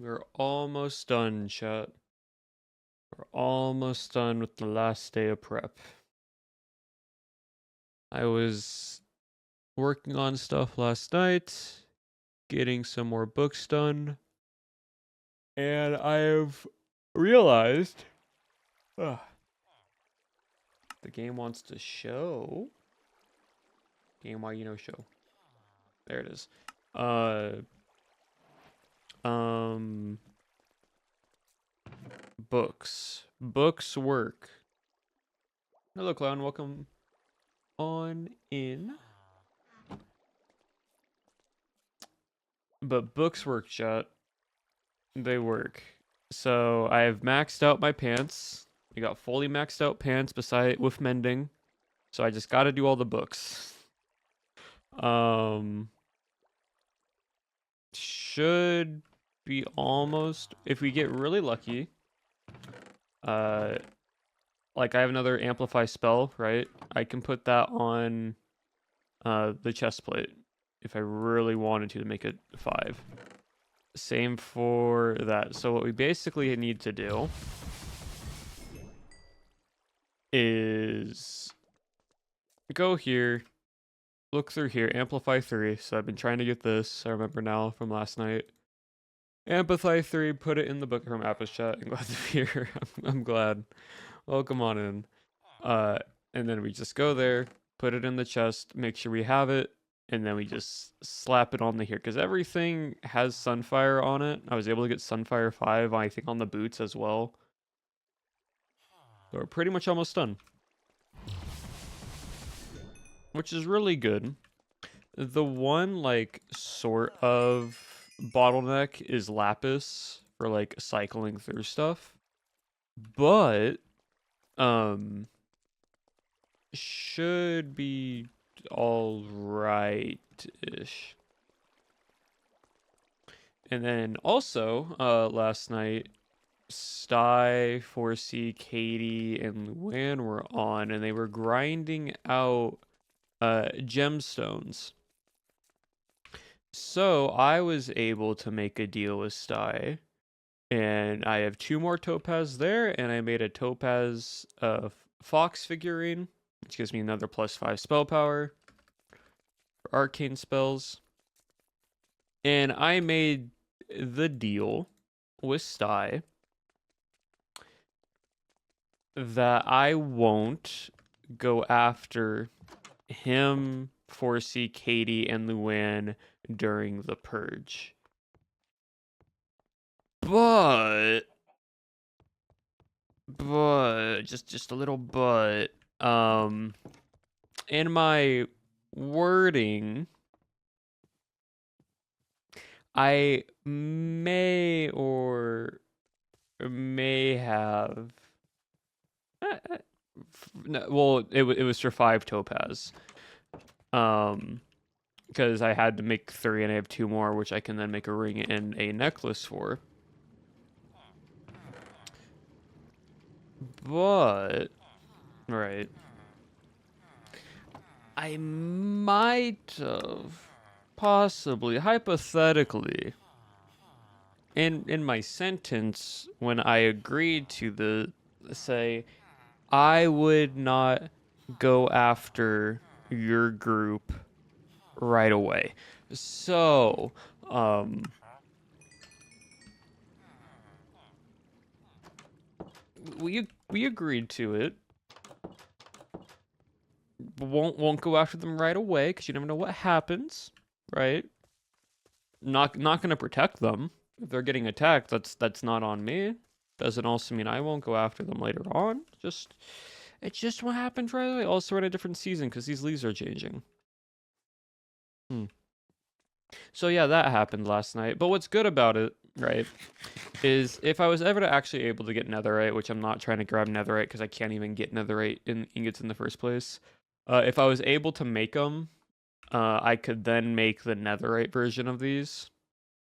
We're almost done, chat. We're almost done with the last day of prep. I was working on stuff last night, getting some more books done, and I've realized the game wants to show. Game why you know show. There it is. Uh um books. Books work. Hello clown, welcome on in. But books work, chat. They work. So I have maxed out my pants. I got fully maxed out pants beside with mending. So I just got to do all the books. Um should be almost, if we get really lucky. Uh like I have another amplify spell, right? I can put that on the chest plate if I really wanted to make it 5. Same for that. So what we basically need to do is go here, look through here, amplify 3. So I've been trying to get this. I remember now from last night. Amplify 3, put it in the book from Apple's chat. I'm glad to be here. I'm glad. Welcome on in. And then we just go there, put it in the chest, make sure we have it, and then we just slap it on the here because everything has Sunfire on it. I was able to get Sunfire 5, I think, on the boots as well. So we're pretty much almost done, which is really good. The one like sort of bottleneck is Lapis for like cycling through stuff, but should be all right-ish. And then also last night, Sty, 4C, Katie, and Luann were on, and they were grinding out gemstones. So I was able to make a deal with Sty, and I have 2 more topaz there, and I made a topaz fox figurine, which gives me another +5 spell power for arcane spells. And I made the deal with Sty that I won't go after him, 4C, Katie, and Luann during the purge. But just a little but in my wording I may or may have no, well it was for 5 topaz because I had to make 3 and I have 2 more which I can then make a ring and a necklace for. But right, I might have possibly hypothetically in my sentence when I agreed to the say I would not go after your group right away. So, we agreed to it. Won't go after them right away because you never know what happens, right? Not gonna protect them. If they're getting attacked, that's not on me. Doesn't also mean I won't go after them later on. It's just what happens right away. Also, we're in a different season because these leaves are changing. So yeah, that happened last night. But what's good about it, right, is if I was ever to actually able to get netherite, which I'm not trying to grab netherite because I can't even get netherite in ingots in the first place. If I was able to make them, I could then make the netherite version of these,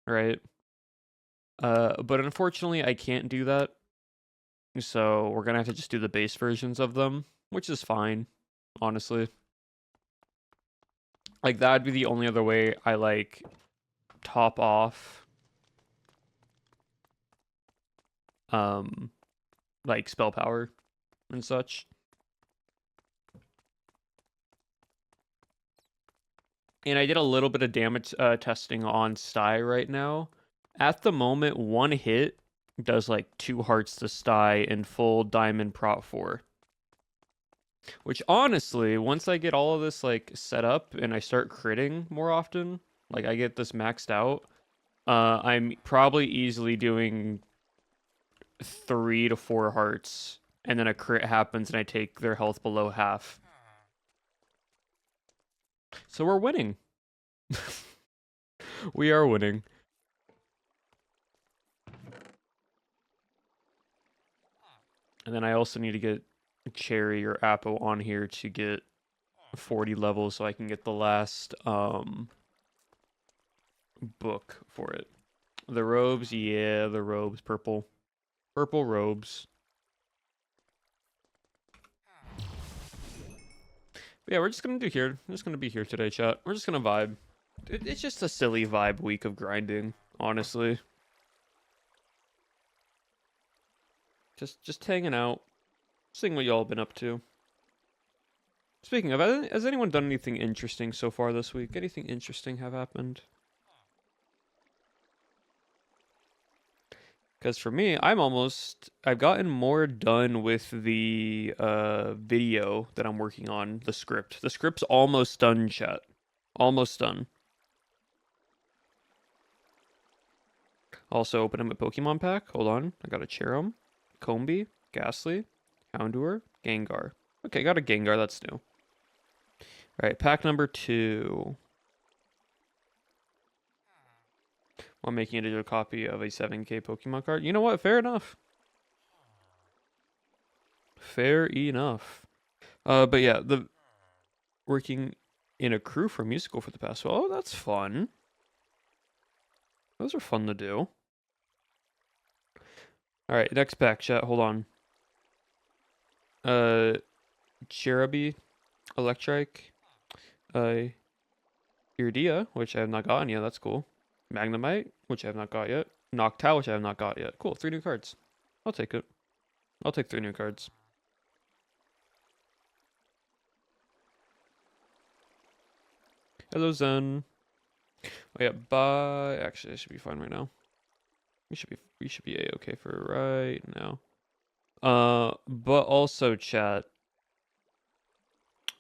right? But unfortunately, I can't do that. So we're gonna have to just do the base versions of them, which is fine, honestly. Like that would be the only other way I like top off like spell power and such. And I did a little bit of damage testing on Sty right now. At the moment, one hit does like 2 hearts to Sty in full diamond prot 4. Which honestly, once I get all of this like set up and I start critting more often, like I get this maxed out, I'm probably easily doing 3 to 4 hearts, and then a crit happens and I take their health below half. So we're winning. We are winning. And then I also need to get Cherry or Apple on here to get 40 levels so I can get the last book for it. The robes, yeah, the robes, purple. Purple robes. But yeah, we're just gonna do here. I'm just gonna be here today, chat. We're just gonna vibe. It's just a silly vibe week of grinding, honestly. Just hanging out, seeing what y'all been up to. Speaking of, has anyone done anything interesting so far this week? Anything interesting have happened? Because for me, I've gotten more done with the video that I'm working on, the script. The script's almost done, chat. Almost done. Also open up a Pokemon pack. Hold on. I got a Cherum, Combee, Ghastly, Houndour, Gengar. Okay, got a Gengar. That's new. Alright, pack number 2. I'm making it into a copy of a 7K Pokemon card. You know what? Fair enough. Fair enough. But yeah, the working in a crew for musical for the past. Oh, that's fun. Those are fun to do. All right, next pack, chat. Hold on. Cherubi, Electrike, Iridia, which I have not gotten yet. That's cool. Magnemite, which I have not got yet. Noctowl, which I have not got yet. Cool, 3 new cards. I'll take it. I'll take 3 new cards. Hello, Zen. Oh yeah, bye. Actually, I should be fine right now. We should be a-okay for right now. But also chat.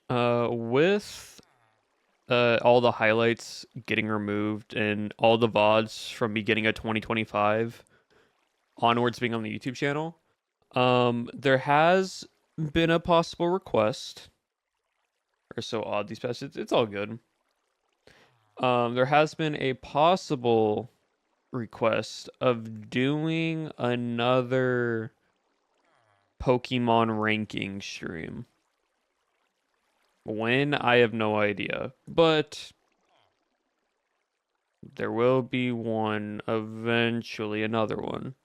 With all the highlights getting removed and all the VODs from beginning of 2025 onwards being on the YouTube channel, there has been a possible request. Or so odd these past. It's all good. There has been a possible request of doing another Pokemon ranking stream. When, I have no idea, but there will be one eventually, another one.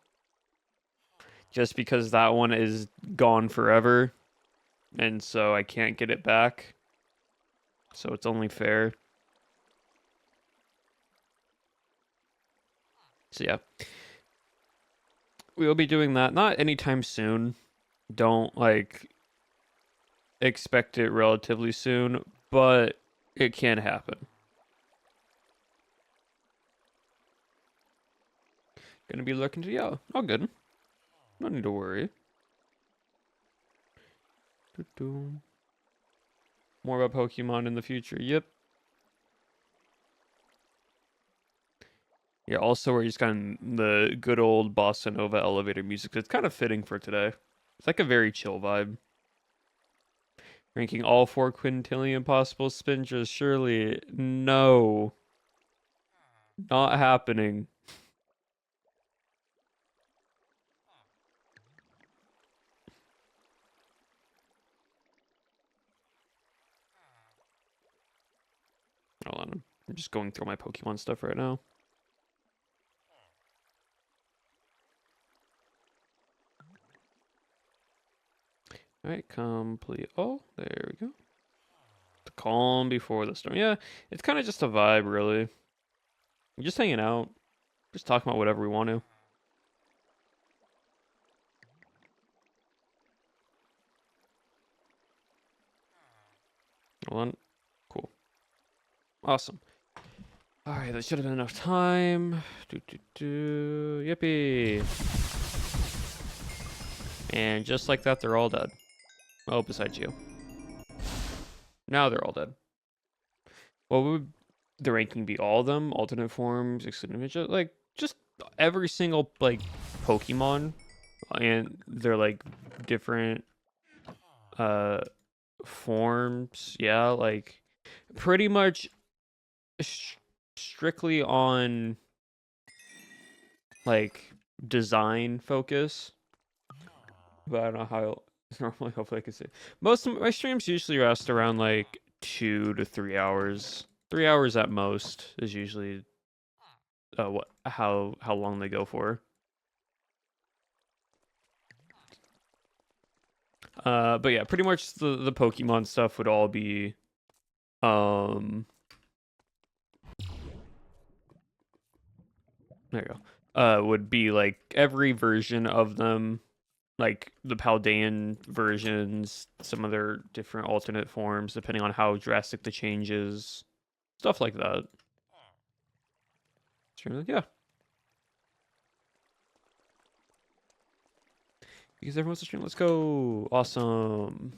Just because that one is gone forever, and so I can't get it back. So it's only fair. So yeah. We will be doing that. Not anytime soon. Don't, like, expect it relatively soon, but it can happen. Gonna be looking to, yeah, all good. No need to worry. More about Pokemon in the future. Yep. Yeah, also we're just kind of the good old bossa nova elevator music. It's kind of fitting for today. It's like a very chill vibe. Ranking all 4 quintillion possible spinches, surely no. Not happening. Hold on. I'm just going through my Pokemon stuff right now. Alright, complete. Oh, there we go. The calm before the storm. Yeah, it's kind of just a vibe, really. We're just hanging out. Just talking about whatever we want to. Hold on. Cool. Awesome. Alright, that should have been enough time. Yippee. And just like that, they're all dead. Oh, besides you. Now they're all dead. What would the ranking be? All of them? Alternate forms, excluding midget? Like, just every single, like, Pokemon. And they're, like, different, forms. Yeah, like, pretty much strictly on, like, design focus. But I don't know how normally. Hopefully I can say most of my streams usually last around like 2 to 3 hours. 3 hours at most is usually what how long they go for. But yeah, pretty much the Pokemon stuff would all be there you go. Would be like every version of them, like the Paldean versions, some of their different alternate forms, depending on how drastic the change is, stuff like that. So, yeah. Because everyone's to stream. Let's go. Awesome.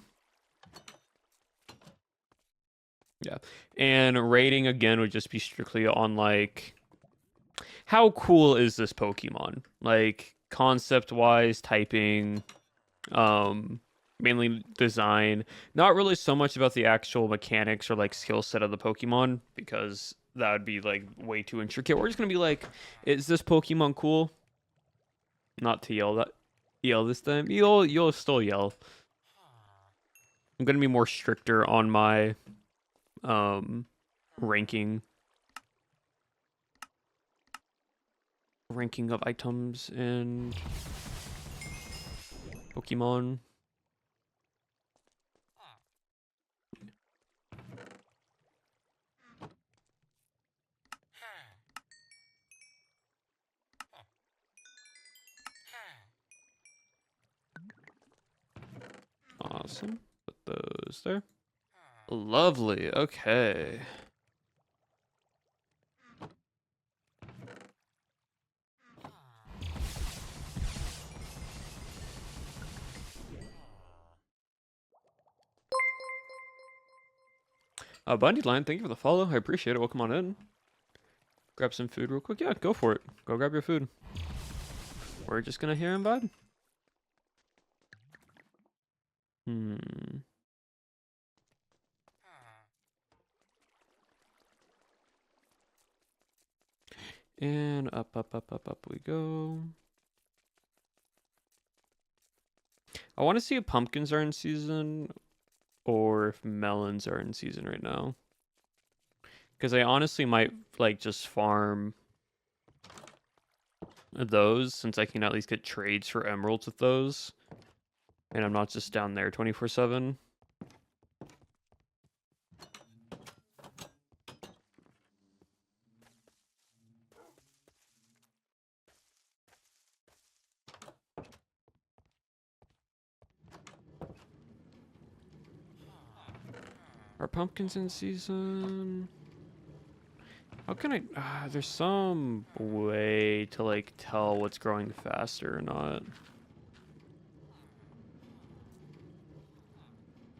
Yeah. And rating again would just be strictly on like how cool is this Pokemon? Like concept wise, typing, mainly design. Not really so much about the actual mechanics or like skill set of the Pokemon, because that would be like way too intricate. We're just gonna be like, is this Pokemon cool? Not to yell this time. You'll still yell. I'm gonna be more stricter on my ranking of items and Pokemon. Awesome. Put those there. Lovely. Okay. Bundy Line, thank you for the follow. I appreciate it. Welcome on in. Grab some food real quick. Yeah, go for it. Go grab your food. We're just gonna hear and vibe. And up we go. I want to see if pumpkins are in season or if melons are in season right now. Because I honestly might like just farm those, since I can at least get trades for emeralds with those. And I'm not just down there 24/7. Are pumpkins in season? How can I... there's some way to, like, tell what's growing faster or not.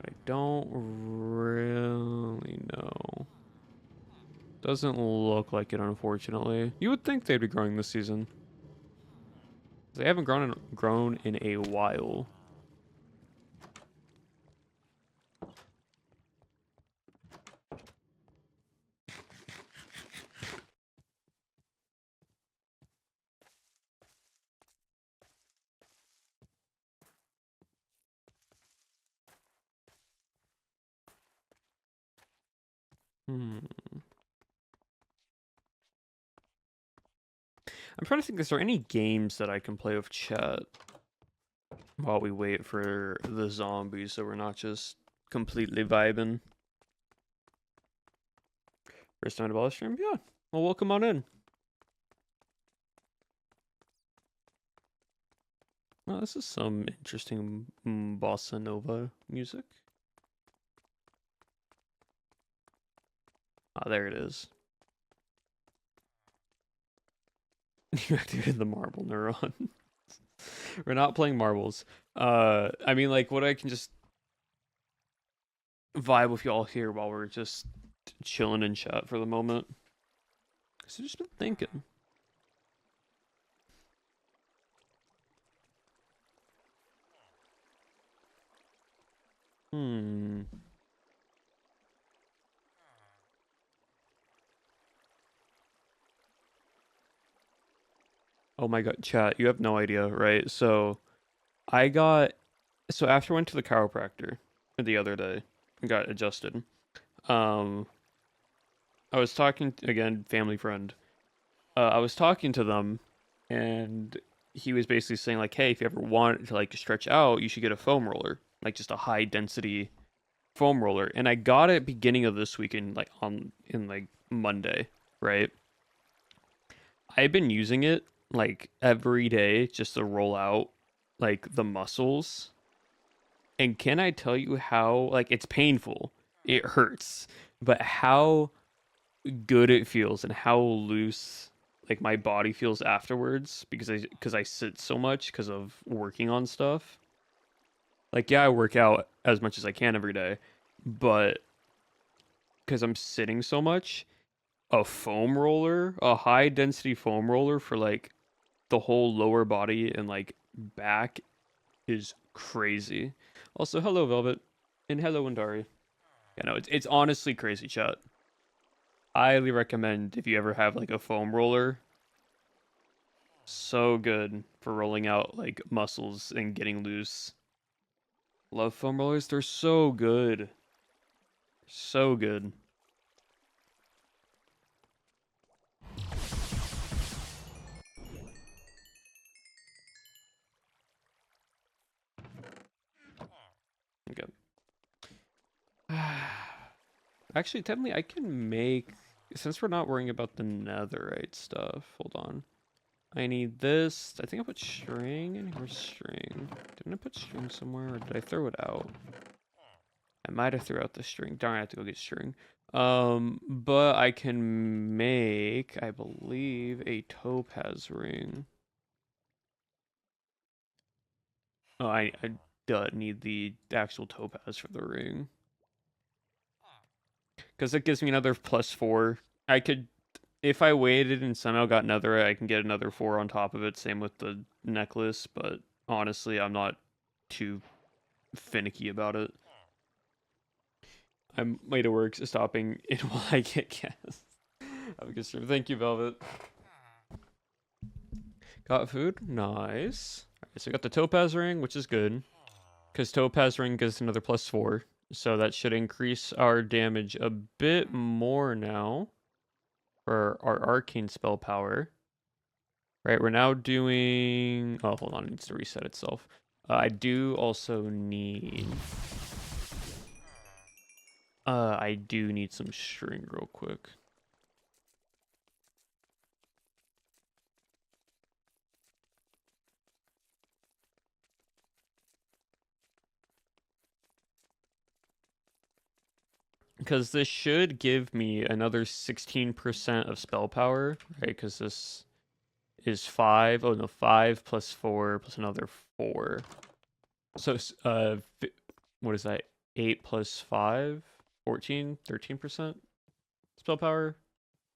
I don't really know. Doesn't look like it, unfortunately. You would think they'd be growing this season. They haven't grown in a while. I'm trying to think, is there any games that I can play with chat while we wait for the zombies so we're not just completely vibing? First time to ball stream? Yeah. Well, welcome on in. Well, this is some interesting bossa nova music. Ah, there it is. You activated the marble neuron. We're not playing marbles. I mean, like, what I can just vibe with y'all here while we're just chilling in chat for the moment. Cause I've just been thinking. Hmm. Oh my god, chat, you have no idea, right? So I got after I went to the chiropractor the other day and got adjusted. Um, I was talking again, family friend. I was talking to them, and he was basically saying like, "Hey, if you ever want to like stretch out, you should get a foam roller, like just a high density foam roller." And I got it beginning of this week in like Monday, right? I've been using it like every day just to roll out like the muscles. And can I tell you how like it's painful, it hurts, but how good it feels and how loose like my body feels afterwards because I sit so much because of working on stuff. Like yeah, I work out as much as I can every day, but because I'm sitting so much, a foam roller, a high density foam roller for like the whole lower body and like back is crazy. Also, hello Velvet and hello Wandari. Yeah, no, it's honestly crazy, chat. Highly recommend if you ever have like a foam roller. So good for rolling out like muscles and getting loose. Love foam rollers. They're so good. So good. Okay. Actually, technically, I can make since we're not worrying about the netherite stuff. Hold on. I need this. I think I put string in here. String. Didn't I put string somewhere, or did I throw it out? I might have threw out the string. Darn, I have to go get string. But I can make, I believe, a topaz ring. Oh, I need the actual topaz for the ring. Because it gives me another +4. I could, if I waited and somehow got another, I can get another 4 on top of it. Same with the necklace, but honestly, I'm not too finicky about it. I'm way to work stopping it while I get gas. Have a good stream. Thank you, Velvet. Got food? Nice. Alright, so I got the topaz ring, which is good. Because topaz ring gives another +4. So that should increase our damage a bit more now. For our arcane spell power. Right, we're now doing... Oh, hold on, it needs to reset itself. I do also need... I do need some string real quick. Because this should give me another 16% of spell power, right? Because this is 5. Oh, no, 5 plus 4 plus another 4. So, what is that? 8 plus 5? 14? 13% spell power?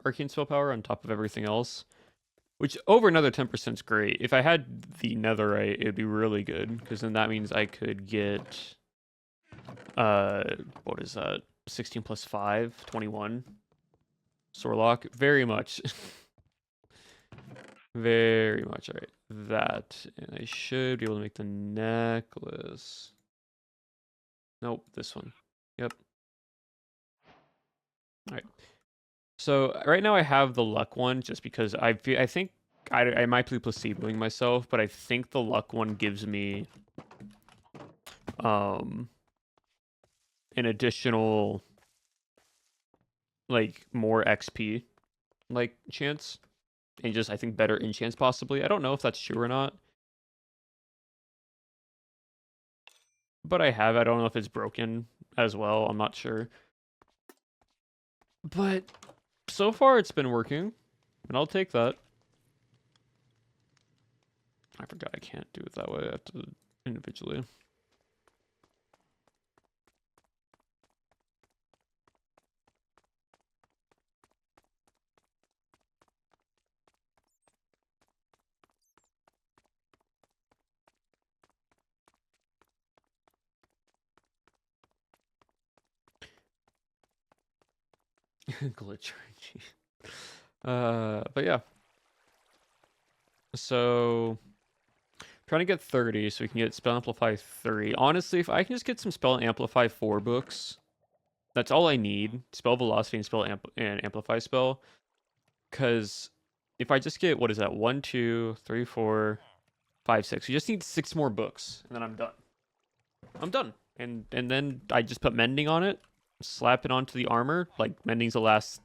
Arcane spell power on top of everything else. Which, over another 10% is great. If I had the netherite, it would be really good. Because then that means I could get... what is that? 16 plus 5, 21. Sorlock, very much. Very much. All right. That. And I should be able to make the necklace. Nope, this one. Yep. All right. So right now I have the luck one just because I think I might be placeboing myself, but I think the luck one gives me um an additional like more XP like chance and just I think better enchants possibly. I don't know if that's true or not. But I don't know if it's broken as well. I'm not sure. But so far it's been working, and I'll take that. I forgot I can't do it that way. I have to individually. Glitch RNG. But yeah. So trying to get 30 so we can get Spell Amplify 3. Honestly, if I can just get some Spell Amplify 4 books, that's all I need. Spell Velocity and and Amplify Spell. Because if I just get, what is that? 1, 2, 3, 4, 5, 6. You just need 6 more books, and then I'm done. I'm done. And then I just put Mending on it, slap it onto the armor. Like, Mending's the last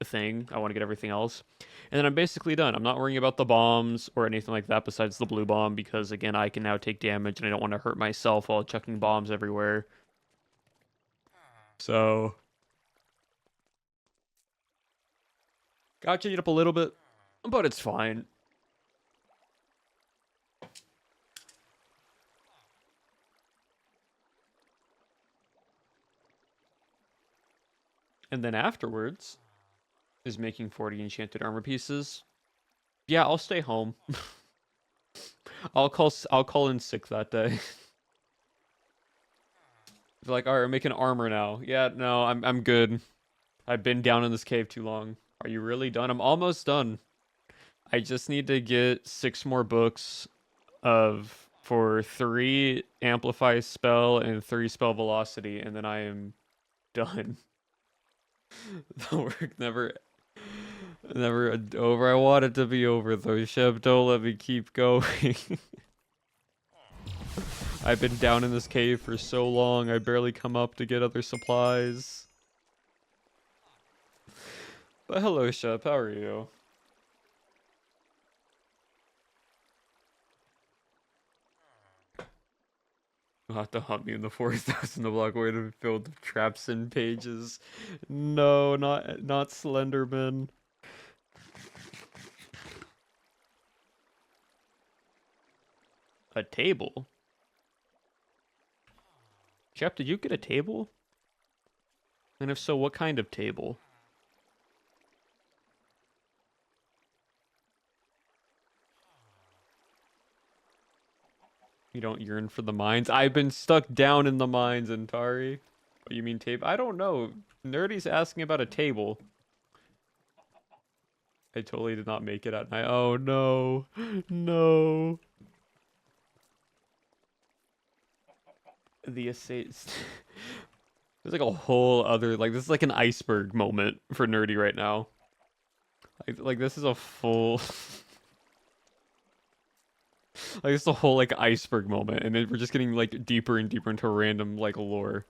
thing. I want to get everything else. And then I'm basically done. I'm not worrying about the bombs or anything like that besides the blue bomb because, again, I can now take damage and I don't want to hurt myself while chucking bombs everywhere. So... gotta change it up a little bit, but it's fine. And then afterwards is making 40 enchanted armor pieces. Yeah, I'll stay home. I'll call in sick that day. Like, all right, we're making armor now. Yeah, no, I'm good. I've been down in this cave too long. Are you really done? I'm almost done. I just need to get 6 more books for 3 amplify spell and 3 spell velocity, and then I am done. The work never over. I want it to be over though, Shep. Don't let me keep going. I've been down in this cave for so long, I barely come up to get other supplies. But hello, Shep. How are you? You'll have to hunt me in the 4,000 block way to fill the traps and pages. No, not Slenderman. A table? Shep, did you get a table? And if so, what kind of table? You don't yearn for the mines? I've been stuck down in the mines, Antari. What, you mean table? I don't know. Nerdy's asking about a table. I totally did not make it at night. Oh no. No. The estates. There's like a whole other, like, this is like an iceberg moment for Nerdy right now. Like this is a full... like, it's a whole, like, iceberg moment, and then we're just getting, like, deeper and deeper into random, like, lore.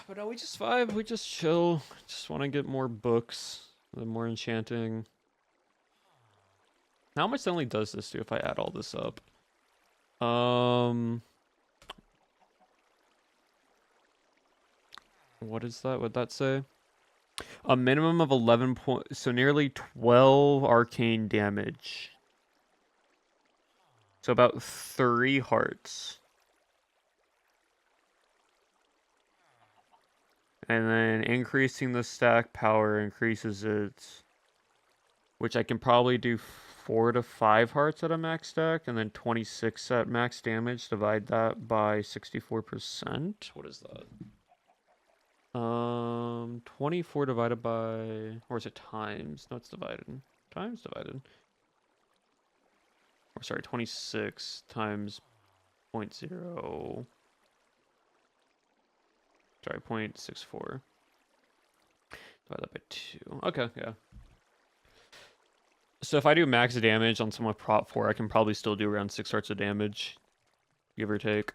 But no, we just vibe, we just chill. Just want to get more books, more enchanting. How much only does this do if I add all this up? What is that? What'd that say? A minimum of 11 points, so nearly 12 arcane damage. So about 3 hearts. And then increasing the stack power increases it, which I can probably do 4 to 5 hearts at a max stack, and then 26 at max damage. Divide that by 64%. What is that? 24 divided by, or is it times? No, it's divided. Times divided. Or sorry, 26 times 0.0. Sorry, 0.64. Divide that by 2. Okay, yeah. So if I do max damage on someone prop 4, I can probably still do around 6 hearts of damage. Give or take.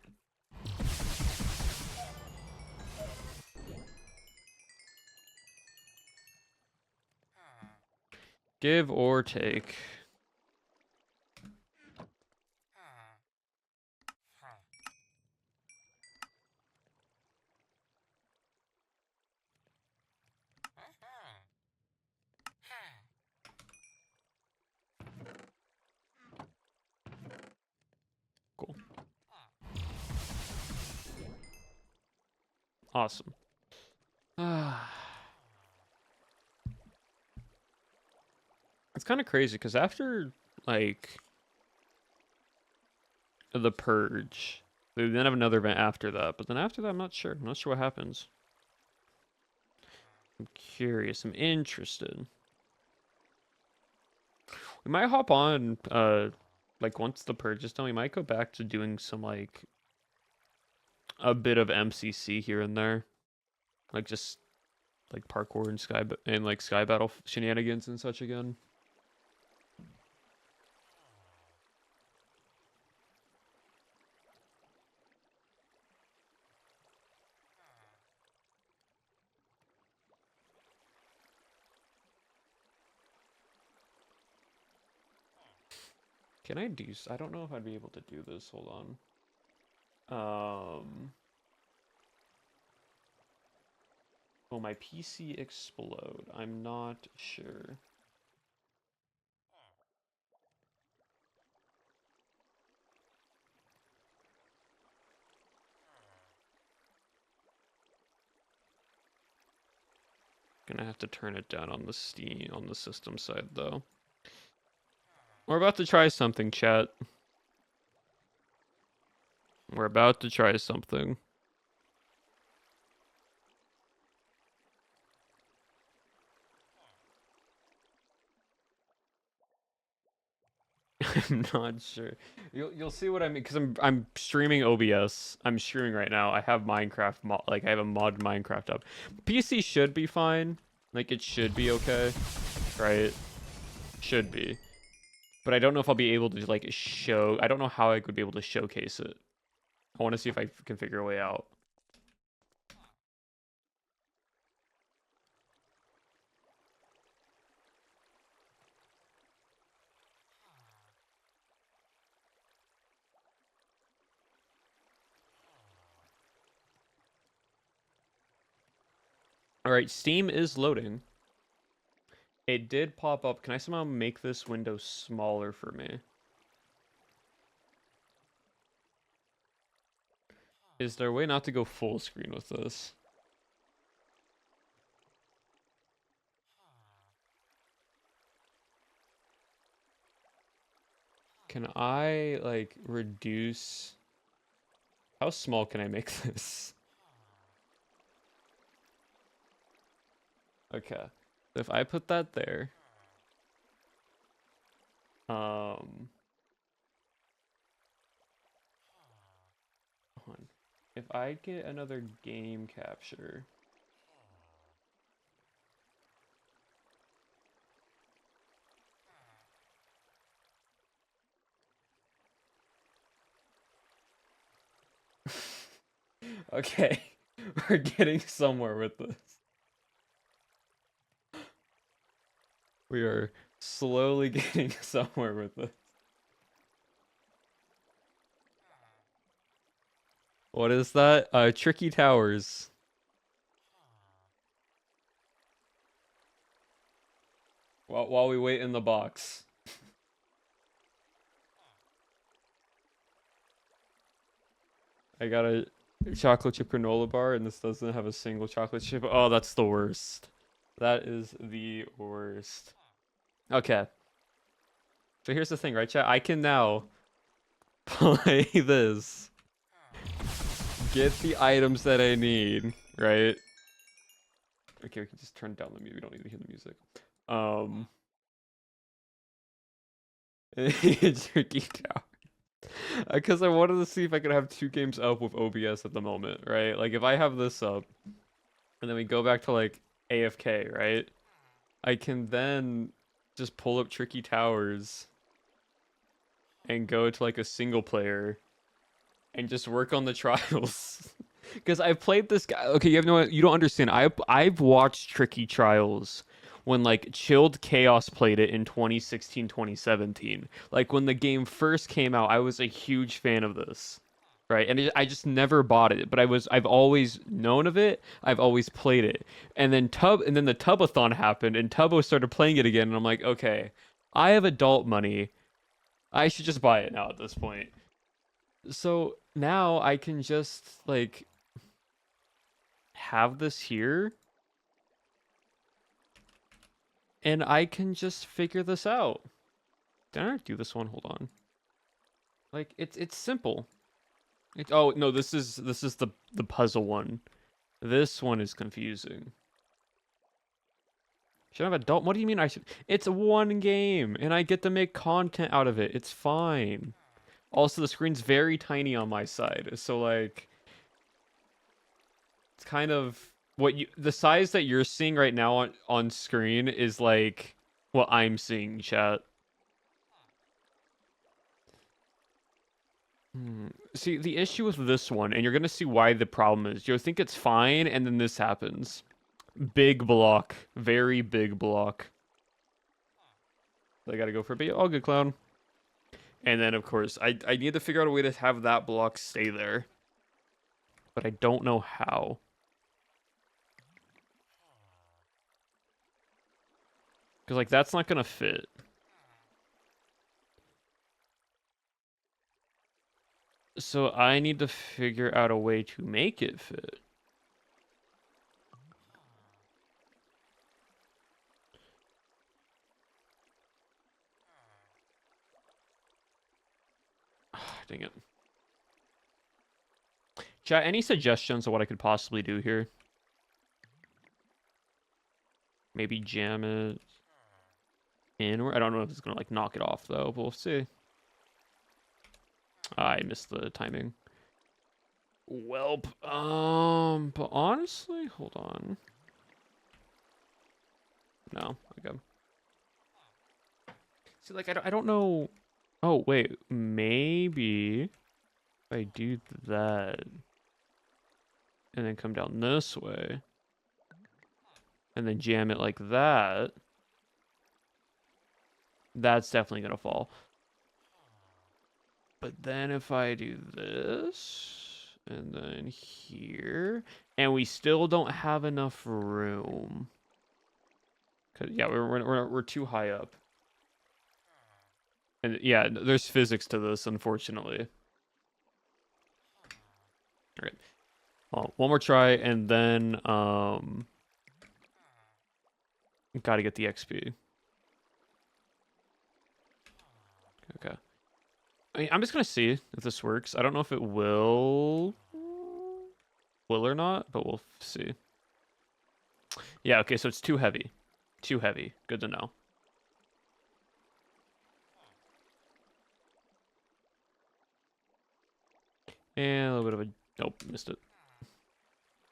Give or take. Awesome. It's kind of crazy because after like the purge, they then have another event after that. But then after that, I'm not sure. I'm not sure what happens. I'm curious. I'm interested. We might hop on. Like once the purge is done, we might go back to doing some like a bit of MCC here and there, like just like parkour and like sky battle shenanigans and such again. Can I do? I don't know if I'd be able to do this. Hold on. Will my PC explode? I'm not sure. Gonna have to turn it down on the system side though. We're about to try something, chat. We're about to try something. I'm not sure. You'll see what I mean because I'm streaming OBS. I'm streaming right now. I have Minecraft like I have a mod Minecraft up. PC should be fine. Like it should be okay, right? Should be. But I don't know if I'll be able to like show. I don't know how I could be able to showcase it. I want to see if I can figure a way out. All right, Steam is loading. It did pop up. Can I somehow make this window smaller for me? Is there a way not to go full screen with this? Can I, like, reduce... How small can I make this? Okay. So if I put that there... If I get another game capture... Okay, we're getting somewhere with this. We are slowly getting somewhere with this. What is that? Tricky Towers. While we wait in the box. I got a chocolate chip granola bar, and this doesn't have a single chocolate chip. Oh, that's the worst. That is the worst. Okay. So here's the thing, right, chat? I can now play this. Get the items that I need, right? Okay, we can just turn down the music. We don't need to hear the music. Tricky Tower. Because I wanted to see if I could have two games up with OBS at the moment, right? Like, if I have this up, and then we go back to, like, AFK, right? I can then just pull up Tricky Towers and go to, like, a single player and just work on the trials. Because I've played this guy. Okay, you don't understand. I've watched Tricky Trials when like Chilled Chaos played it in 2016, 2017. Like when the game first came out, I was a huge fan of this. Right? And I just never bought it, but I've always known of it. I've always played it. And then the Tubathon happened and Tubbo started playing it again and I'm like, "Okay, I have adult money. I should just buy it now at this point." So now I can just like have this here. And I can just figure this out. Did I already do this one? Hold on. Like, it's simple. Oh, no, this is the puzzle one. This one is confusing. Should I have adult? What do you mean I should? It's one game, and I get to make content out of it. It's fine. Also, the screen's very tiny on my side, so like, it's kind of the size that you're seeing right now on screen is like what I'm seeing, chat. See, the issue with this one, and you're gonna see why the problem is, you'll think it's fine, and then this happens. Big block. Very big block. I gotta go for a bait. Oh, good clown. And then, of course, I need to figure out a way to have that block stay there. But I don't know how. Because, like, that's not gonna fit. So I need to figure out a way to make it fit. Dang it. Chat, any suggestions of what I could possibly do here? Maybe jam it in, or I don't know if it's gonna like knock it off though, but we'll see. I missed the timing. Welp. But honestly, hold on. No, okay. See, like I don't know. Oh wait, maybe if I do that and then come down this way and then jam it like that. That's definitely gonna fall. But then if I do this and then here, and we still don't have enough room. Cause yeah, we're too high up. And yeah, there's physics to this, unfortunately. All right. Well, one more try, and then gotta get the XP. Okay. I mean, I'm just gonna see if this works. I don't know if it will or not, but we'll see. Yeah, okay, so it's too heavy. Too heavy. Good to know. And a little bit of a... Nope, missed it.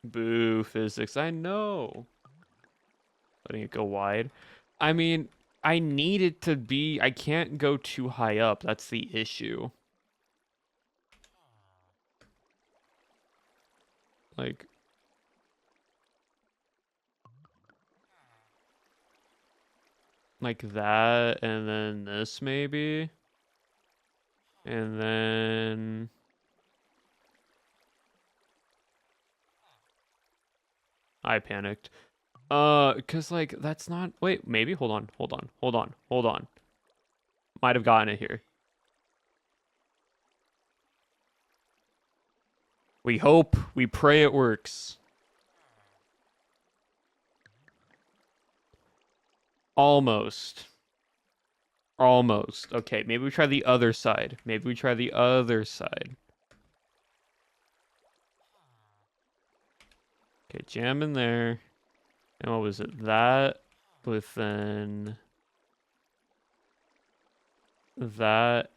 Boo, physics. I know. Letting it go wide. I mean, I need it to be... I can't go too high up. That's the issue. Like... Like that, and then this maybe. And then... I panicked. Cause like that's not. Wait, maybe. Hold on. Might have gotten it here. We hope. We pray it works. Almost. Almost. Okay, maybe we try the other side. Maybe we try the other side. Okay, jam in there. And what was it? That within that.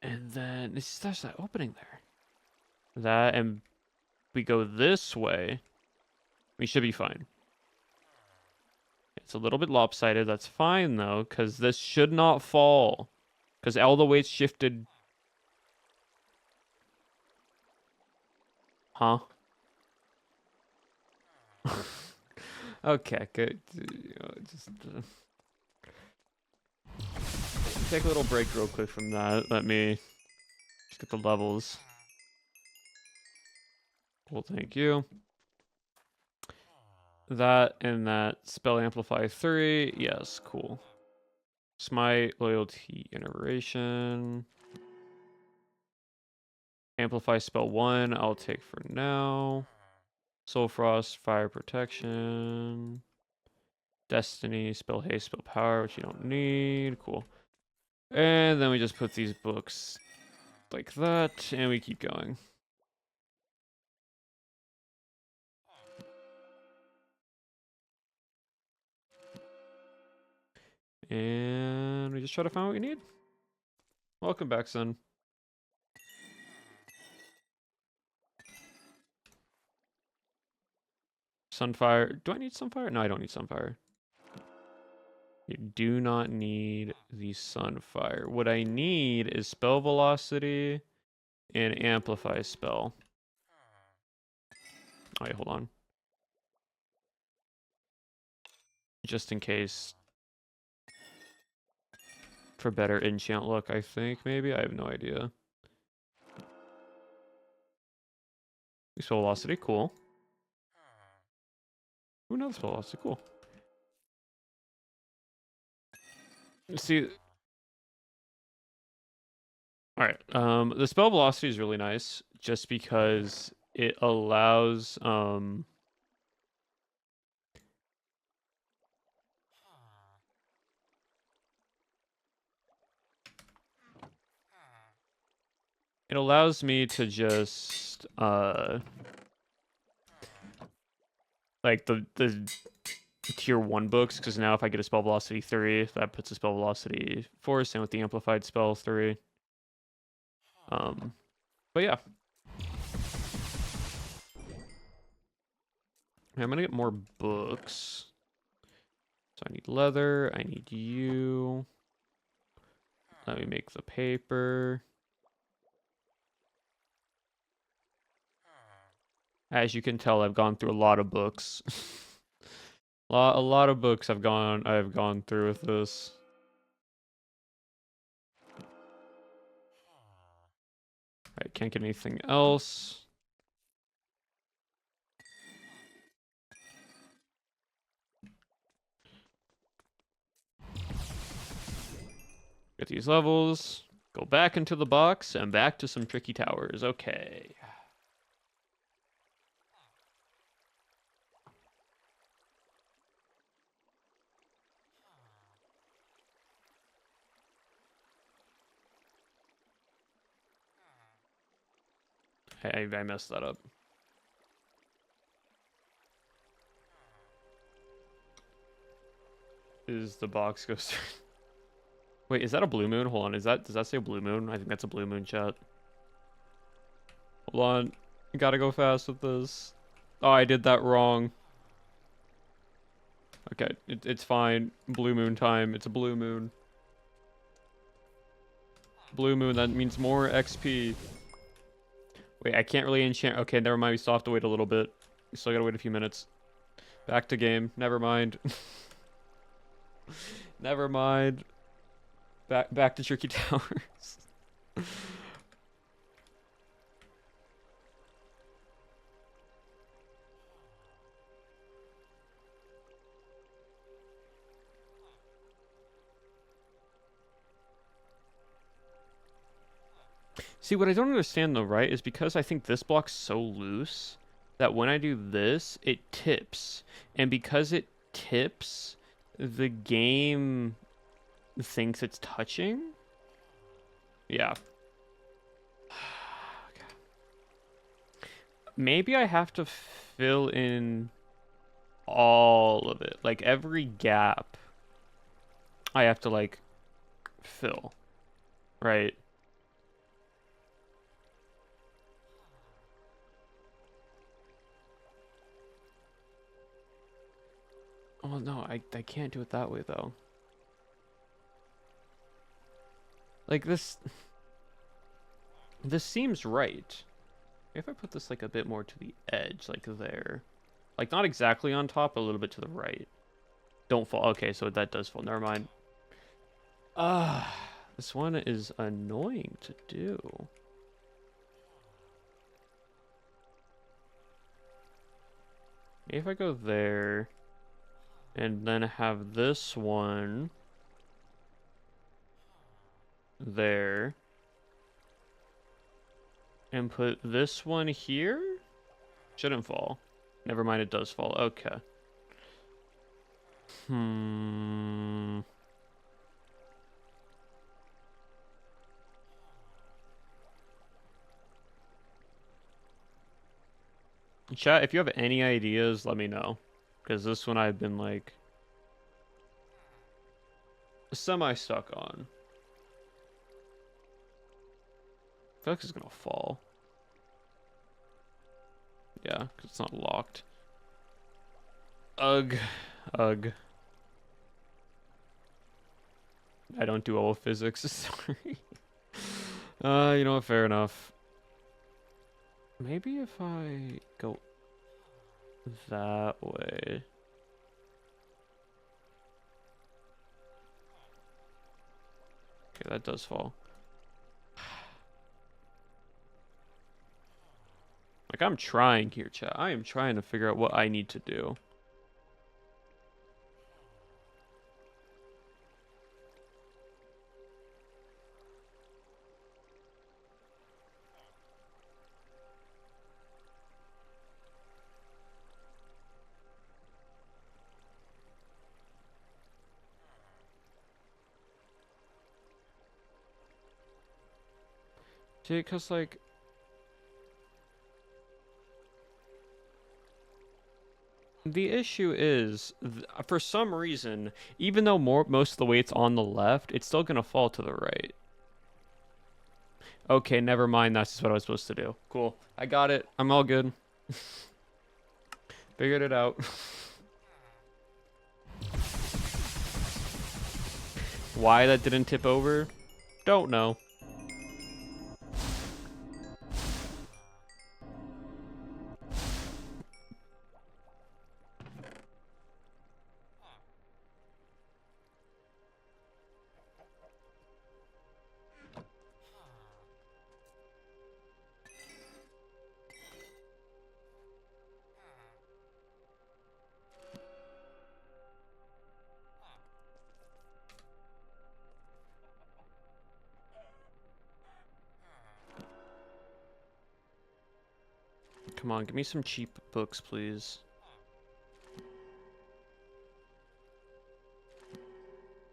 And then it's just that opening there. That, and we go this way. We should be fine. It's a little bit lopsided. That's fine, though, because this should not fall. Because all the weight's shifted. Huh? Okay, good. Just take a little break real quick from that. Let me just get the levels. Well, thank you. That and that spell amplify 3. Yes, cool. Smite, loyalty, iteration. Amplify spell 1, I'll take for now. Soul Frost, Fire Protection. Destiny, spell haste, spell power, which you don't need. Cool. And then we just put these books like that, and we keep going. And we just try to find what we need. Welcome back, son. Sunfire. Do I need Sunfire? No, I don't need Sunfire. You do not need the Sunfire. What I need is Spell Velocity and Amplify Spell. Alright, hold on. Just in case. For better enchant luck, I think, maybe? I have no idea. Spell Velocity, cool. Ooh, another Spell Velocity, cool. See... Alright, the Spell Velocity is really nice, just because it allows, it allows me to just, like, the tier 1 books, because now if I get a Spell Velocity 3, that puts a Spell Velocity 4, same with the Amplified Spell 3. But yeah. I'm gonna get more books. So I need leather, I need you. Let me make the paper. As you can tell, I've gone through a lot of books. a lot of books I've gone through with this. Alright, can't get anything else. Get these levels. Go back into the box and back to some tricky towers. Okay. I messed that up. Is the box goes through... Wait, is that a blue moon? Hold on, does that say blue moon? I think that's a blue moon, chat. Hold on. Gotta go fast with this. Oh, I did that wrong. Okay, it's fine. Blue moon time. It's a blue moon. Blue moon, that means more XP. Wait, I can't really enchant. Okay, never mind. We still have to wait a little bit. We still gotta wait a few minutes. Back to game. Never mind. Never mind. Back to tricky towers. See, what I don't understand though, right, is because I think this block's so loose that when I do this, it tips. And because it tips, the game thinks it's touching? Yeah. Maybe I have to fill in all of it. Like, every gap, I have to, like, fill. Right? Oh, no, I can't do it that way, though. Like, this seems right. If I put this, like, a bit more to the edge, like there. Like, not exactly on top, but a little bit to the right. Don't fall. Okay, so that does fall. Never mind. This one is annoying to do. If I go there, and then have this one there. And put this one here? Shouldn't fall. Never mind, it does fall. Okay. Chat, if you have any ideas, let me know. Because this one I've been, like, semi-stuck on. I feel like it's gonna fall. Yeah, because it's not locked. Ugh. Ugh. I don't do all physics, sorry. You know what, fair enough. Maybe if I go that way. Okay, that does fall. Like, I'm trying here, chat. I am trying to figure out what I need to do. See, because, like, the issue is, for some reason, even though most of the weight's on the left, it's still gonna fall to the right. Okay, never mind. That's just what I was supposed to do. Cool. I got it. I'm all good. Figured it out. Why that didn't tip over? Don't know. Come on, give me some cheap books, please.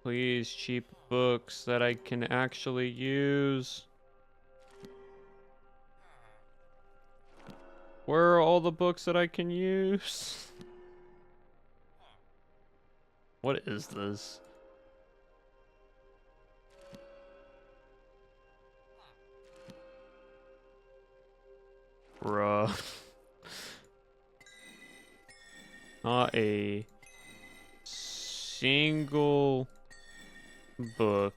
Please, cheap books that I can actually use. Where are all the books that I can use? What is this? Bruh. Not a single book.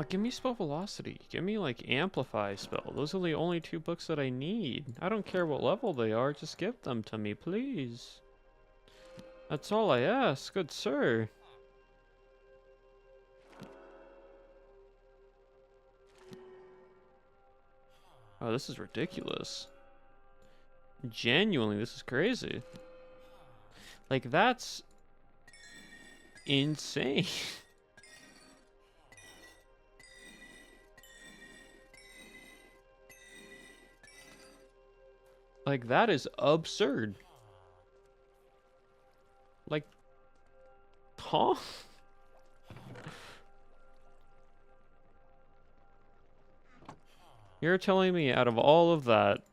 Give me spell velocity. Give me, like, amplify spell. Those are the only two books that I need. I don't care what level they are. Just give them to me, please. That's all I ask, good sir. Oh, this is ridiculous. Genuinely, this is crazy. Like, that's insane. Like, that is absurd. Like, huh? You're telling me out of all of that,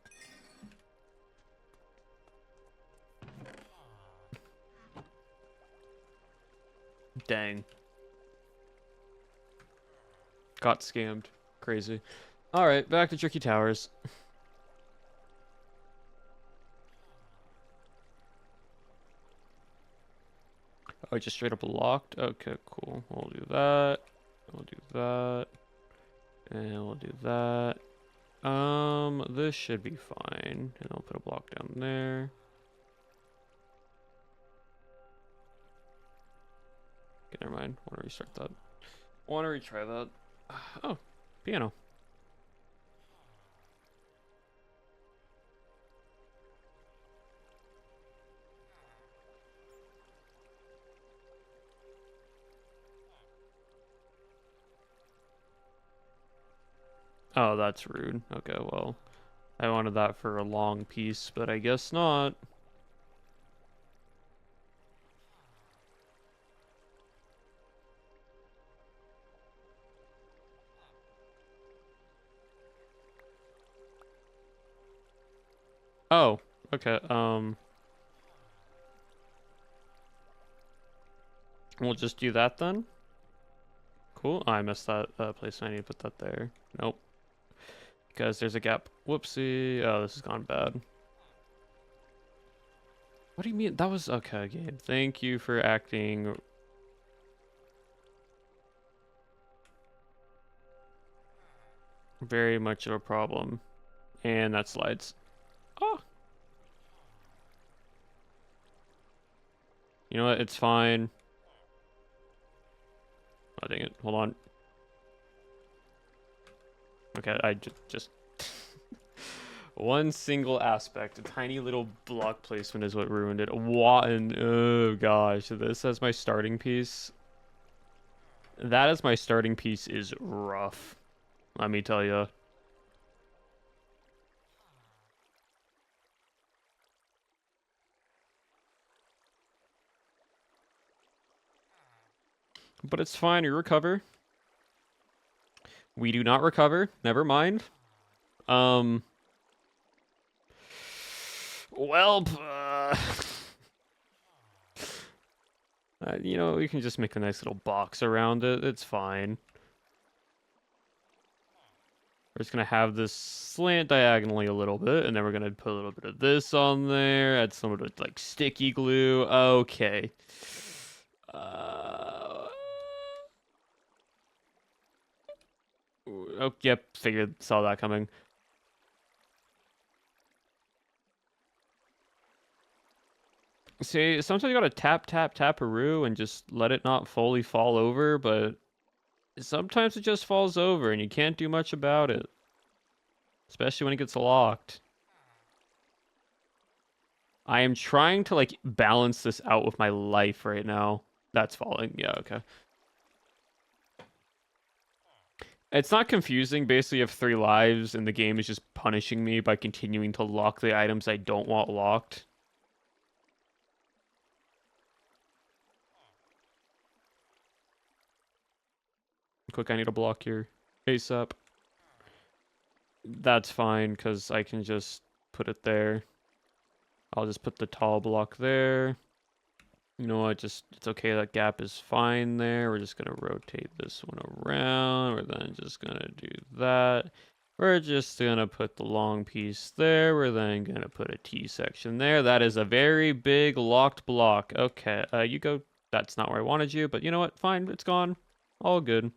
dang. Got scammed. Crazy. Alright, back to Tricky Towers. Oh, it just straight up locked? Okay, cool. We'll do that. We'll do that. And we'll do that. This should be fine. And I'll put a block down there. Okay, never mind. I want to restart that. I want to retry that. Oh, piano. Oh, that's rude. Okay, well, I wanted that for a long piece, but I guess not. Oh, okay, we'll just do that then. Cool. Oh, I missed that place. I need to put that there. Nope. Because there's a gap. Whoopsie. Oh, this has gone bad. What do you mean? That was... Okay, Gabe. Thank you for acting... very much of a problem. And that slides. Oh! You know what? It's fine. Oh, dang it. Hold on. Okay, I just... One single aspect, a tiny little block placement is what ruined it. Oh gosh, this as my starting piece. That as my starting piece is rough. Let me tell you. But it's fine, we recover. We do not recover. Never mind. Um. Well, you know, we can just make a nice little box around it. It's fine. We're just gonna have this slant diagonally a little bit, and then we're gonna put a little bit of this on there, add some of the like sticky glue. Okay. Oh, yep, saw that coming. See, sometimes you gotta tap, tap, tap-a-roo and just let it not fully fall over, but sometimes it just falls over and you can't do much about it. Especially when it gets locked. I am trying to, like, balance this out with my life right now. That's falling. Yeah, okay. It's not confusing. Basically, you have 3 lives, and the game is just punishing me by continuing to lock the items I don't want locked. Quick, I need a block here. ASAP. That's fine, because I can just put it there. I'll just put the tall block there. You know what, it's okay, that gap is fine there. We're just gonna rotate this one around. We're then just gonna do that. We're just gonna put the long piece there. We're then gonna put a T section there. That is a very big locked block. Okay, you go. That's not where I wanted you, but you know what? Fine, it's gone. All good.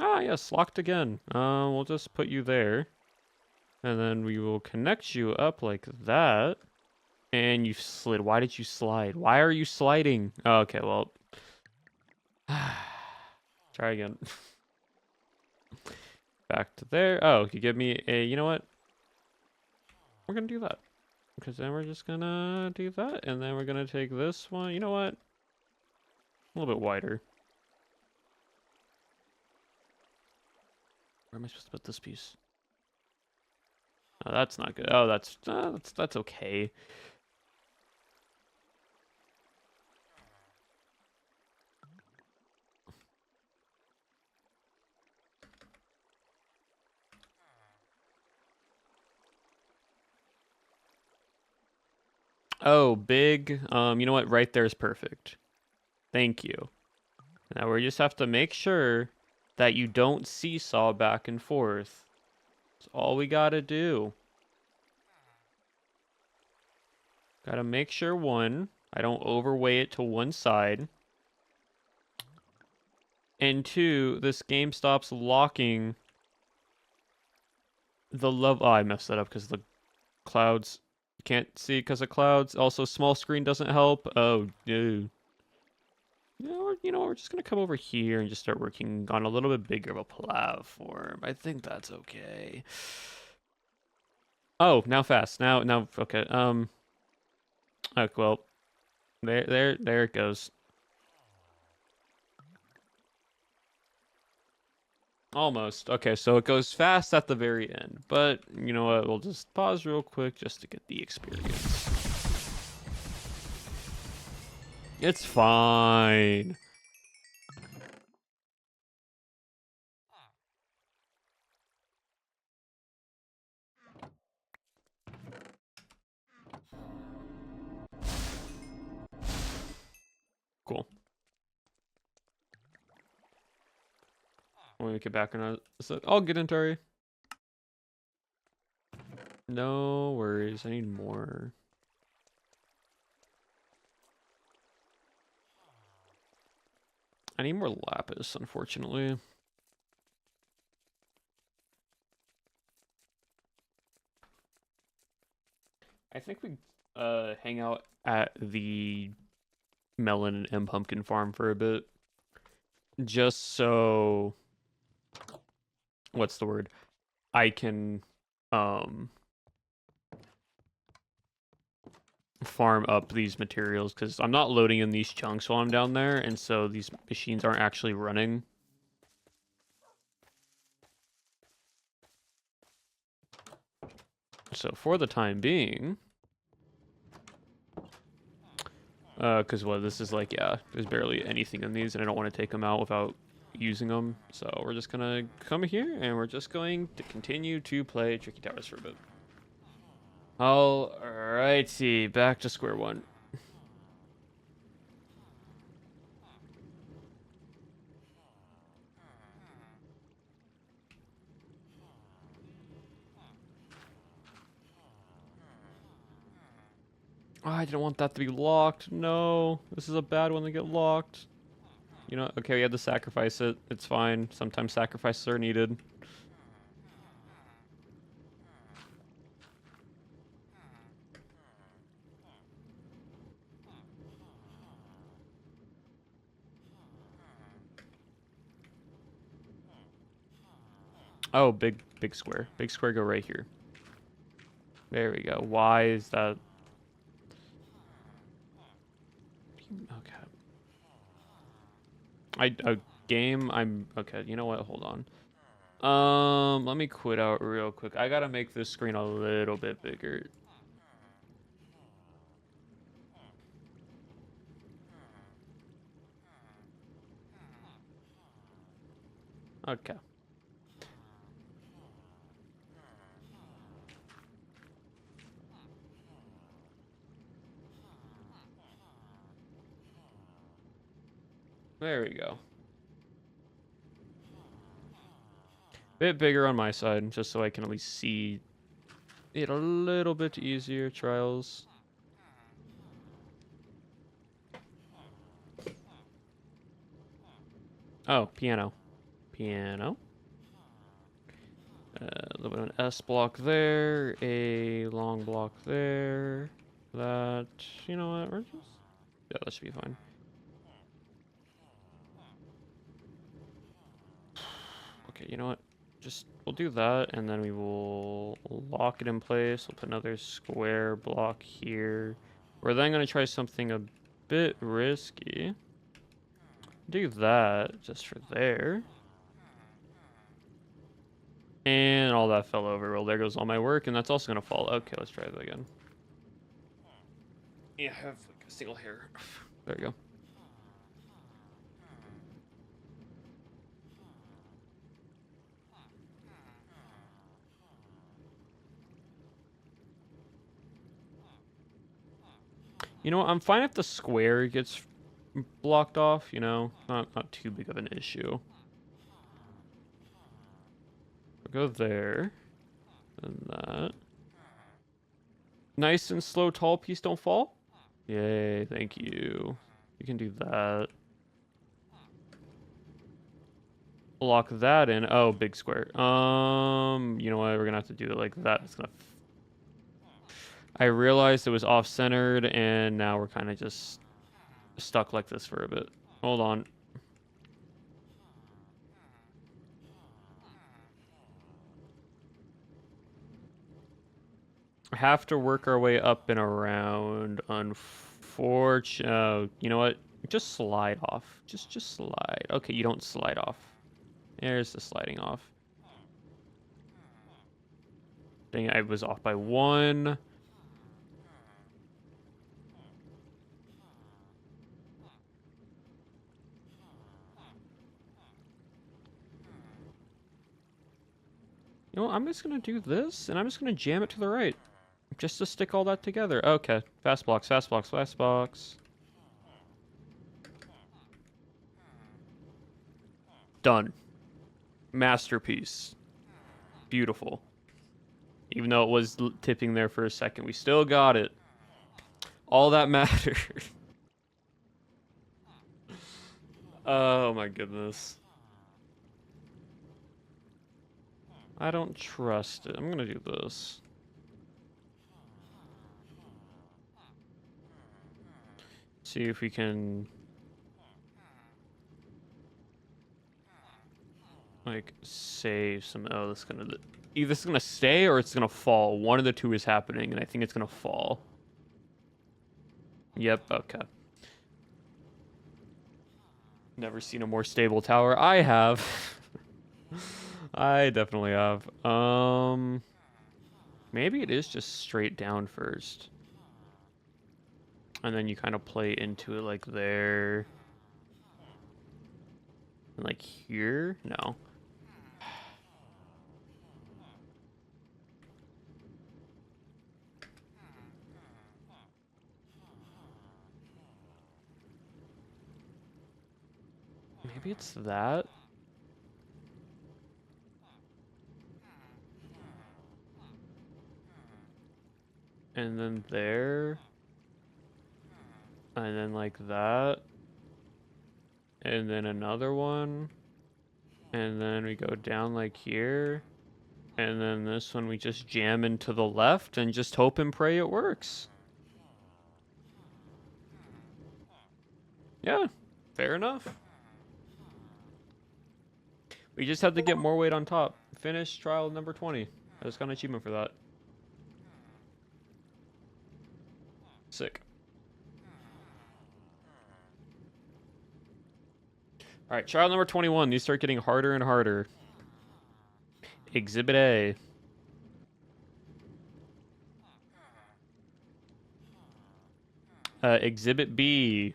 Ah, yes, locked again. We'll just put you there. And then we will connect you up like that. And you slid. Why did you slide? Why are you sliding? Oh, okay, well. Try again. Back to there. Oh, you give me a... You know what? We're going to do that. Because then we're just going to do that. And then we're going to take this one. You know what? A little bit wider. Where am I supposed to put this piece? Oh, that's not good. Oh, that's okay. Oh, big. You know what? Right there is perfect. Thank you. Now we just have to make sure that you don't seesaw back and forth. That's all we gotta do. Gotta make sure, one, I don't overweigh it to one side. And two, this game stops locking the level. Oh, I messed that up because the clouds. You can't see because of clouds. Also, small screen doesn't help. Oh, dude. We're just gonna come over here and just start working on a little bit bigger of a platform. I think that's okay. Oh, now fast. Now, okay. Oh, well, there it goes. Almost. Okay, so it goes fast at the very end. But, you know what? We'll just pause real quick just to get the experience. It's fine. Cool. When we get back on our... So I'll get into our... No worries. I need more. I need more lapis, unfortunately. I think we hang out at the melon and pumpkin farm for a bit. Just so... What's the word? I can farm up these materials because I'm not loading in these chunks while I'm down there, and so these machines aren't actually running. So for the time being, because this is like, yeah, there's barely anything in these, and I don't want to take them out without using them. So we're just gonna come here, and we're just going to continue to play Tricky Towers for a bit. Alrighty, back to square one. Oh, I didn't want that to be locked. No, this is a bad one to get locked. You know, okay, we had to sacrifice it. It's fine. Sometimes sacrifices are needed. Oh, big square. Big square go right here. There we go. Why is that? Okay. A game. I'm okay. You know what? Hold on. Let me quit out real quick. I gotta make this screen a little bit bigger. Okay. There we go. Bit bigger on my side, just so I can at least see it a little bit easier. Trials. Oh, piano. Piano. A little bit of an S block there, a long block there. That, you know what, we're just... Yeah, that should be fine. Okay, you know what? Just, we'll do that, and then we will lock it in place. We'll put another square block here. We're then going to try something a bit risky. Do that, just for there. And all that fell over. Well, there goes all my work, and that's also going to fall. Okay, let's try that again. Yeah, I have like a single hair. There you go. You know what? I'm fine if the square gets blocked off, you know, not too big of an issue. We'll go there, and that. Nice and slow, tall piece don't fall. Yay, thank you. You can do that. Lock that in. Oh, big square. You know what? We're gonna have to do it like that. It's gonna. I realized it was off-centered, and now we're kind of just stuck like this for a bit. Hold on. Have to work our way up and around. Unfortunately, you know what? Just slide off. Just slide. Okay, you don't slide off. There's the sliding off. Dang, I was off by one. You know what? I'm just gonna do this, and I'm just gonna jam it to the right. Just to stick all that together. Okay. Fast blocks, fast blocks, fast blocks. Done. Masterpiece. Beautiful. Even though it was tipping there for a second, we still got it. All that mattered. Oh my goodness. I don't trust it. I'm gonna do this. See if we can... like, save some... Oh, this is gonna... Either this is gonna stay or it's gonna fall. One of the two is happening, and I think it's gonna fall. Yep, okay. Never seen a more stable tower. I have. I definitely have. Maybe it is just straight down first. And then you kind of play into it like there. And like here? No. Maybe it's that. And then there. And then like that. And then another one. And then we go down like here. And then this one we just jam into the left and just hope and pray it works. Yeah, fair enough. We just have to get more weight on top. Finish trial number 20. I just got an achievement for that. Sick. Alright, trial number 21. These start getting harder and harder. Exhibit A. Exhibit B.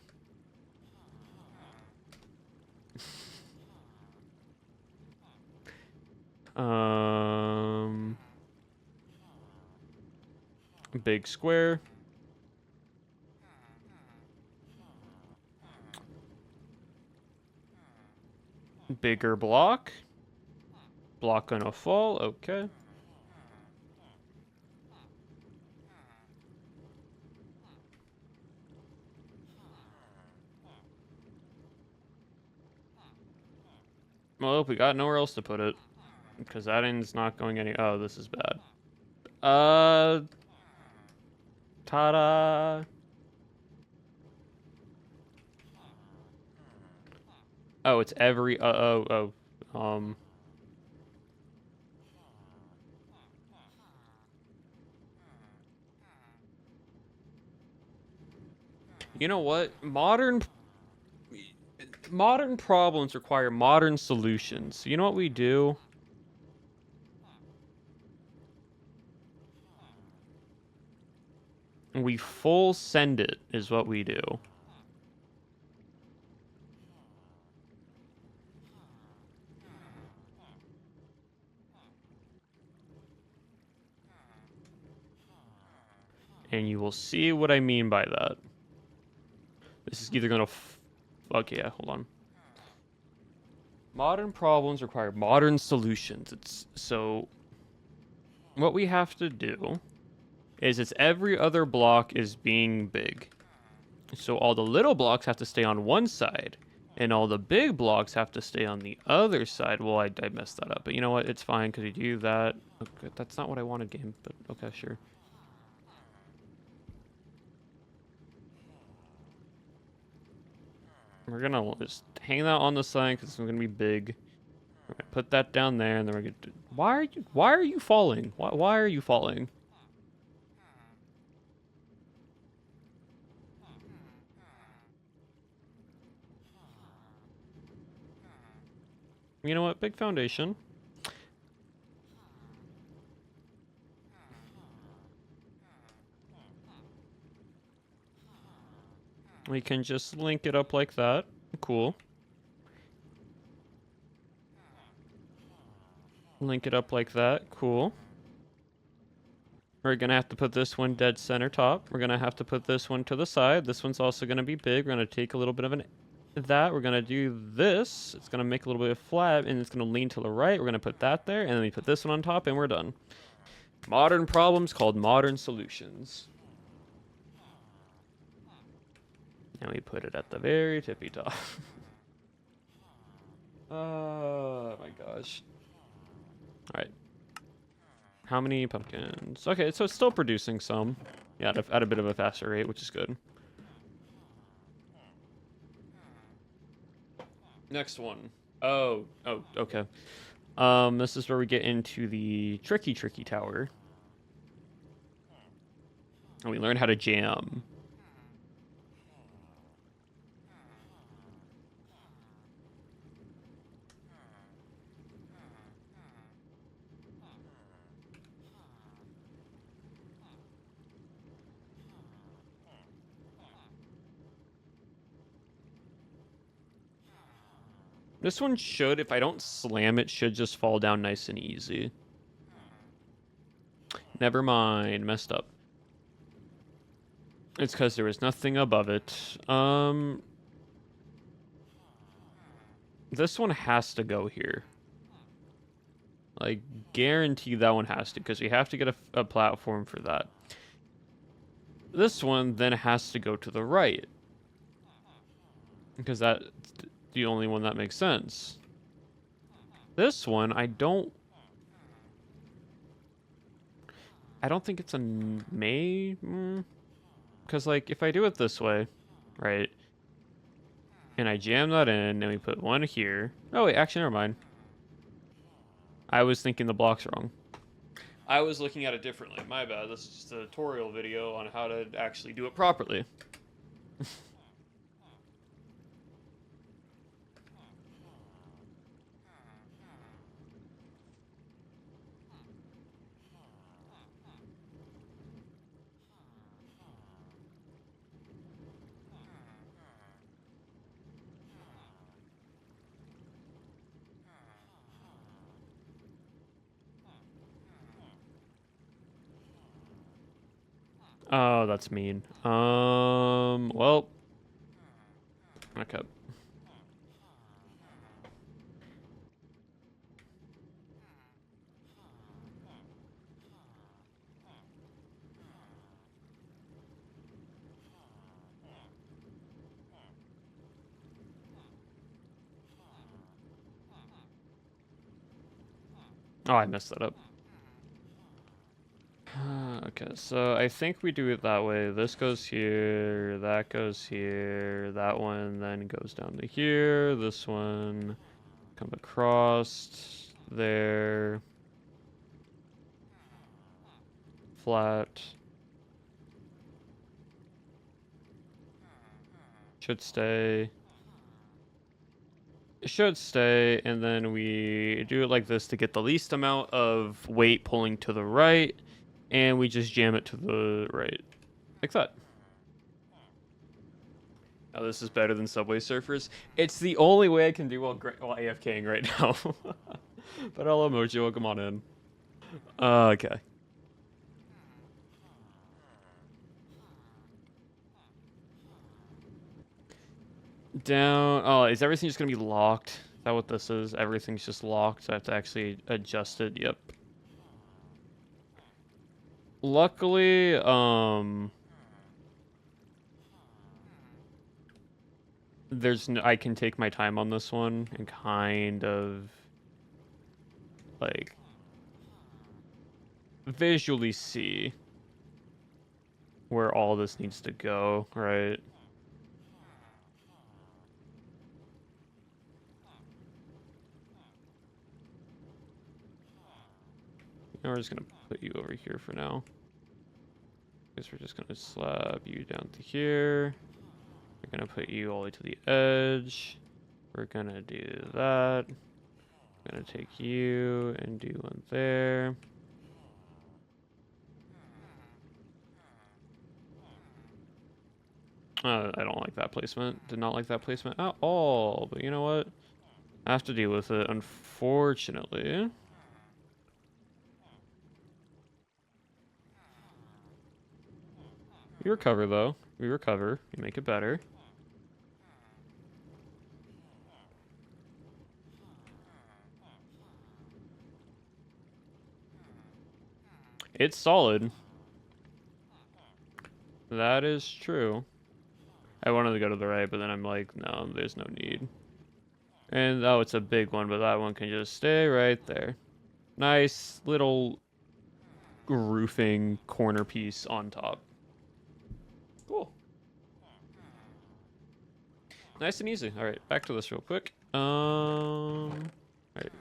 Big square. Bigger block. Block gonna fall, okay. Well, we got nowhere else to put it. Because that end's not going any... Oh, this is bad. Ta-da! Oh, it's every... You know what? Modern problems require modern solutions. You know what we do? We full send it, is what we do. And you will see what I mean by that. This is either gonna Okay, yeah, hold on. Modern problems require modern solutions. So what we have to do is it's every other block is being big. So all the little blocks have to stay on one side, and all the big blocks have to stay on the other side. Well, I messed that up, but you know what? It's fine because you do that. Okay, that's not what I wanted, game, but okay, sure. We're gonna just hang that on the side because it's gonna be big. We're gonna put that down there, and then we're gonna. Why are you falling? Why are you falling? You know what? Big foundation. We can just link it up like that. Cool. Link it up like that. Cool. We're gonna have to put this one dead center top. We're gonna have to put this one to the side. This one's also gonna be big. We're gonna take a little bit of that. We're gonna do this. It's gonna make a little bit of flat, and it's gonna lean to the right. We're gonna put that there, and then we put this one on top, and we're done. Modern problems called modern solutions. And we put it at the very tippy top. Oh my gosh. Alright. How many pumpkins? Okay, so it's still producing some. Yeah, at a bit of a faster rate, which is good. Next one. Oh, okay. This is where we get into the tricky tower. And we learn how to jam. This one should, if I don't slam it, should just fall down nice and easy. Never mind, messed up. It's because there was nothing above it. This one has to go here. Like, guarantee that one has to, because we have to get a platform for that. This one then has to go to the right. Because that's the only one that makes sense. This one, I don't think it's a may. Because, like, if I do it this way, right? And I jam that in, and we put one here. Oh, wait, actually, never mind. I was thinking the block's wrong. I was looking at it differently. My bad. This is just a tutorial video on how to actually do it properly. Oh, that's mean. Well. Okay. Oh, I messed that up. Okay, so I think we do it that way. This goes here, that goes here, that one then goes down to here, this one come across there, flat, should stay, and then we do it like this to get the least amount of weight pulling to the right, and we just jam it to the right, like that. Oh, this is better than Subway Surfers. It's the only way I can do while AFKing right now. But hello, Mojo. Come on in. Okay. Down. Oh, is everything just gonna be locked? Is that what this is? Everything's just locked, so I have to actually adjust it. Yep. Luckily, there's no, I can take my time on this one and kind of like visually see where all this needs to go, right? And we're just gonna put you over here for now. Guess we're just gonna slab you down to here. We're gonna put you all the way to the edge. We're gonna do that. We're gonna take you and do one there. I don't like that placement. Did not like that placement at all. But you know what? I have to deal with it, unfortunately. We recover, though. We recover. We make it better. It's solid. That is true. I wanted to go to the right, but then I'm like, no, there's no need. And, oh, it's a big one, but that one can just stay right there. Nice little roofing corner piece on top. Cool. Nice and easy. All right, back to this real quick. All right.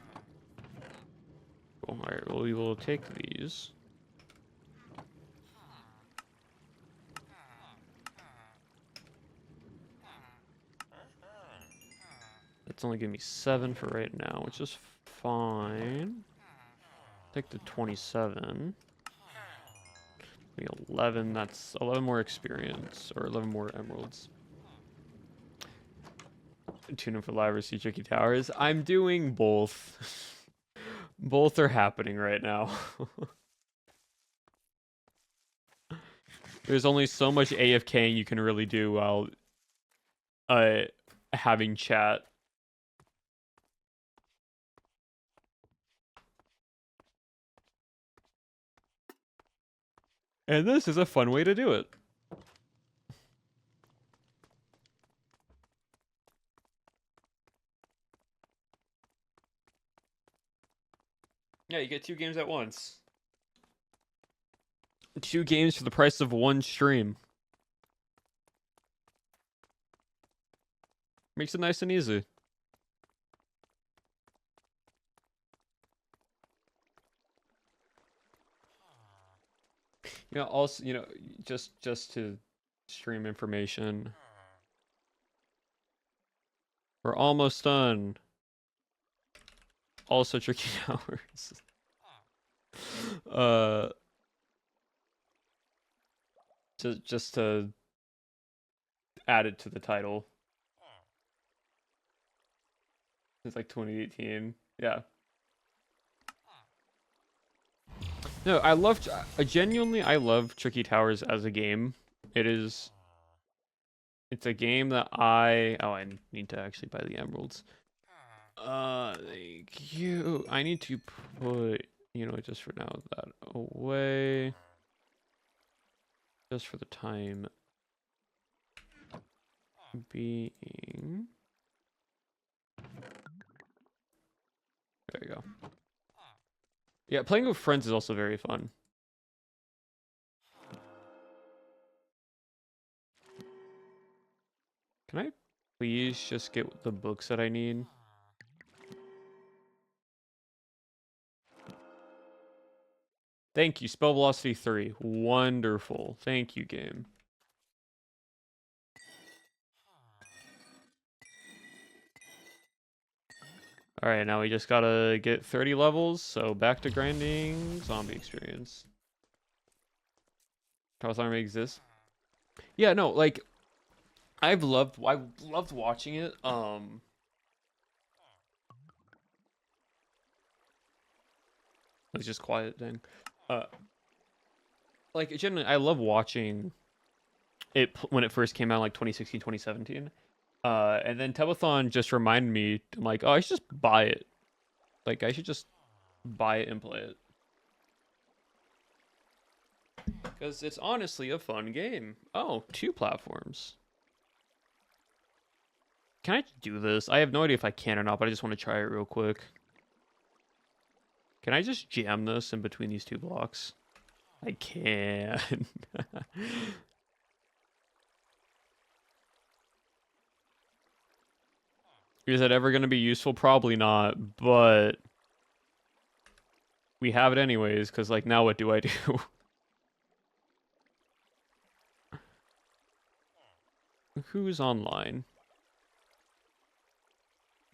Cool. All right, well, we will take these. It's only giving me 7 for right now, which is fine. Take the 27. Maybe 11. That's 11 more experience, or 11 more emeralds. Tune in for live or see Tricky Towers. I'm doing both. Both are happening right now. There's only so much AFKing you can really do while having chat. And this is a fun way to do it. Yeah, you get 2 games at once. 2 games for the price of 1 stream. Makes it nice and easy. You know, also, you know, just to stream information. We're almost done. Also Tricky Towers. Just to add it to the title. It's like 2018. Yeah. No, genuinely, I love Tricky Towers as a game. It's a game that I need to actually buy the emeralds. Thank you. I need to put, you know, just for now, that away. Just for the time being. There you go. Yeah, playing with friends is also very fun. Can I please just get the books that I need? Thank you, Spell Velocity 3. Wonderful. Thank you, game. Alright, now we just gotta get 30 levels, so back to grinding zombie experience. Charles Army exists. Yeah, no, like I loved watching it. It's just quiet thing. Like generally I love watching it when it first came out, like 2016, 2017. And then Telethon just reminded me, I'm like, oh, I should just buy it. Like, I should just buy it and play it. Because it's honestly a fun game. Oh, 2 platforms. Can I do this? I have no idea if I can or not, but I just want to try it real quick. Can I just jam this in between these 2 blocks? I can. Is that ever going to be useful? Probably not, but we have it anyways, because, like, now what do I do? Who's online?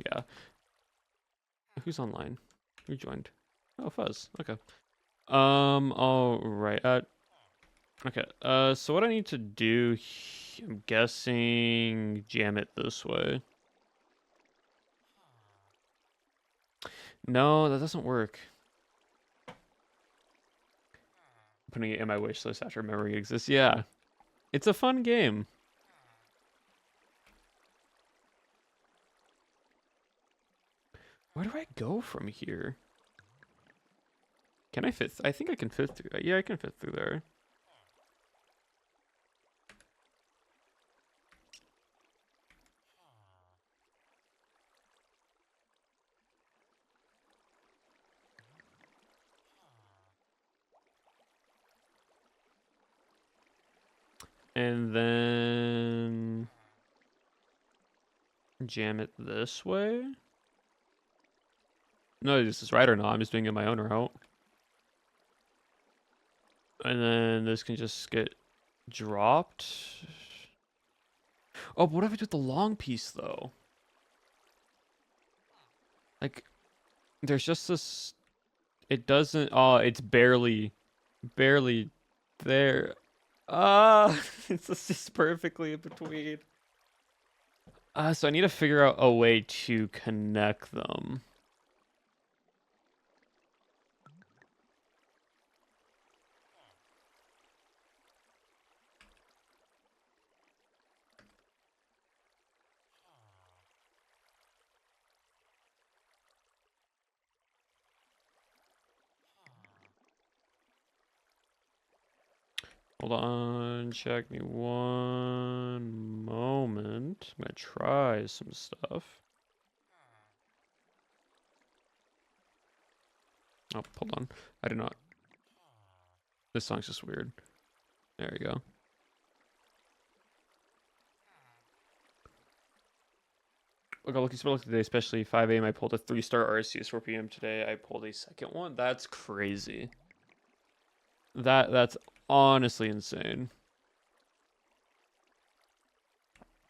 Yeah. Who's online? Who joined? Oh, Fuzz. Okay. All right. Okay. So what I need to do, I'm guessing jam it this way. No, that doesn't work. Putting it in my wish list after memory exists. Yeah. It's a fun game. Where do I go from here? Can I fit? I think I can fit through. Yeah, I can fit through there. And then jam it this way. No, this is right or not. I'm just doing it my own route. And then this can just get dropped. Oh, but what if I do the long piece though? Like, there's just this. It doesn't. Oh, it's barely there. Ah, it's just perfectly in between. So I need to figure out a way to connect them. Hold on, check me one moment. I'm gonna try some stuff. Oh, hold on. I did not. This song's just weird. There we go. Look, I'm looking super lucky today, especially 5 a.m. I pulled a 3-star RCS 4 p.m. today. I pulled a second one. That's crazy. That's honestly insane.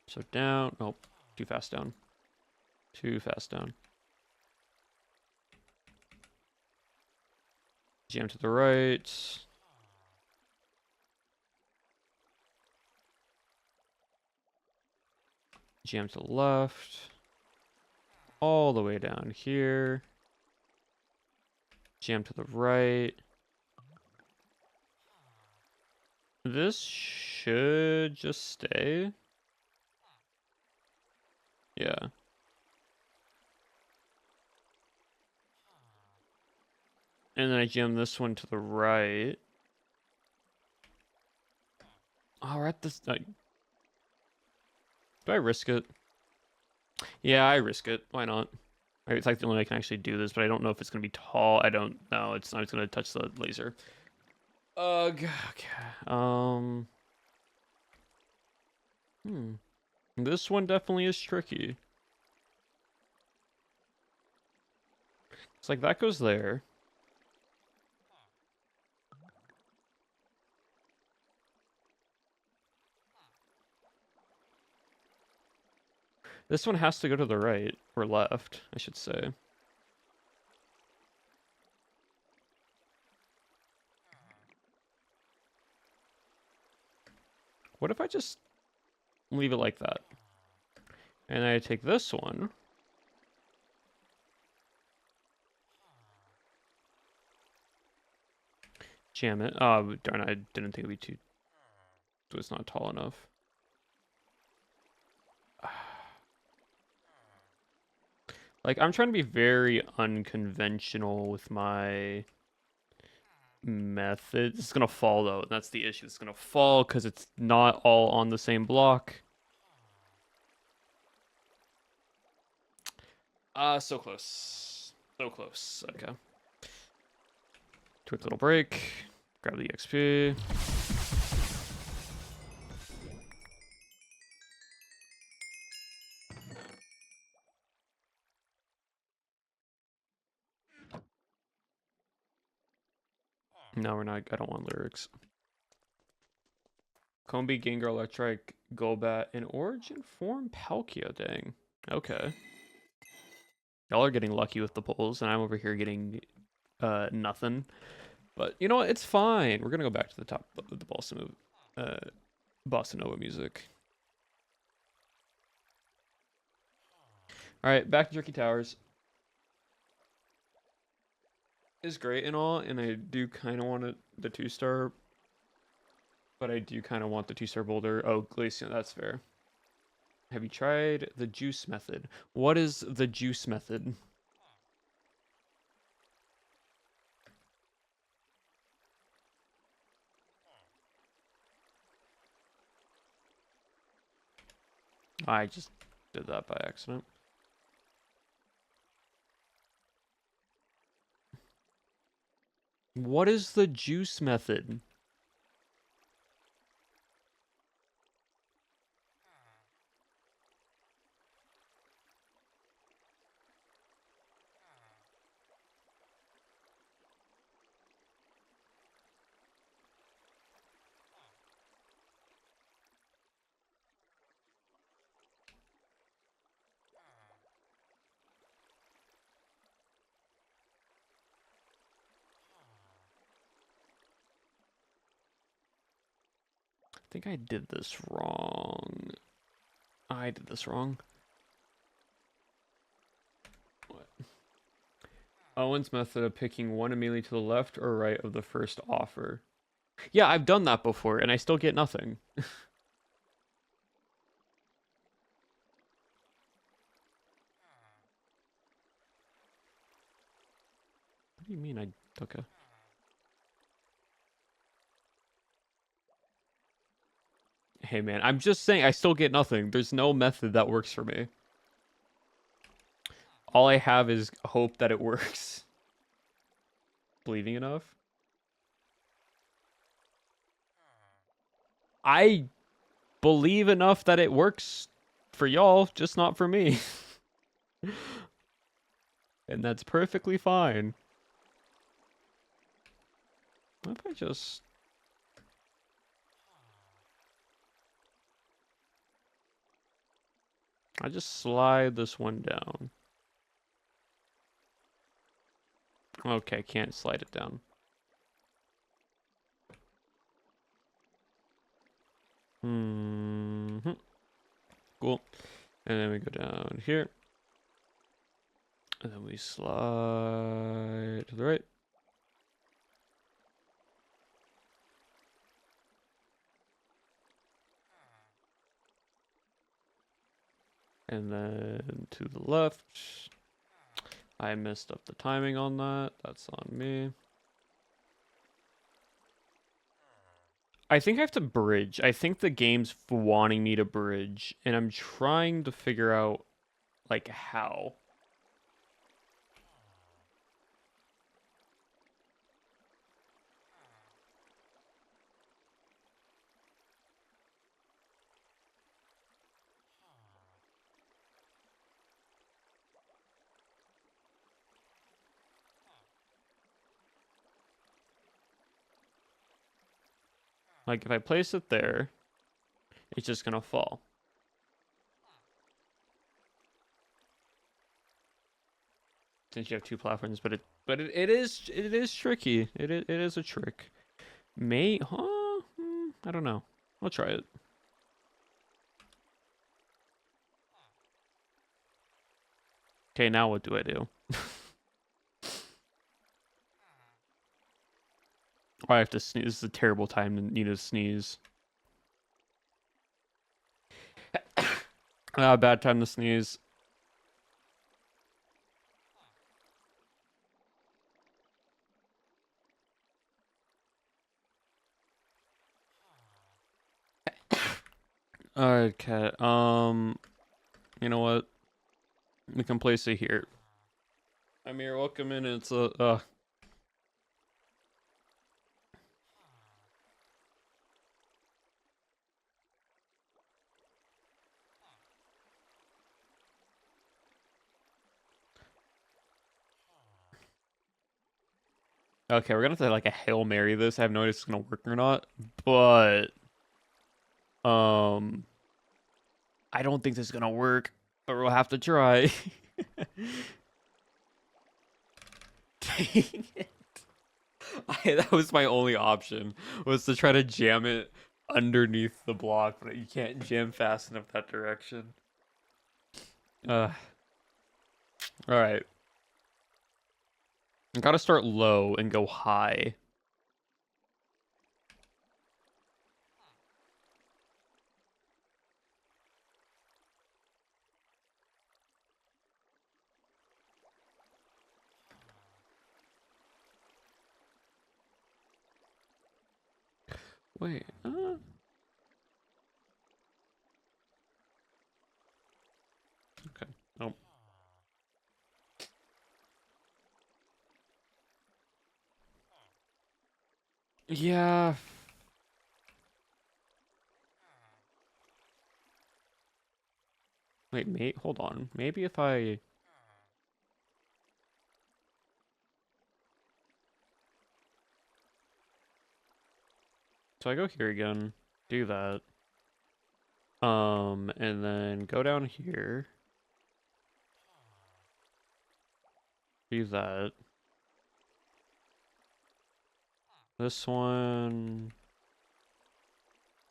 So down. Oh, too fast down. Too fast down. Jam to the right. Jam to the left. All the way down here. Jam to the right. This should just stay. Yeah. And then I jam this one to the right. Oh, we're at this. Do I risk it? Yeah, I risk it. Why not? It's like the only way I can actually do this, but I don't know if it's gonna be tall. I don't know. It's not gonna touch the laser. Ugh. Okay. This one definitely is tricky. It's like that goes there. This one has to go to the right or left, I should say. What if I just leave it like that? And I take this one. Jam it. Oh, darn, I didn't think it'd be too... So it's not tall enough. Like, I'm trying to be very unconventional with my method. It's gonna fall though, and that's the issue. It's gonna fall because it's not all on the same block. So close. So close. Okay. Quick little break. Grab the XP. No, we're not. I don't want lyrics. Combi, Gengar, Electric, Golbat, and Origin Form Palkia. Dang. Okay. Y'all are getting lucky with the pulls, and I'm over here getting nothing. But you know what? It's fine. We're gonna go back to the top of the Bossa Nova music. All right, back to Jerky Towers. Is great and all, and I do kind of want the 2-star, but I do kind of want the 2-star boulder. Oh, Glaceon, that's fair. Have you tried the juice method? What is the juice method? I just did that by accident. What is the juice method? I think I did this wrong. I did this wrong. What? Owen's method of picking one immediately to the left or right of the first offer. Yeah, I've done that before, and I still get nothing. What do you mean I... Okay. Hey man, I'm just saying I still get nothing. There's no method that works for me. All I have is hope that it works. Believing enough? I believe enough that it works for y'all, just not for me. And that's perfectly fine. What if I just... I just slide this one down. Okay, can't slide it down. Cool. And then we go down here. And then we slide to the right. And then to the left. I messed up the timing on that. That's on me. I think I have to bridge. I think the game's wanting me to bridge, and I'm trying to figure out, like, how. Like, if I place it there, it's just gonna fall. Since you have two platforms, but it is tricky. It is a trick. Huh? I don't know. I'll try it. Okay, now what do I do? Oh, I have to sneeze. This is a terrible time to need to sneeze. Bad time to sneeze. Okay. You know what? We can place it here. Amir, welcome in. It's a. Okay, we're gonna have to like a Hail Mary this. I have no idea if it's gonna work or not, but um, I don't think this is gonna work, but we'll have to try. Dang it. That was my only option, was to try to jam it underneath the block, but you can't jam fast enough that direction. Uh, all right. I gotta start low and go high. Wait. Okay. Nope. Yeah. Wait, mate. Hold on. Maybe if I. So I go here again. Do that. And then go down here. Do that. This one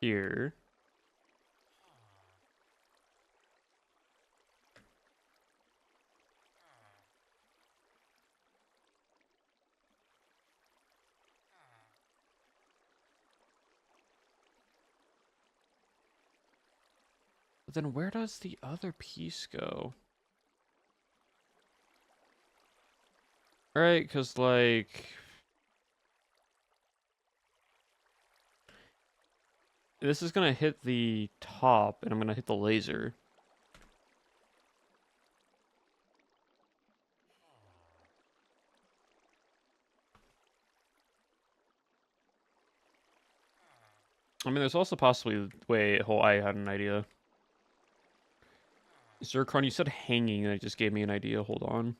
here. But then where does the other piece go? Right, because like this is gonna hit the top, and I'm gonna hit the laser. I mean, there's also possibly. Wait, hold. I had an idea. Zircon, you said hanging, and it just gave me an idea. Hold on.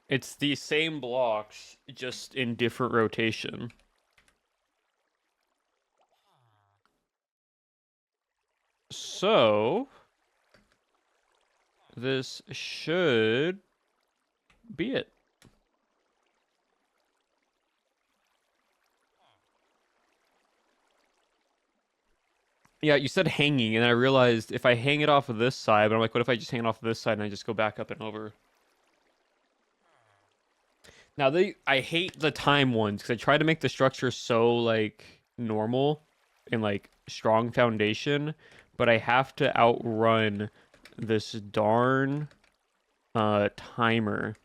It's the same blocks, just in different rotation. So this should be it. Yeah, you said hanging, and I realized if I hang it off of this side, but I'm like, what if I just hang it off of this side and I just go back up and over? Now I hate the time ones because I try to make the structure so like normal and like strong foundation, but I have to outrun this darn timer.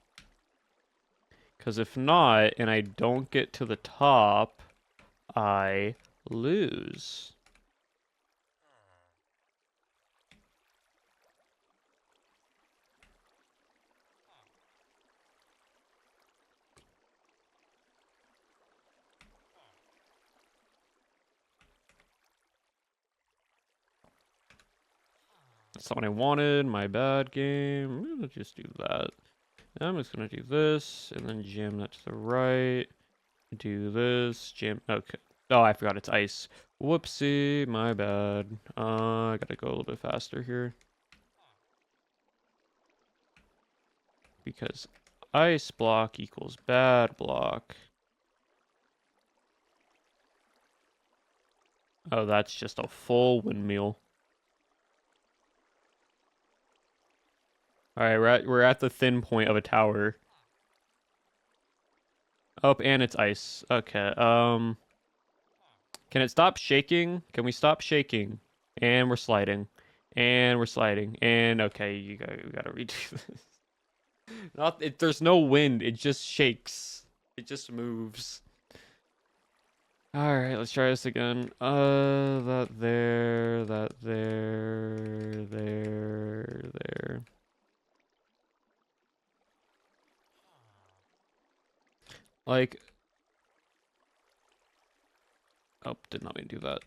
Because if not, and I don't get to the top, I lose. That's not what I wanted. My bad game. I'm gonna just do that. I'm just gonna do this and then jam that to the right. Do this. Jam. Okay. Oh, I forgot it's ice. Whoopsie. My bad. I gotta go a little bit faster here. Because ice block equals bad block. Oh, that's just a full windmill. All right, we're at the thin point of a tower. Oh, and it's ice. Okay. Can it stop shaking? Can we stop shaking? And we're sliding. And we're sliding. And okay, we gotta redo this. There's no wind. It just shakes. It just moves. All right, let's try this again. That there, there. Like, oh, did not mean to do that.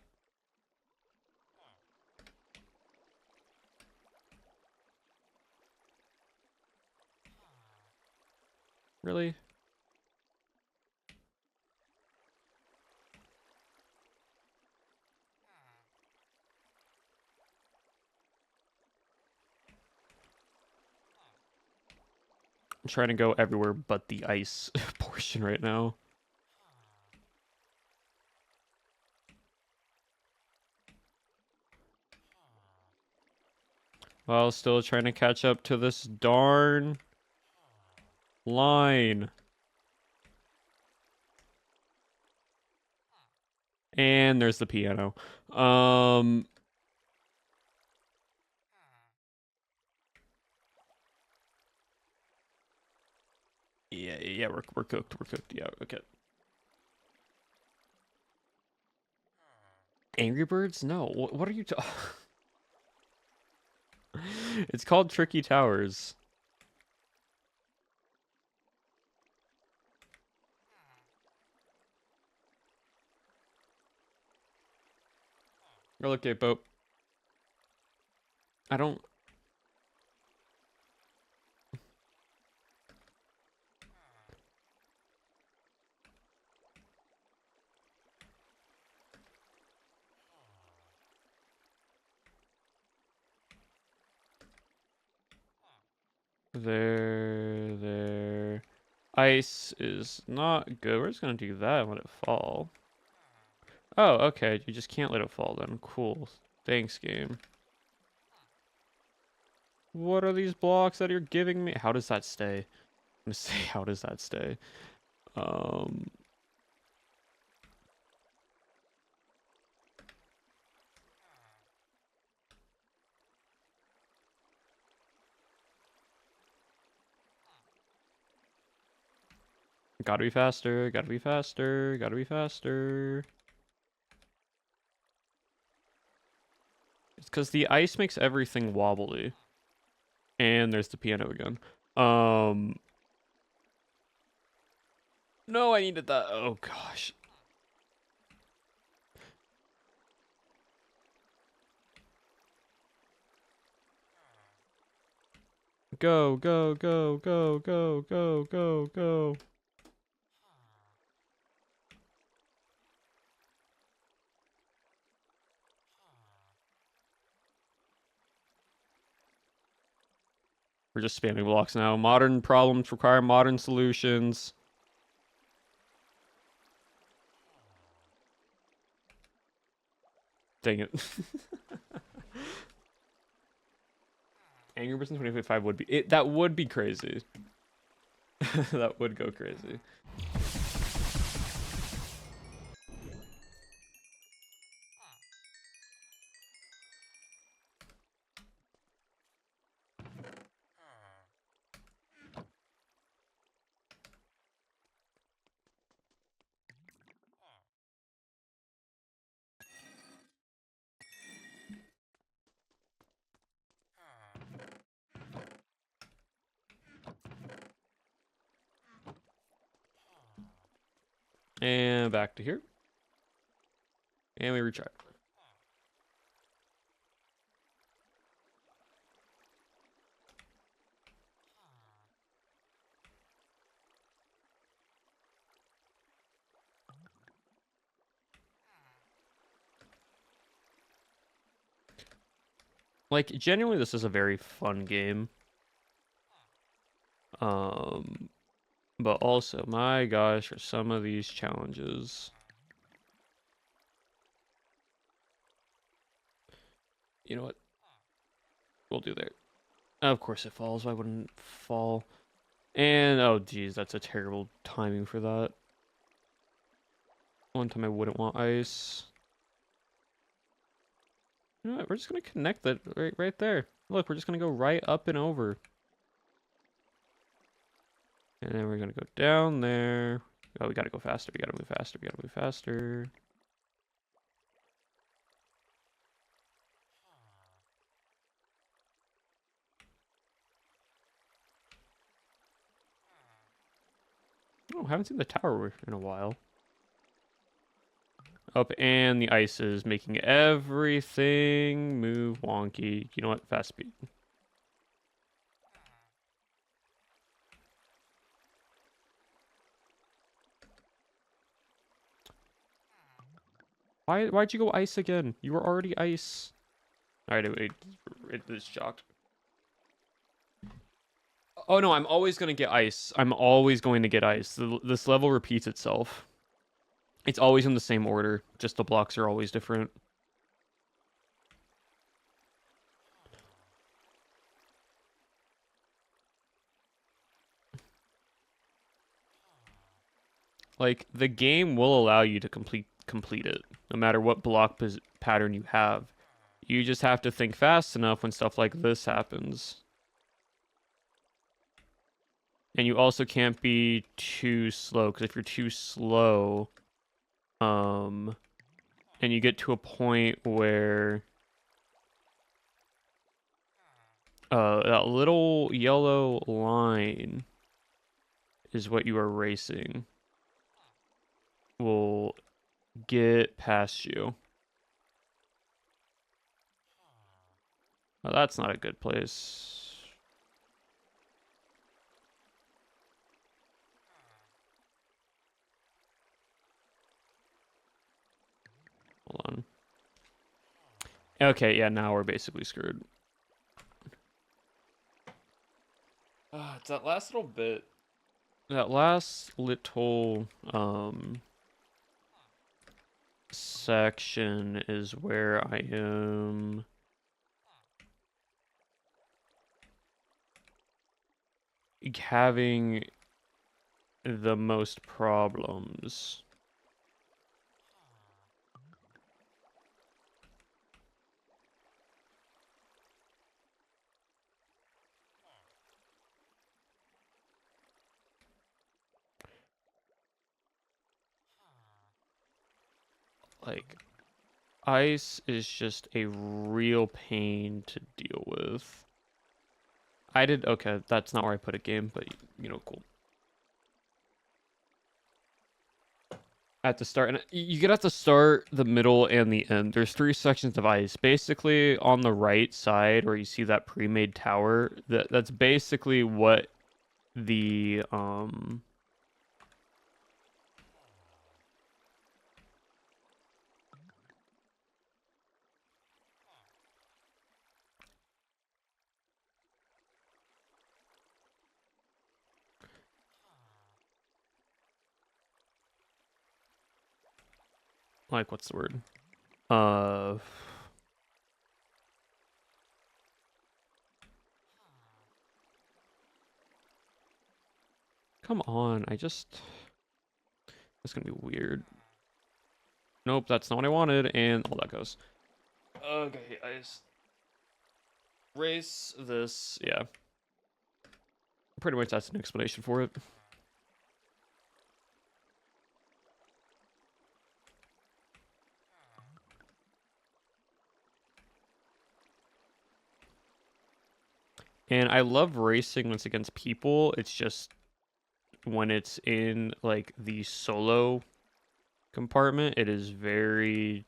Really? I'm trying to go everywhere but the ice portion right now. While still trying to catch up to this darn line. And there's the piano. Yeah, we're cooked. We're cooked. Yeah, okay. Angry Birds? No. What are you talking? It's called Tricky Towers. Relocate boat. I don't. There. Ice is not good. We're just gonna do that and let it fall. Oh, okay. You just can't let it fall then. Cool. Thanks, game. What are these blocks that you're giving me? How does that stay? I'm gonna say, how does that stay? Um, gotta be faster, gotta be faster, gotta be faster. It's because the ice makes everything wobbly. And there's the piano again. No, I needed that. Oh gosh. Go, go, go, go, go, go, go, go. We're just spamming blocks now. Modern problems require modern solutions. Dang it. Angry Birds in 2025 would be that would be crazy. That would go crazy. And back to here. And we retry. Like, genuinely, this is a very fun game. Um, but also, my gosh, for some of these challenges. You know what? We'll do that. Of course it falls. Why wouldn't it fall? And, oh geez, that's a terrible timing for that. One time I wouldn't want ice. You know what? We're just gonna connect that right there. Look, we're just gonna go right up and over. And then we're gonna go down there. Oh, we gotta go faster. We gotta move faster. We gotta move faster. Oh, haven't seen the tower in a while. Up, and the ice is making everything move wonky. You know what? Fast speed. Why'd you go ice again? You were already ice. Alright, it's shocked. Oh no, I'm always gonna get ice. I'm always going to get ice. This level repeats itself. It's always in the same order, just the blocks are always different. Like, the game will allow you to complete it, no matter what block pattern you have. You just have to think fast enough when stuff like this happens. And you also can't be too slow, because if you're too slow, and you get to a point where that little yellow line is what you are racing will get past you. Oh, that's not a good place. Hold on. Okay, yeah, now we're basically screwed. It's that last little bit. That last little section is where I am having the most problems. Like, ice is just a real pain to deal with. Okay, that's not where I put a game, but, you know, cool. At the start, and you get at the start, the middle, and the end. There's 3 sections of ice. Basically, on the right side, where you see that pre-made tower, that's basically what the, like, what's the word? Uh, Come on, It's gonna be weird. Nope, that's not what I wanted, and all that goes. Okay, ice. Race this, yeah. Pretty much that's an explanation for it. And I love racing when it's against people. It's just when it's in like the solo compartment, it is very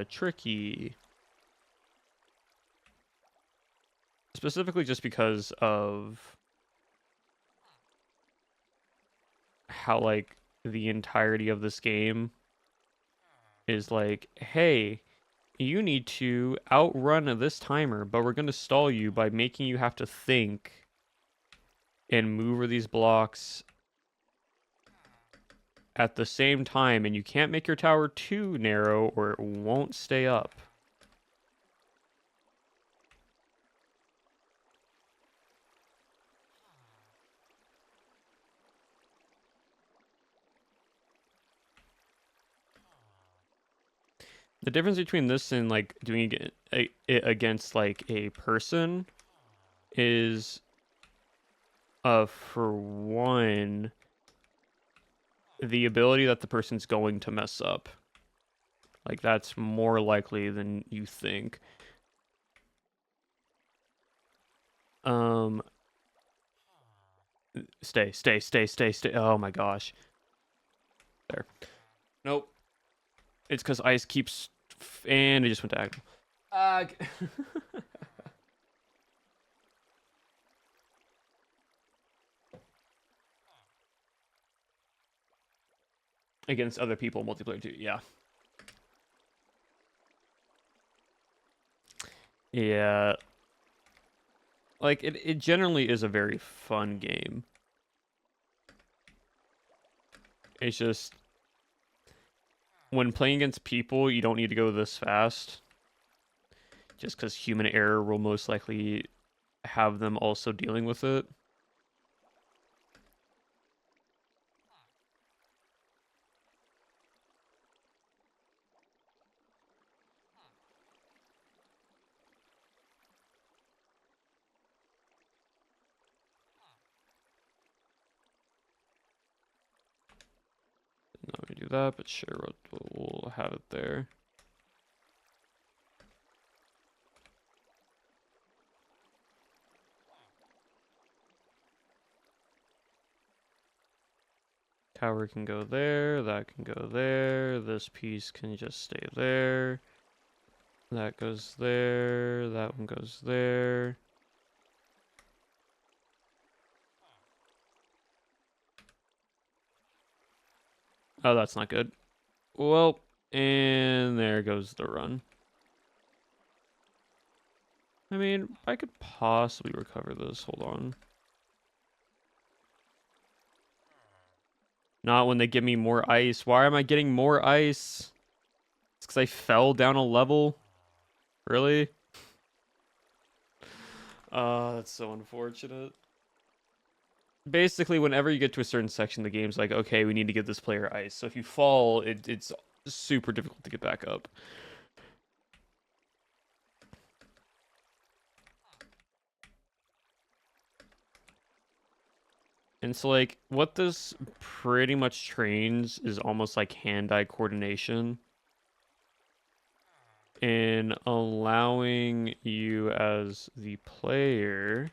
tricky. Specifically just because of how like the entirety of this game is like, hey, you need to outrun this timer, but we're going to stall you by making you have to think and move these blocks at the same time, and you can't make your tower too narrow or it won't stay up. The difference between this and like doing it against like a person is, for one, the ability that the person's going to mess up. Like that's more likely than you think. Um, stay. Oh my gosh. There. Nope. It's because ice keeps, and it just went to active. Against other people, multiplayer too. Yeah. Yeah. Like it generally is a very fun game. It's just when playing against people, you don't need to go this fast. Just because human error will most likely have them also dealing with it. Not gonna do that, but sure, we'll have it there. Tower can go there, that can go there, this piece can just stay there. That goes there, that one goes there. Oh, that's not good. Well, and there goes the run. I mean, I could possibly recover this. Hold on. Not when they give me more ice. Why am I getting more ice? It's because I fell down a level? Really? That's so unfortunate. Basically, whenever you get to a certain section, the game's like, okay, we need to give this player ice. So if you fall, it's super difficult to get back up. And so, like, what this pretty much trains is almost like hand-eye coordination. In allowing you as the player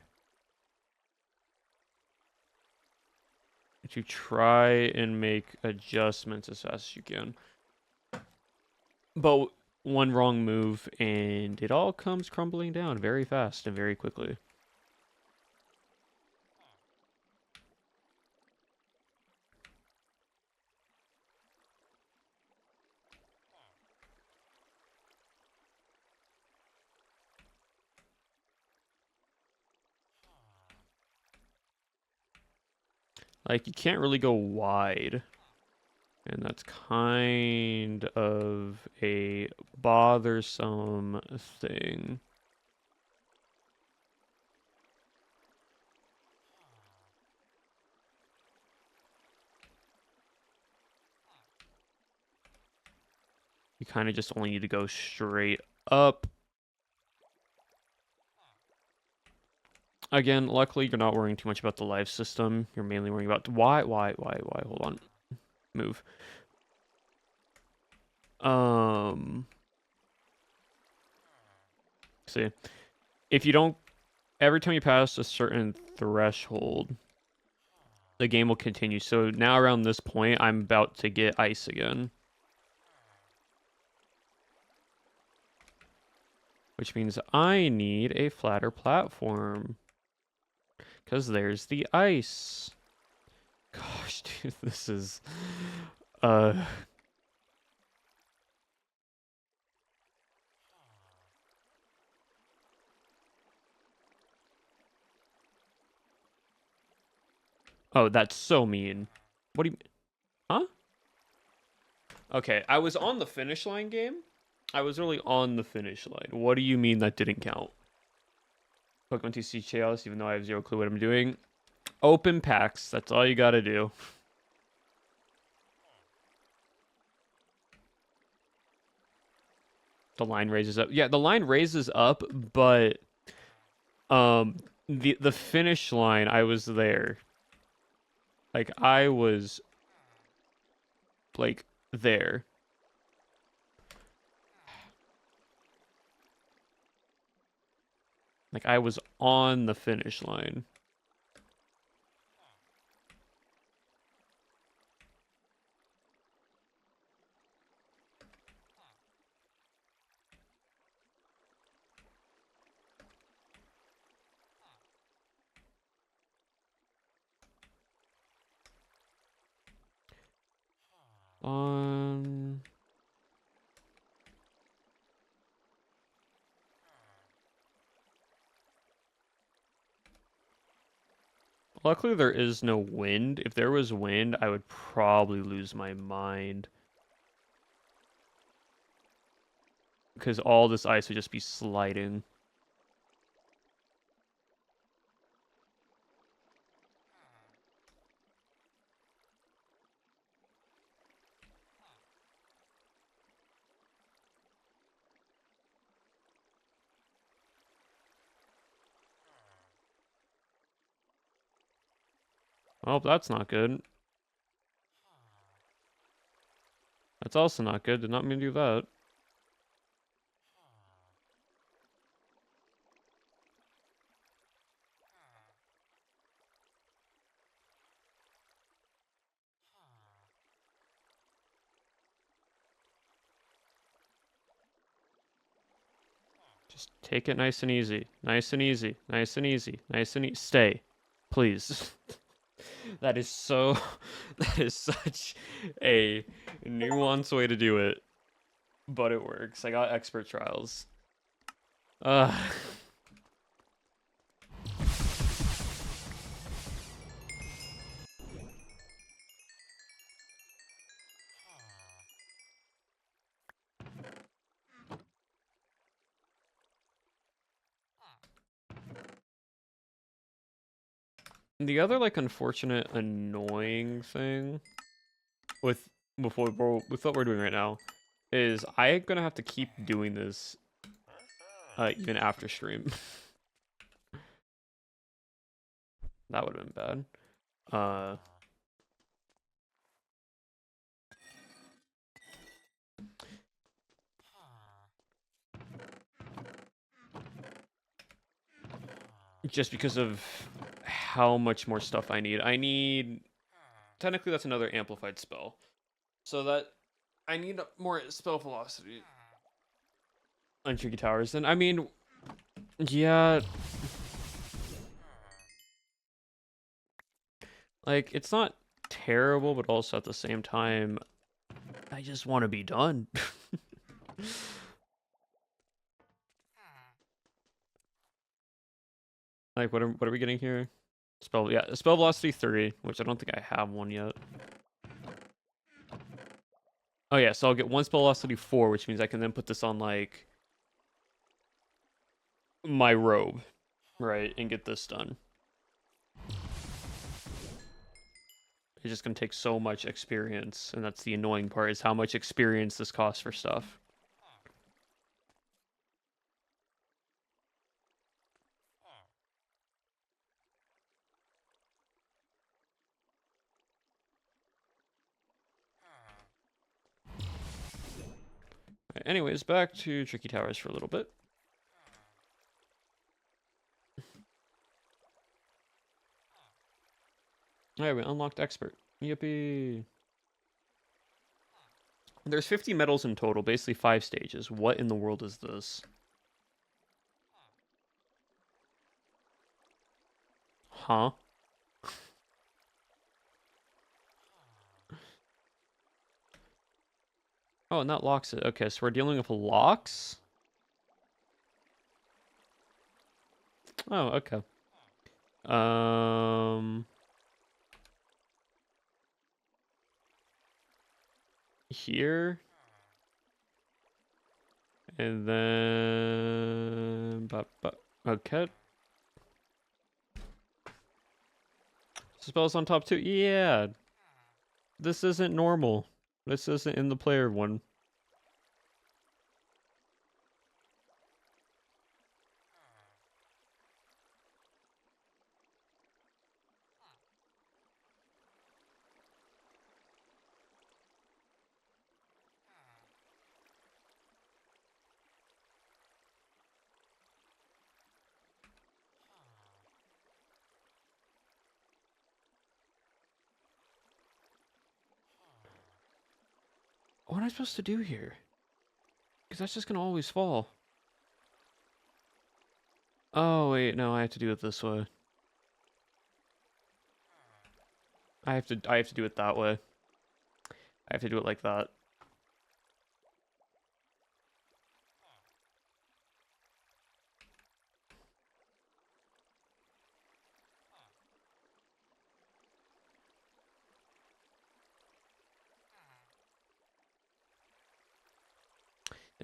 to try and make adjustments as fast as you can. But one wrong move and it all comes crumbling down very fast and very quickly. Like, you can't really go wide. And that's kind of a bothersome thing. You kind of just only need to go straight up. Again, luckily you're not worrying too much about the life system. You're mainly worrying about why? Hold on. Move. See, if you don't, every time you pass a certain threshold, the game will continue. So now around this point, I'm about to get ice again. Which means I need a flatter platform. Because there's the ice. Gosh, dude, this is... Uh... Oh, that's so mean. What do you... Huh? Okay, I was on the finish line game. I was really on the finish line. What do you mean that didn't count? Pokemon TCG Chaos, even though I have zero clue what I'm doing. Open packs, that's all you gotta do. The line raises up. Yeah, the line raises up, but the finish line, I was there. Like I was like there. Like I was on the finish line. On Luckily there is no wind. If there was wind, I would probably lose my mind. Because all this ice would just be sliding. Oh, that's not good. That's also not good. Did not mean to do that. Just take it nice and easy. Nice and easy. Nice and easy. Nice and easy. Stay. Please. That is so... That is such a nuanced way to do it. But it works. I got expert trials. Uh... The other, like, unfortunate, annoying thing with what we're doing right now is I'm gonna have to keep doing this even after stream. That would have been bad. Just because of how much more stuff I need. Technically, that's another amplified spell. So that I need more spell velocity on Tricky Towers. And I mean, yeah. Like, it's not terrible, but also at the same time, I just want to be done. Like, what are we getting here? Spell velocity 3, which I don't think I have one yet. Oh yeah, so I'll get one spell velocity 4, which means I can then put this on like my robe, right, and get this done. It's just gonna take so much experience, and that's the annoying part, is how much experience this costs for stuff. Anyways, back to Tricky Towers for a little bit. Alright, we unlocked Expert. Yippee! There's 50 medals in total, basically 5 stages. What in the world is this? Huh? Oh, and that locks it. Okay, so we're dealing with locks? Oh, okay. Here. And then... Okay. Spells on top too. Yeah. This isn't normal. This isn't in the player one. What am I supposed to do here? Because that's just gonna always fall. Oh, wait, no, I have to do it this way. I have to do it that way. I have to do it like that.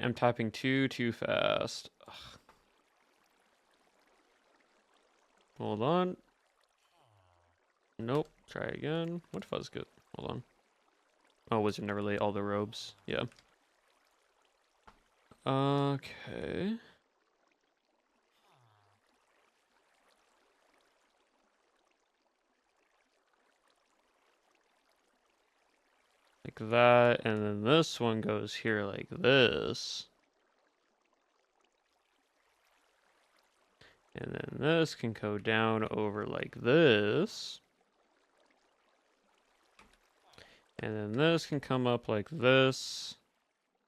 I'm typing too fast. Ugh. Hold on. Nope. Try again. What if I was good? Hold on. Oh, wizard never lay all the robes. Yeah. Okay. Like that, and then this one goes here like this. And then this can go down over like this. And then this can come up like this.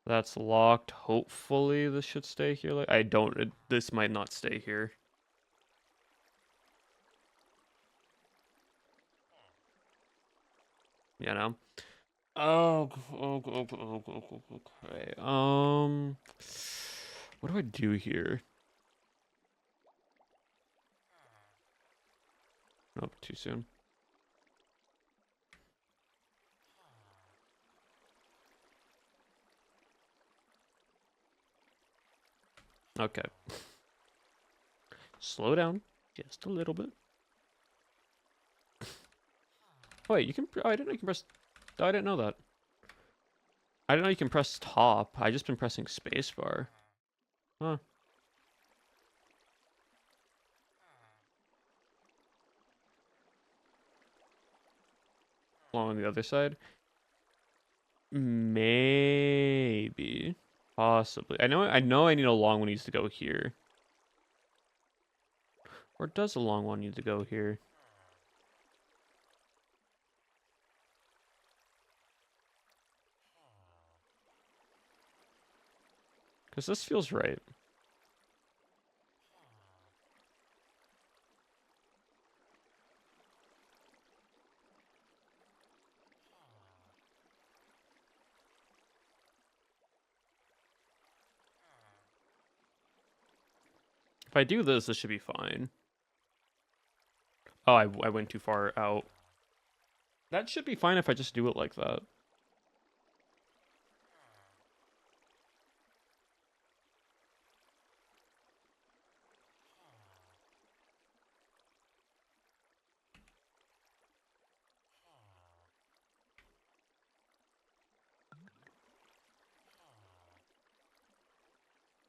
That's locked. Hopefully this should stay here. Like this might not stay here. You know? Okay. What do I do here? Nope, too soon. Okay. Slow down just a little bit. Oh, wait, you can. Oh, I didn't know you can press. Oh, I didn't know that. I didn't know you can press top. I just been pressing spacebar. Huh. Along on the other side. Maybe. Possibly. I know I need a long one needs to go here. Or does a long one need to go here? Because this feels right. If I do this, this should be fine. Oh, I went too far out. That should be fine if I just do it like that.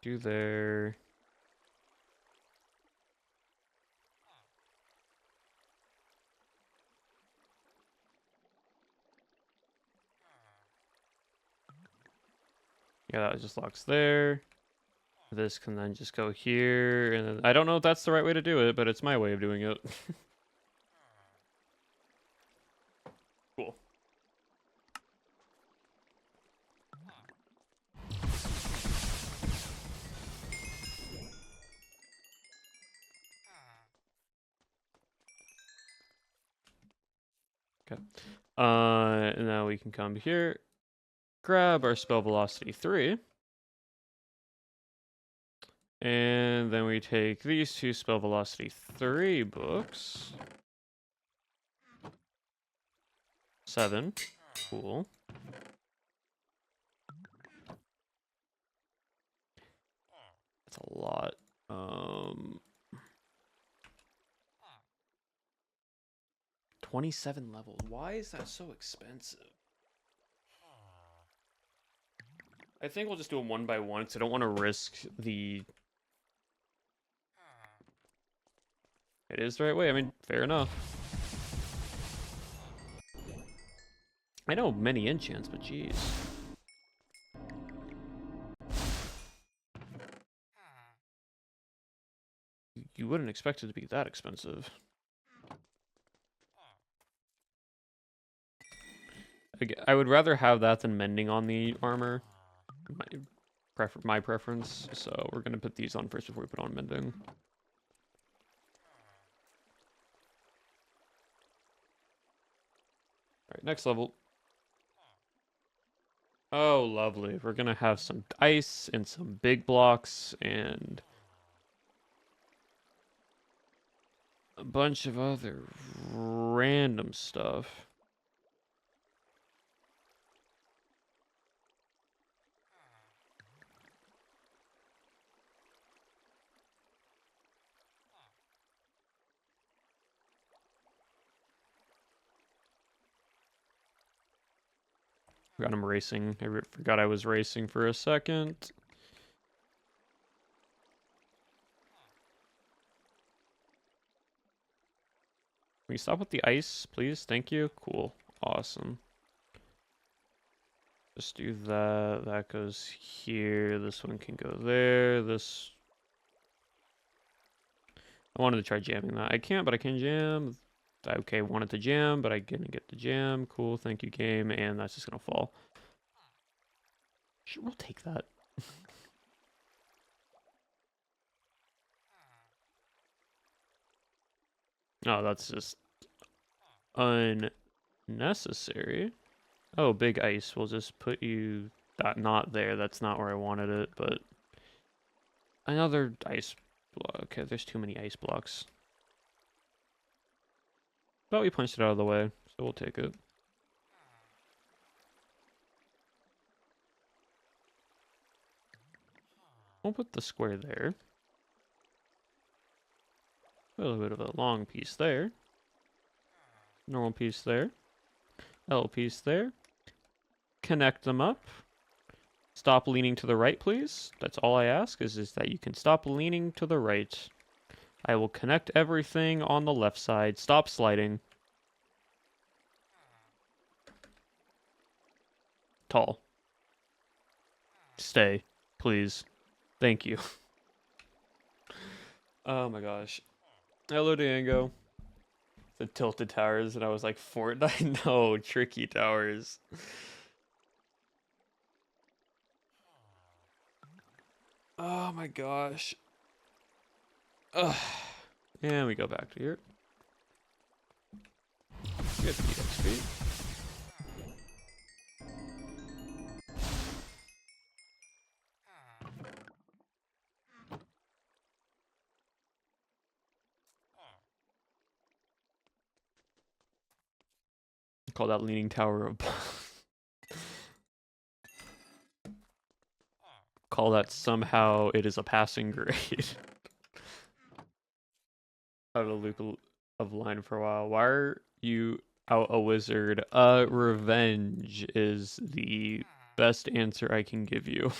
Do there. Yeah, that just locks there. This can then just go here, and then I don't know if that's the right way to do it, but it's my way of doing it. Cool. Okay. And now we can come here, grab our spell velocity 3. And then we take these two spell velocity 3 books. 7. Cool. That's a lot. 27 levels. Why is that so expensive? I think we'll just do them one by one because I don't want to risk the... It is the right way. I mean, fair enough. I know many enchants, but jeez. You wouldn't expect it to be that expensive. I would rather have that than mending on the armor. My preference. So we're gonna put these on first before we put on mending. All right, next level. Oh, lovely. We're gonna have some ice and some big blocks and a bunch of other random stuff. Forgot I'm racing. I forgot I was racing for a second. Can we stop with the ice, please? Thank you. Cool. Awesome. Just do that. That goes here. This one can go there. This... I wanted to try jamming that. I can't, but I can jam. Okay, wanted to jam, but I didn't get the jam. Cool, thank you, game. And that's just gonna fall. Sure, we'll take that. Oh, that's just unnecessary. Oh, big ice. We'll just put you not there. That's not where I wanted it, but another ice block. Okay, there's too many ice blocks. But we punched it out of the way, so we'll take it. We'll put the square there. A little bit of a long piece there. Normal piece there. L piece there. Connect them up. Stop leaning to the right, please. That's all I ask, is that you can stop leaning to the right. I will connect everything on the left side. Stop sliding. Tall. Stay, please. Thank you. Oh my gosh. Hello, Diego. The tilted towers, and I was like, Fortnite? No, tricky towers. Oh my gosh. Ugh. And we go back to here. Get the XP. Call that leaning tower of... Call that somehow it is a passing grade. Out of the loop of line for a while. Why are you out a wizard? Revenge is the best answer I can give you.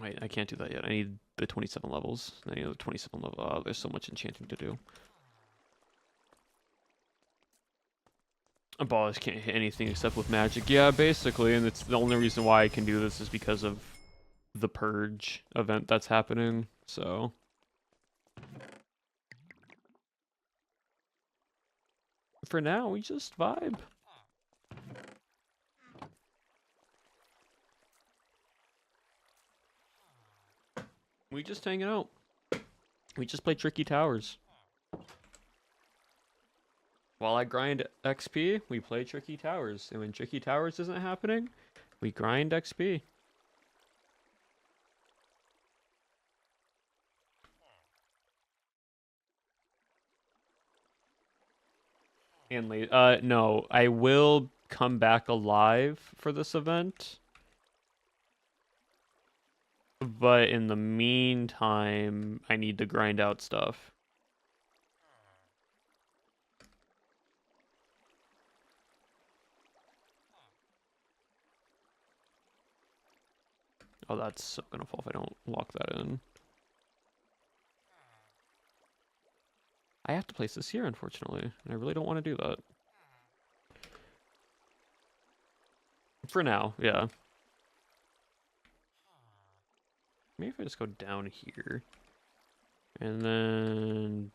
Wait, I can't do that yet. I need the 27 levels. I need the 27 level. Oh, there's so much enchanting to do. Ballers can't hit anything except with magic. Yeah, basically, and it's the only reason why I can do this is because of the purge event that's happening. So for now, we just vibe. We just hanging out. We just play tricky towers. While I grind XP, we play tricky towers. And when tricky towers isn't happening, we grind XP. And no, I will come back alive for this event. But in the meantime, I need to grind out stuff. Oh, that's so gonna fall if I don't lock that in. I have to place this here, unfortunately, and I really don't want to do that. For now, yeah. Maybe if I just go down here. And then...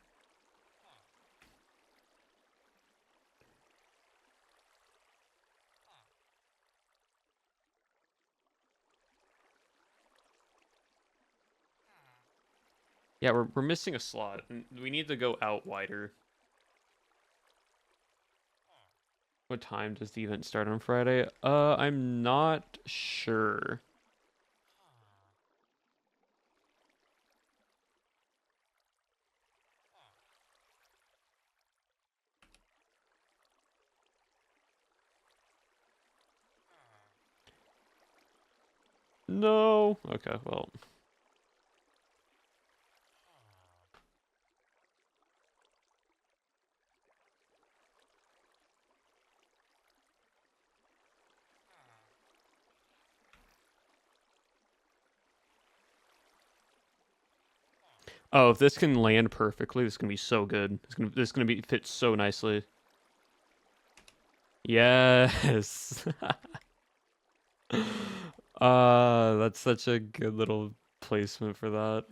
Yeah, we're missing a slot. We need to go out wider. What time does the event start on Friday? I'm not sure. No. Okay, well. Oh, if this can land perfectly, this is gonna be so good. This is gonna be fit so nicely. Yes. That's such a good little placement for that.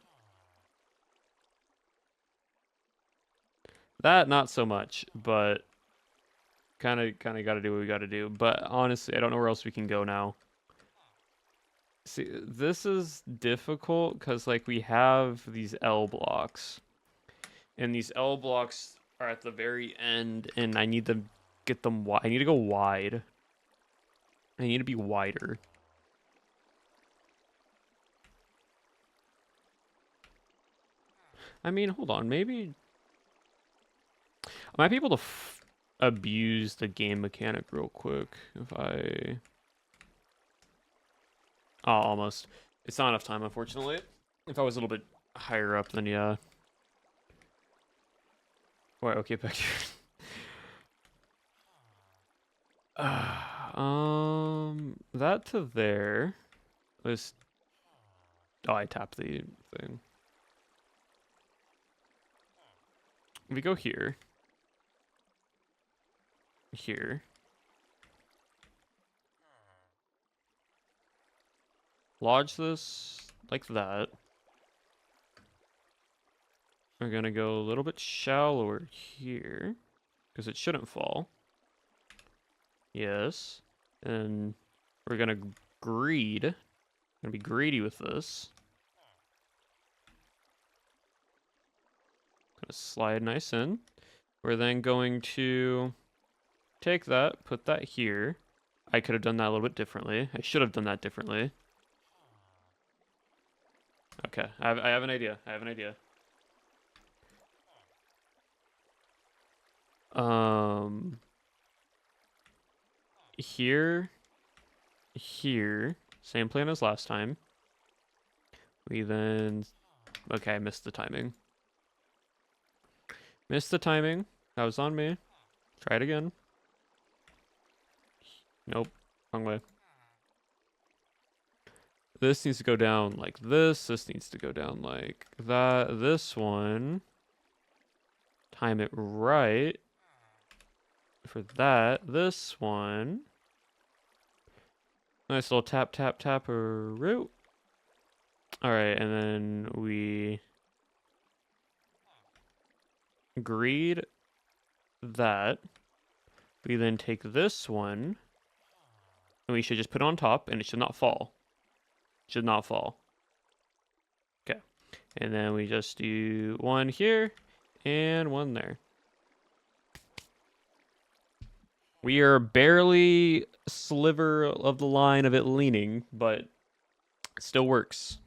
That not so much, but kind of got to do what we got to do. But honestly, I don't know where else we can go now. See, this is difficult because like we have these L blocks, and these L blocks are at the very end, and I need to get them wide. I need to go wide. I need to be wider. I mean, hold on, maybe I might be able to abuse the game mechanic real quick if I. Oh, almost. It's not enough time, unfortunately. If I was a little bit higher up, then yeah. Wait, okay, back here. That to there. Let's. Oh, I tapped the thing. We go here. Here. Lodge this like that. We're gonna go a little bit shallower here because it shouldn't fall. Yes. And we're gonna greed. Gonna be greedy with this. Gonna slide nice in. We're then going to take that, put that here. I could have done that a little bit differently. I should have done that differently. Okay, I have an idea. I have an idea. Here, here, same plan as last time. We then, okay, I missed the timing. Missed the timing. That was on me. Try it again. Nope, wrong way. This needs to go down like this. This needs to go down like that. This one, time it right. For that, this one. Nice little tap, tap, tap, root. Alright, and then we greed that. We then take this one, and we should just put it on top, and it should not fall. Should not fall. Okay. And then we just do one here, and one there. We are barely a sliver of the line of it leaning, but it still works.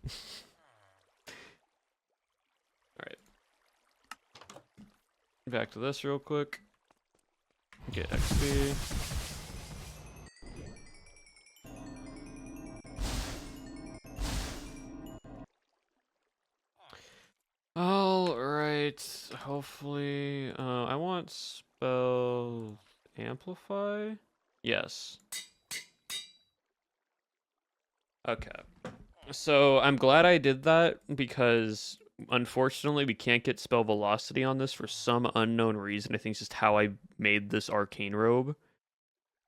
Alright. Back to this real quick. Get XP. Alright. Hopefully. I want spell amplify? Yes. Okay. So I'm glad I did that because unfortunately we can't get spell velocity on this for some unknown reason. I think it's just how I made this arcane robe.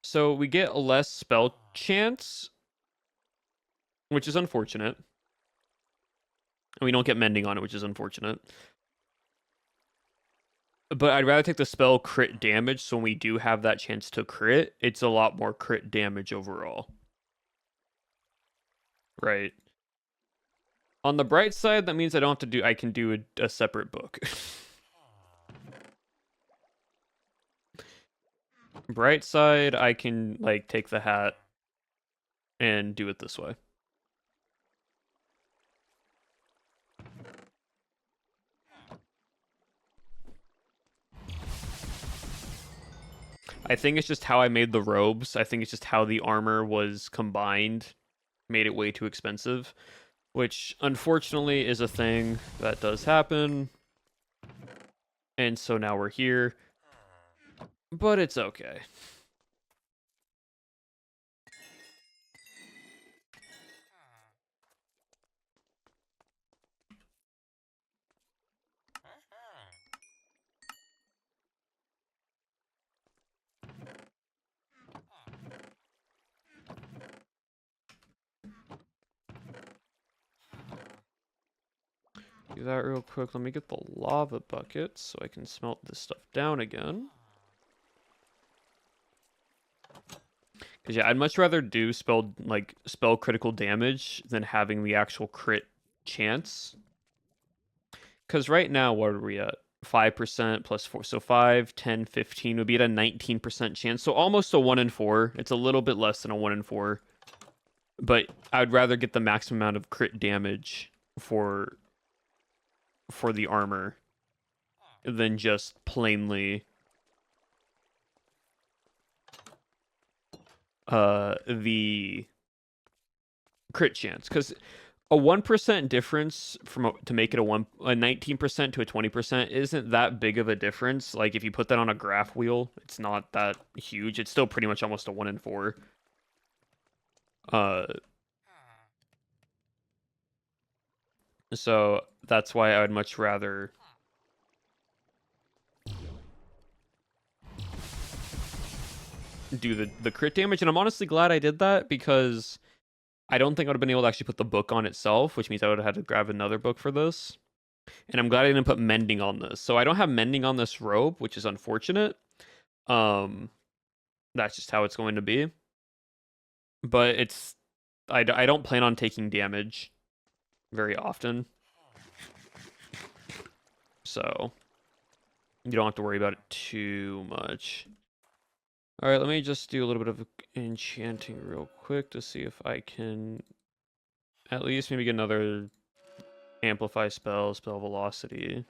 So we get a less spell chance, which is unfortunate. And we don't get mending on it, which is unfortunate. But I'd rather take the spell crit damage, so when we do have that chance to crit, it's a lot more crit damage overall. Right. On the bright side, that means I don't have to do, I can do a separate book. Bright side, I can, like, take the hat and do it this way. I think it's just how I made the robes. I think it's just how the armor was combined, made it way too expensive, which unfortunately is a thing that does happen. And so now we're here, but it's okay. Do that real quick. Let me get the lava bucket so I can smelt this stuff down again. Because yeah, I'd much rather do spell critical damage than having the actual crit chance. Because right now, what are we at? 5% plus 4. So 5, 10, 15 would be at a 19% chance. So almost a 1 in 4. It's a little bit less than a 1 in 4. But I'd rather get the maximum amount of crit damage for the armor than just plainly the crit chance. Because a 1% difference to make it a 19% to a 20% isn't that big of a difference. Like if you put that on a graph wheel, it's not that huge. It's still pretty much almost a 1 in 4. So that's why I would much rather do the crit damage. And I'm honestly glad I did that because I don't think I would have been able to actually put the book on itself, which means I would have had to grab another book for this. And I'm glad I didn't put mending on this. So I don't have mending on this robe, which is unfortunate. That's just how it's going to be. But it's I don't plan on taking damage very often. So you don't have to worry about it too much. All right, let me just do a little bit of enchanting real quick to see if I can at least maybe get another amplify spell velocity.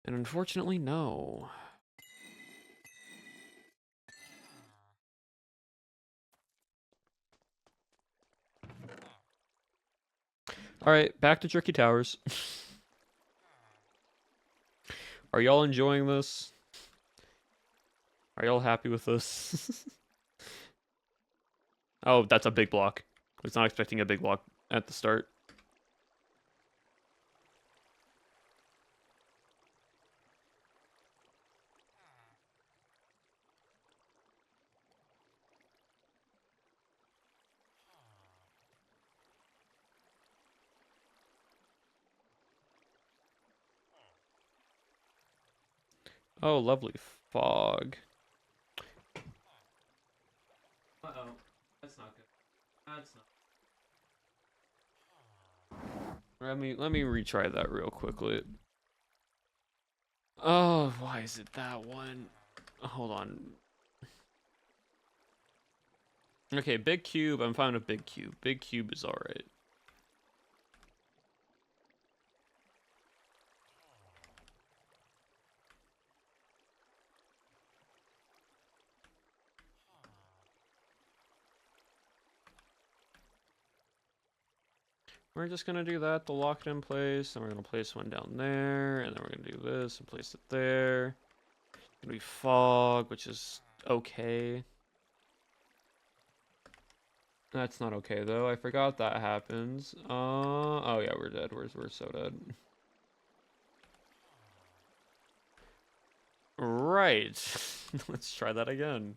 And unfortunately, no. All right, back to Jerky Towers. Are y'all enjoying this? Are y'all happy with this? Oh, that's a big block. I was not expecting a big block at the start. Oh, lovely fog. Uh-oh. That's not good. That's not. Let me retry that real quickly. Oh, why is it that one? Hold on. Okay, big cube. I'm fine with big cube. Big cube is alright. We're just gonna do that to lock it in place, and we're gonna place one down there, and then we're gonna do this and place it there. It's gonna be fog, which is okay. That's not okay though. I forgot that happens. Oh yeah, we're dead. We're so dead. Right. Let's try that again.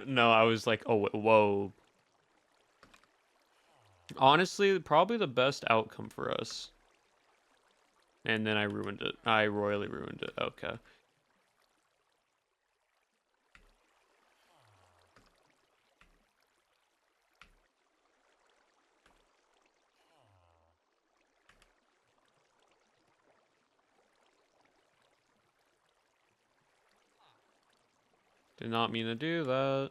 No, I was like, oh, whoa. Honestly, probably the best outcome for us. And then I ruined it. I royally ruined it. Okay. Did not mean to do that.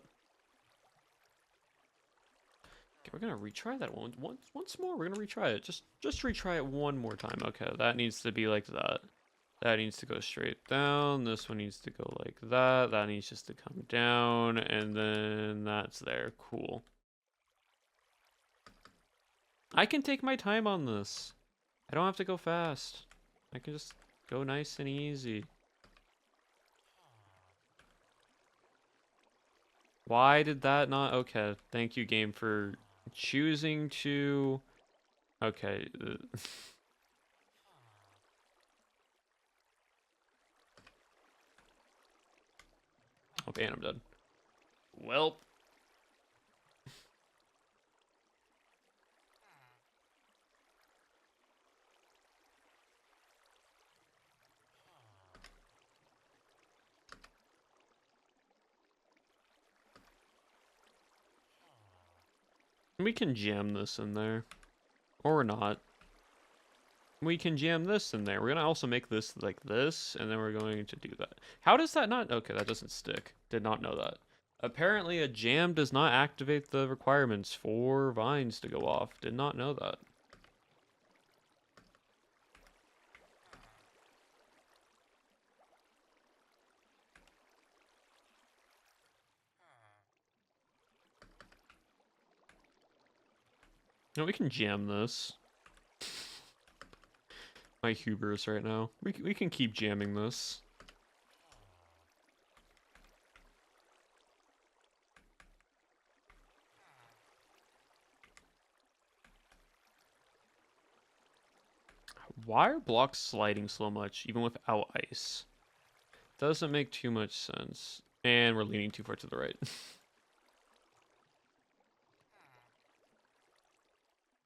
Okay, we're gonna retry that once more. We're gonna retry it. Just retry it one more time. Okay, that needs to be like that. That needs to go straight down. This one needs to go like that. That needs just to come down, and then that's there. Cool. I can take my time on this. I don't have to go fast. I can just go nice and easy. Why did that not? Okay, thank you, game, for choosing to... Okay. Okay, and I'm dead. Well. We can jam this in there. Or not. We can jam this in there. We're gonna also make this like this, and then we're going to do that. How does that not? Okay, that doesn't stick. Did not know that. Apparently a jam does not activate the requirements for vines to go off. Did not know that. No, we can jam this. My hubris right now. We can keep jamming this. Why are blocks sliding so much, even without ice? Doesn't make too much sense. And we're leaning too far to the right.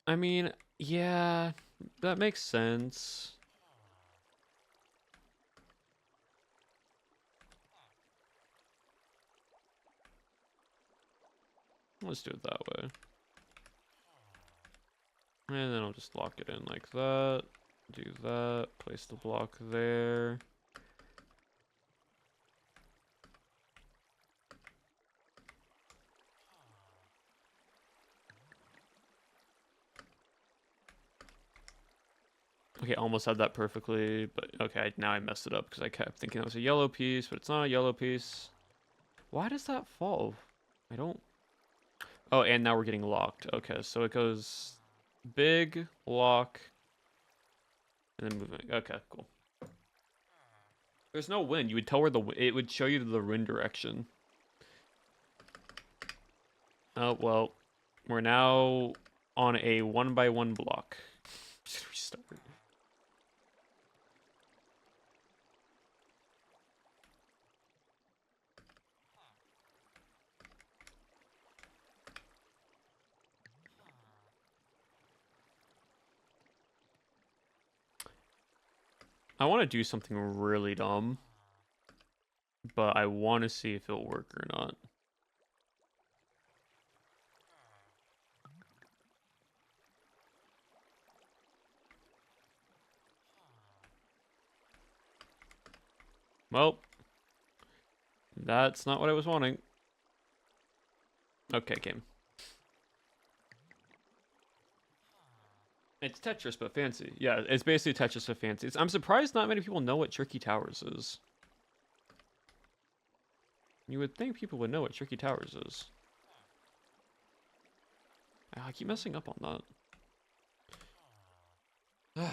I mean, yeah, that makes sense. Let's do it that way. And then I'll just lock it in like that. Do that. Place the block there. Okay, almost had that perfectly, but okay, now I messed it up because I kept thinking it was a yellow piece, but it's not a yellow piece. Why does that fall? I don't... Oh, and now we're getting locked. Okay, so it goes big, lock, and then moving. Okay, cool. There's no wind. You would tell where it would show you the wind direction. Oh, well, we're now on a 1x1 block. Restart. I want to do something really dumb, but I want to see if it'll work or not. Well, that's not what I was wanting. Okay, game. It's Tetris, but fancy. Yeah, it's basically Tetris, but fancy. I'm surprised not many people know what Tricky Towers is. You would think people would know what Tricky Towers is. I keep messing up on that.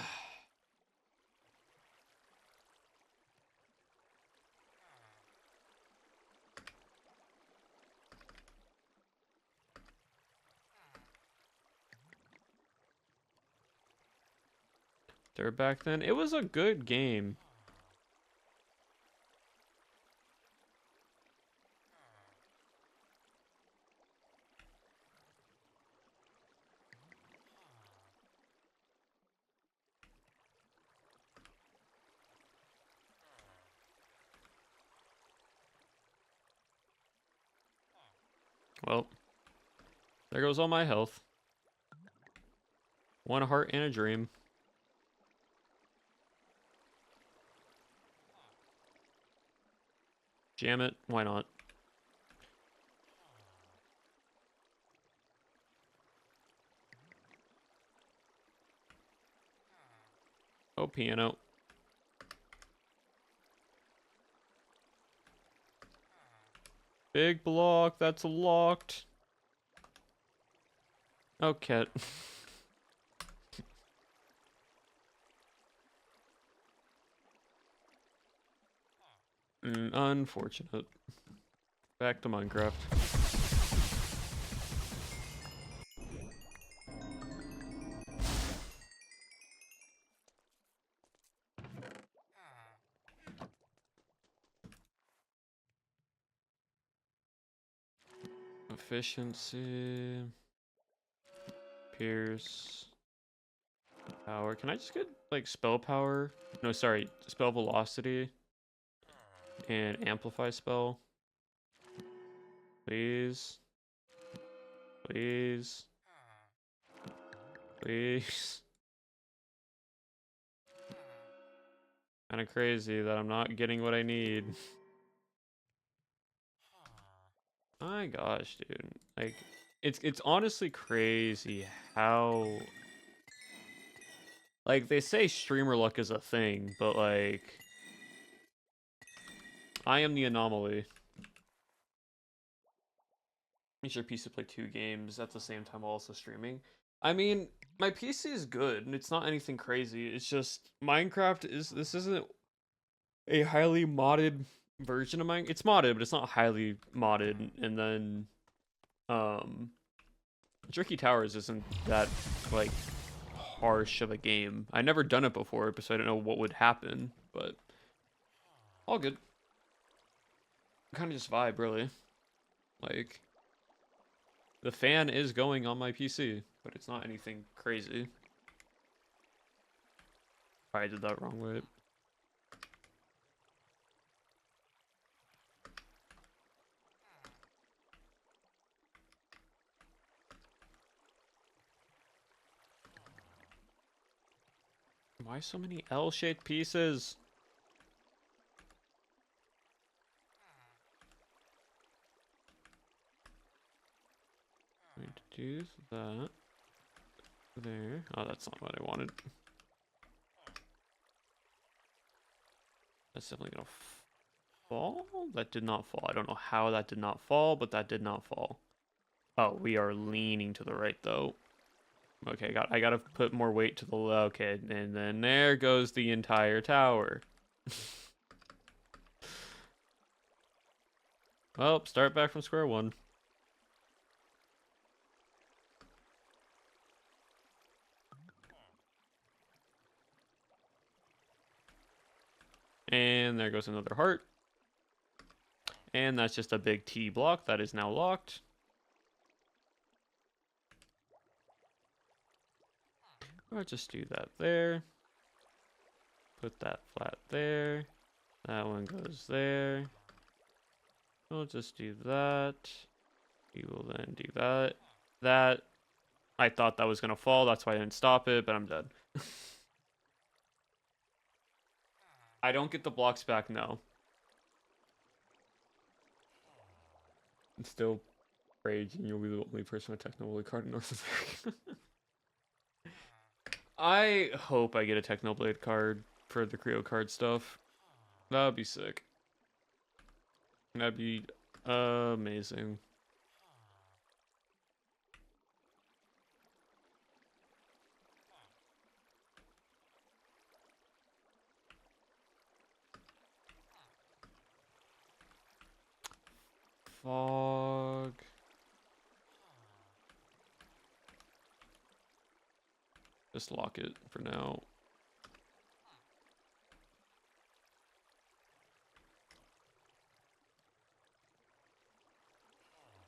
They're back then. It was a good game. Well, there goes all my health. One heart and a dream. Jam it. Why not? Oh, piano. Big block. That's locked. Oh, cat. Unfortunate. Back to Minecraft. Efficiency. Pierce. Power. Can I just get, like, spell power? No, sorry. Spell velocity. And amplify spell. Please. Please. Please. Kind of crazy that I'm not getting what I need. My gosh, dude. Like, it's honestly crazy how, like, they say streamer luck is a thing, but like, I am the anomaly. Use your PC to play 2 games at the same time while also streaming. I mean, my PC is good and it's not anything crazy. It's just this isn't a highly modded version of mine. It's modded, but it's not highly modded. And then Tricky Towers isn't that like harsh of a game. I never done it before, so I don't know what would happen, but all good. Kind of just vibe, really. Like, the fan is going on my PC, but it's not anything crazy. I did that wrong way. Why so many L-shaped pieces? Going to do that. There. Oh, that's not what I wanted. That's definitely gonna fall? That did not fall. I don't know how that did not fall, but that did not fall. Oh, we are leaning to the right, though. Okay, I gotta put more weight to the left. Okay, and then there goes the entire tower. Well, start back from square one. And there goes another heart. And that's just a big T block that is now locked. I'll just do that there. Put that flat there. That one goes there. We'll just do that. We will then do that. That, I thought that was going to fall. That's why I didn't stop it, but I'm dead. I don't get the blocks back, no. I'm still raging. You'll be the only person with a Technoblade card in North America. I hope I get a Technoblade card for the Creo card stuff. That would be sick. That'd be amazing. Fog. Just lock it for now.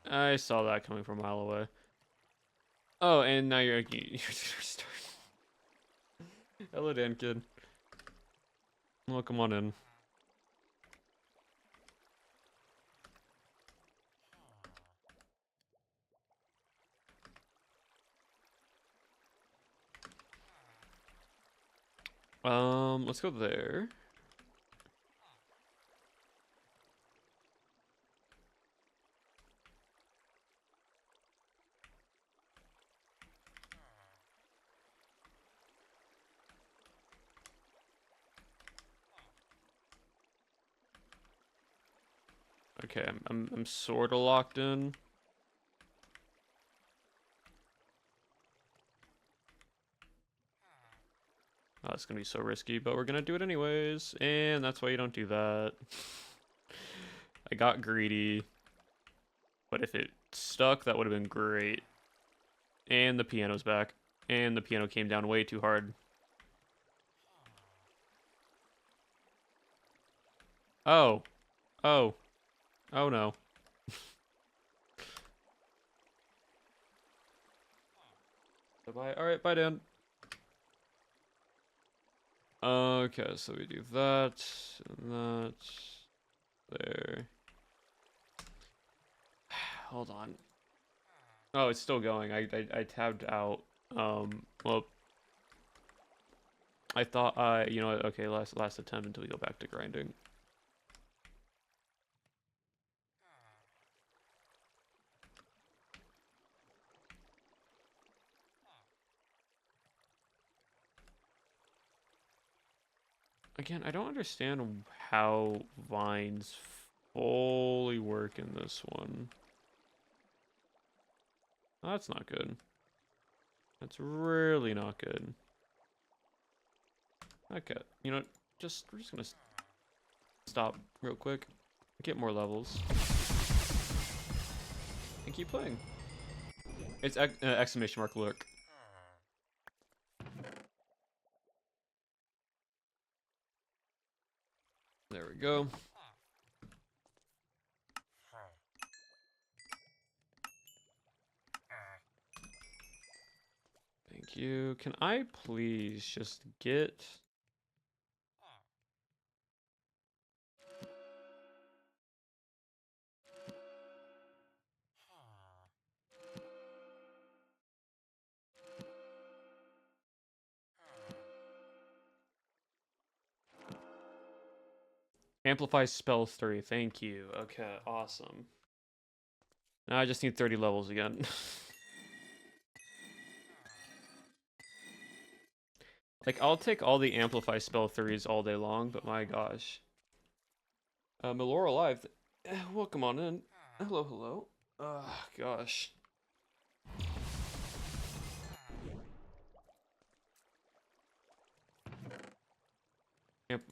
I saw that coming from a mile away. Oh, and now you're starting. Hello, Dan kid. Well, come on in. Let's go there. Okay, I'm sort of locked in. Oh, it's gonna be so risky, but we're gonna do it anyways, and that's why you don't do that. I got greedy, but if it stuck, that would have been great. And the piano's back, and the piano came down way too hard. Oh, oh, oh no. Bye. All right, bye, Dan. Okay, so we do that and that there. Hold on. Oh, it's still going. I tabbed out. Well, I thought you know what? Okay, last attempt until we go back to grinding. Again, I don't understand how vines fully work in this one. Oh, that's not good. That's really not good. Okay, you know, we're just gonna stop real quick, get more levels, and keep playing. It's exclamation mark lurk. There we go. Thank you. Can I please just get... Amplify spell 3. Thank you. Okay, awesome. Now I just need 30 levels again. Like, I'll take all the Amplify spell 3s all day long, but my gosh. Melora Live, welcome on in. Hello, hello. Gosh.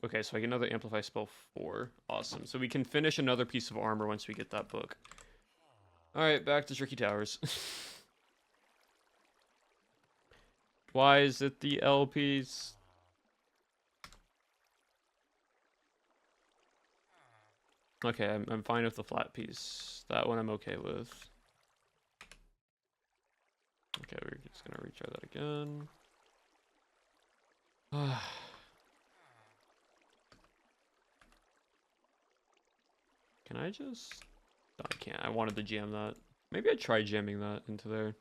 Okay, so I get another Amplify spell 4. Awesome. So we can finish another piece of armor once we get that book. Alright, back to Tricky Towers. Why is it the LPs? Okay, I'm fine with the flat piece. That one I'm okay with. Okay, we're just gonna retry that again. Can I just... No, I can't. I wanted to jam that. Maybe I'd try jamming that into there.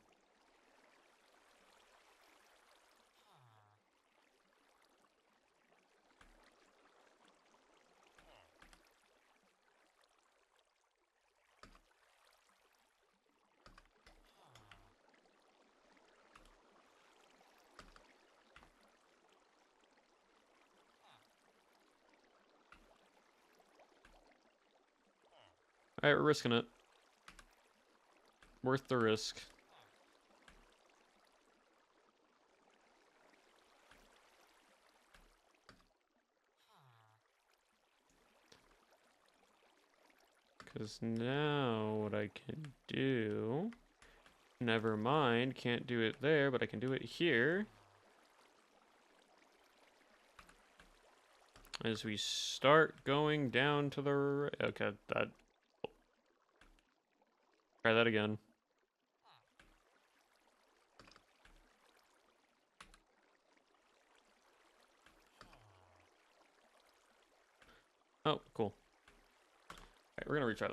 Alright, we're risking it. Worth the risk. Because now what I can do... Never mind, can't do it there, but I can do it here. As we start going down to the... Okay, that... Try that again. Oh, cool. Alright, we're gonna retry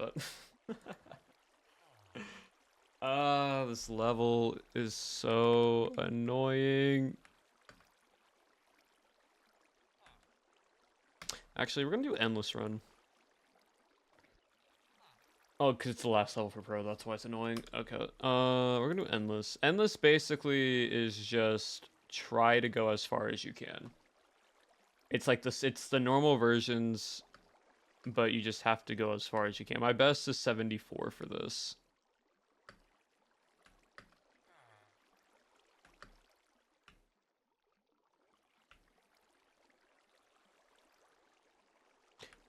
that. This level is so annoying. Actually, we're gonna do endless run. Oh, because it's the last level for pro, that's why it's annoying. Okay, we're gonna do endless. Endless basically is just try to go as far as you can. It's like this, it's the normal versions, but you just have to go as far as you can. My best is 74 for this.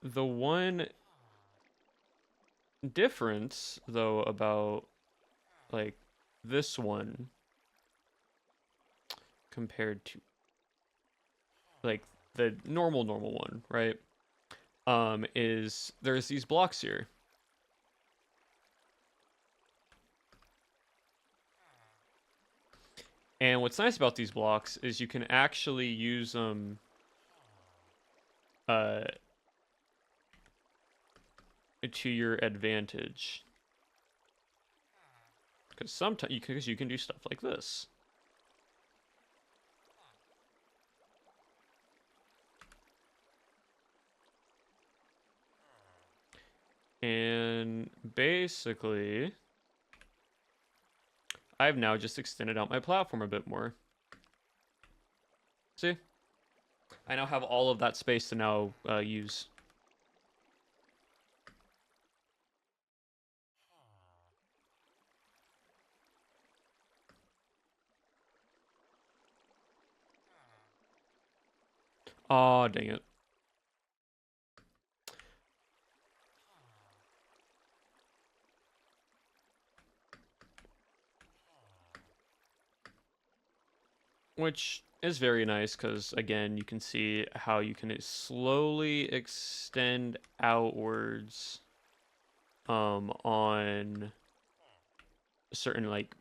The one difference, though, about like this one compared to like the normal one, right? Is there's these blocks here. And what's nice about these blocks is you can actually use them to your advantage. Because sometimes you can do stuff like this. And basically, I've now just extended out my platform a bit more. See? I now have all of that space to now use. Aw, dang it. Which is very nice because, again, you can see how you can slowly extend outwards on certain, like,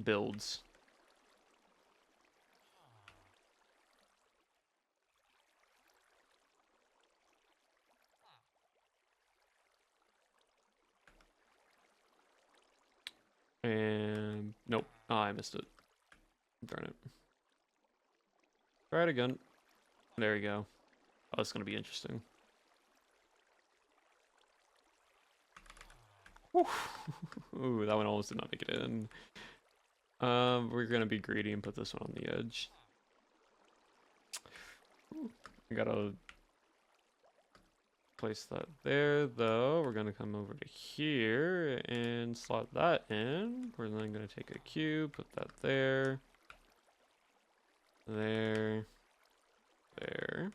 builds. And nope. Oh, I missed it. Darn it. Try it again. There we go. Oh, it's gonna be interesting. Ooh, that one almost did not make it in. We're gonna be greedy and put this one on the edge. We gotta place that there, though. We're gonna come over to here and slot that in. We're then gonna take a cube, put that there, there, there.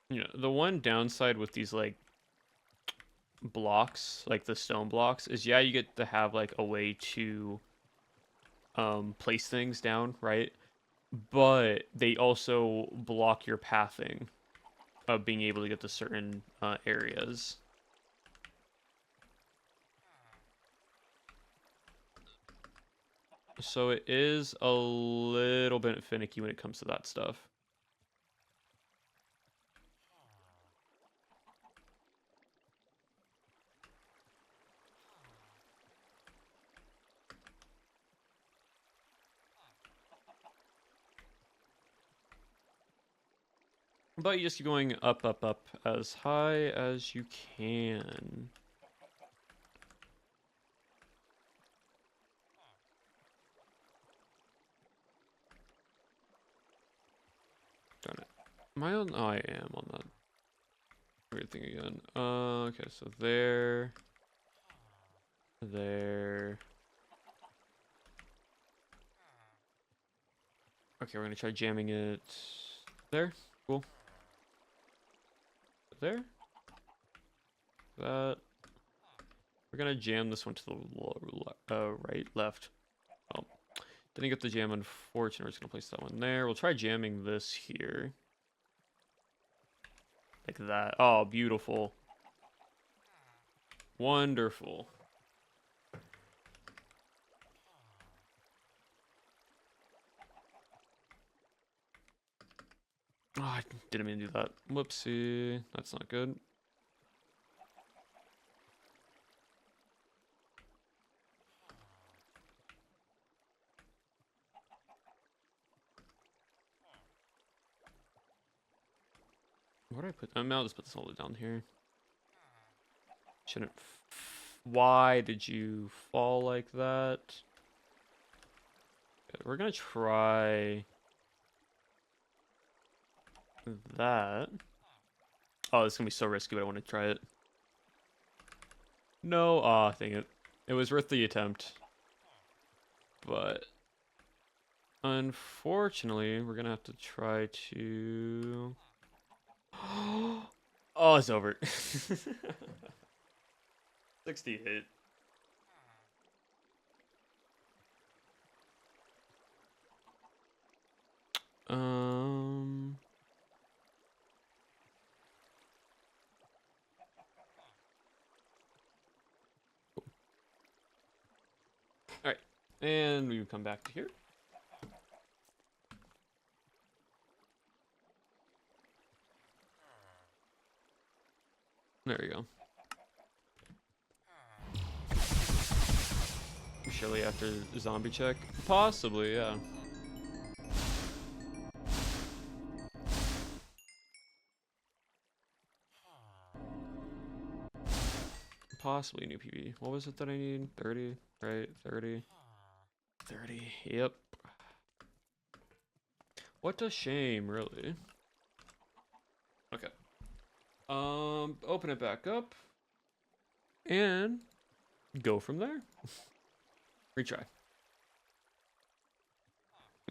You know, the one downside with these, like, blocks, like the stone blocks, is yeah, you get to have, like, a way to place things down, right? But they also block your pathing of being able to get to certain areas. So it is a little bit finicky when it comes to that stuff. But you just keep going up, up, up as high as you can. Darn it. Am I on? Oh, I am on that weird thing again. Okay, so there. There. Okay, we're gonna try jamming it there. Cool. There. That. We're gonna jam this one to the right, left. Oh, didn't get the jam, unfortunately. We're just gonna place that one there. We'll try jamming this here. Like that. Oh, beautiful. Wonderful. Oh, I didn't mean to do that. Whoopsie. That's not good. Where do I put? I'll just put this all the way down here. Shouldn't. Why did you fall like that? Okay, we're gonna try that. Oh, this is gonna be so risky, but I want to try it. No, ah, dang it. It was worth the attempt. But unfortunately, we're gonna have to try to. Oh, it's over. 68. Um. All right, and we come back to here. There we go. Surely after zombie check, possibly, yeah. Possibly new PV. What was it that I need? 30, right? 30. 30. Yep. What a shame, really. Okay. Open it back up. And go from there. Retry.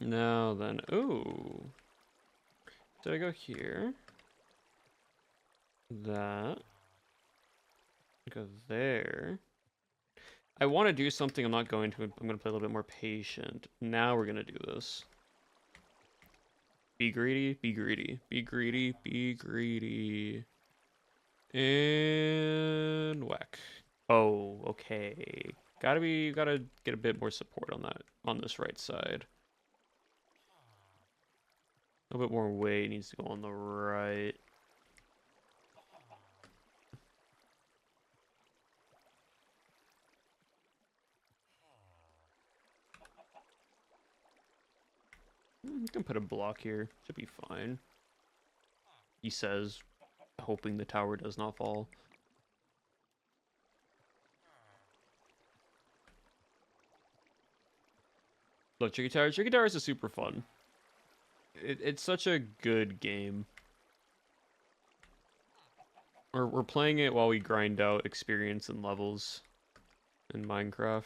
Now then, ooh. Did I go here? That. Go there. I want to do something I'm not going to. I'm going to play a little bit more patient. Now we're going to do this. Be greedy, be greedy, be greedy, be greedy. And whack. Oh, okay. Gotta get a bit more support on that, on this right side. A little bit more weight needs to go on the right. You can put a block here. Should be fine. He says, hoping the tower does not fall. Look, Tricky Tower. Tricky Towers is super fun. It's such a good game. We're playing it while we grind out experience and levels in Minecraft.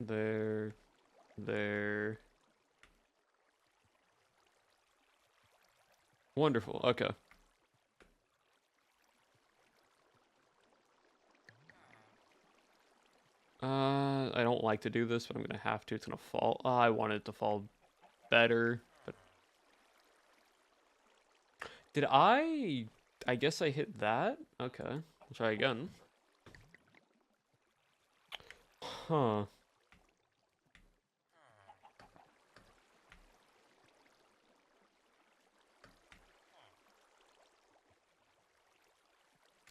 There. Wonderful. Okay. I don't like to do this, but I'm gonna have to. It's gonna fall. Oh, I want it to fall better, but did I? I guess I hit that. Okay, I'll try again. Huh.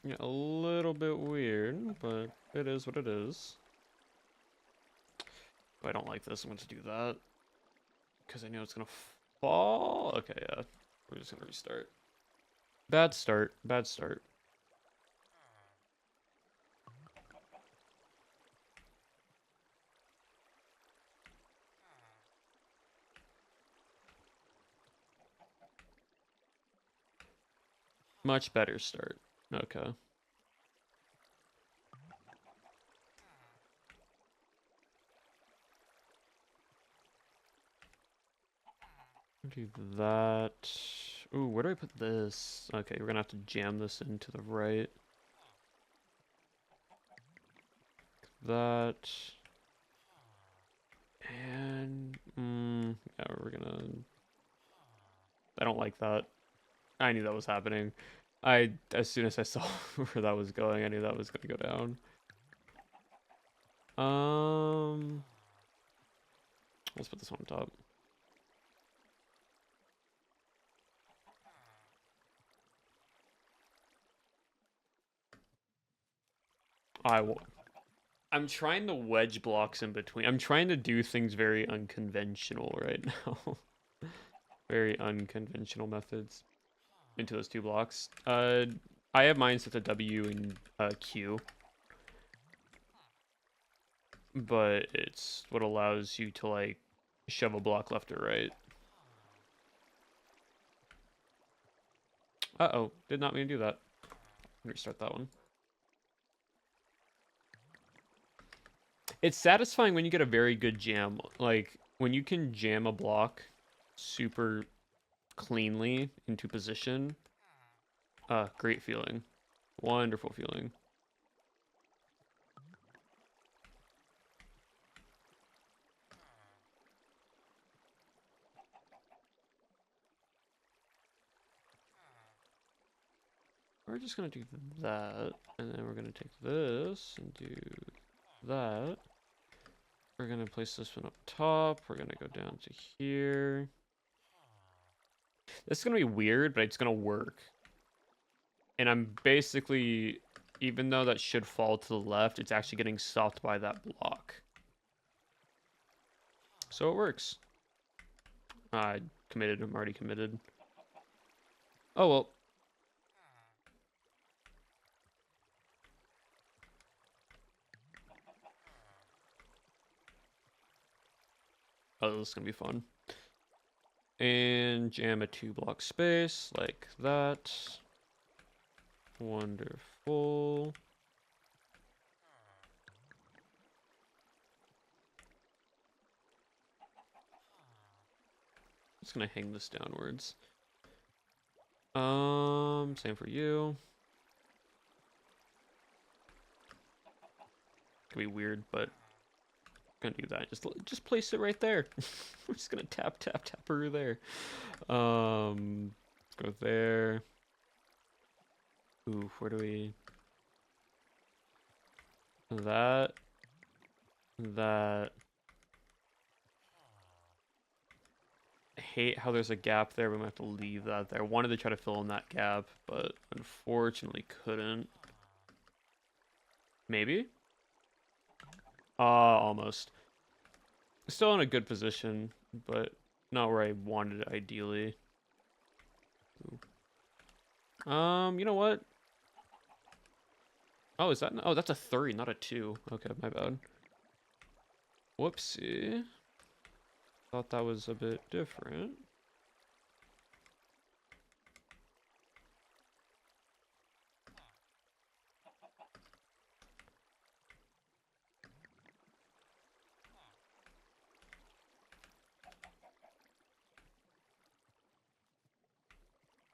Yeah, a little bit weird, but it is what it is. If I don't like this, I'm going to do that. Because I know it's going to fall. Okay, yeah. We're just going to restart. Bad start. Bad start. Much better start. Okay. Do that. Ooh, where do I put this? Okay, we're gonna have to jam this into the right. That. And, yeah, we're gonna... I don't like that. I knew that was happening. As soon as I saw where that was going, I knew that was gonna go down. Let's put this one on top. I'm trying to wedge blocks in between. I'm trying to do things very unconventional right now. Very unconventional methods into those two blocks. I have mine set to W and Q, but it's what allows you to like shove a block left or right. Uh-oh, did not mean to do that. Restart that one. It's satisfying when you get a very good jam. Like, when you can jam a block super cleanly into position. Great feeling. Wonderful feeling. We're just gonna do that, and then we're gonna take this and do that. We're gonna place this one up top. We're gonna go down to here. This is gonna be weird, but it's gonna work. And I'm basically, even though that should fall to the left, it's actually getting stopped by that block. So it works. I committed. I'm already committed. Oh, well. Oh, this is gonna be fun. And jam a 2-block space like that. Wonderful. Just gonna hang this downwards. Same for you. Could be weird, but I'm gonna do that. Just place it right there. We're just gonna tap her there. Let's go there. Ooh, where do we? That. I hate how there's a gap there. We might have to leave that there. I wanted to try to fill in that gap, but unfortunately couldn't. Maybe? Almost. Still in a good position, but not where I wanted it ideally. Ooh. You know what? Oh, is that? Oh, that's a 3, not a 2. Okay, my bad. Whoopsie. Thought that was a bit different.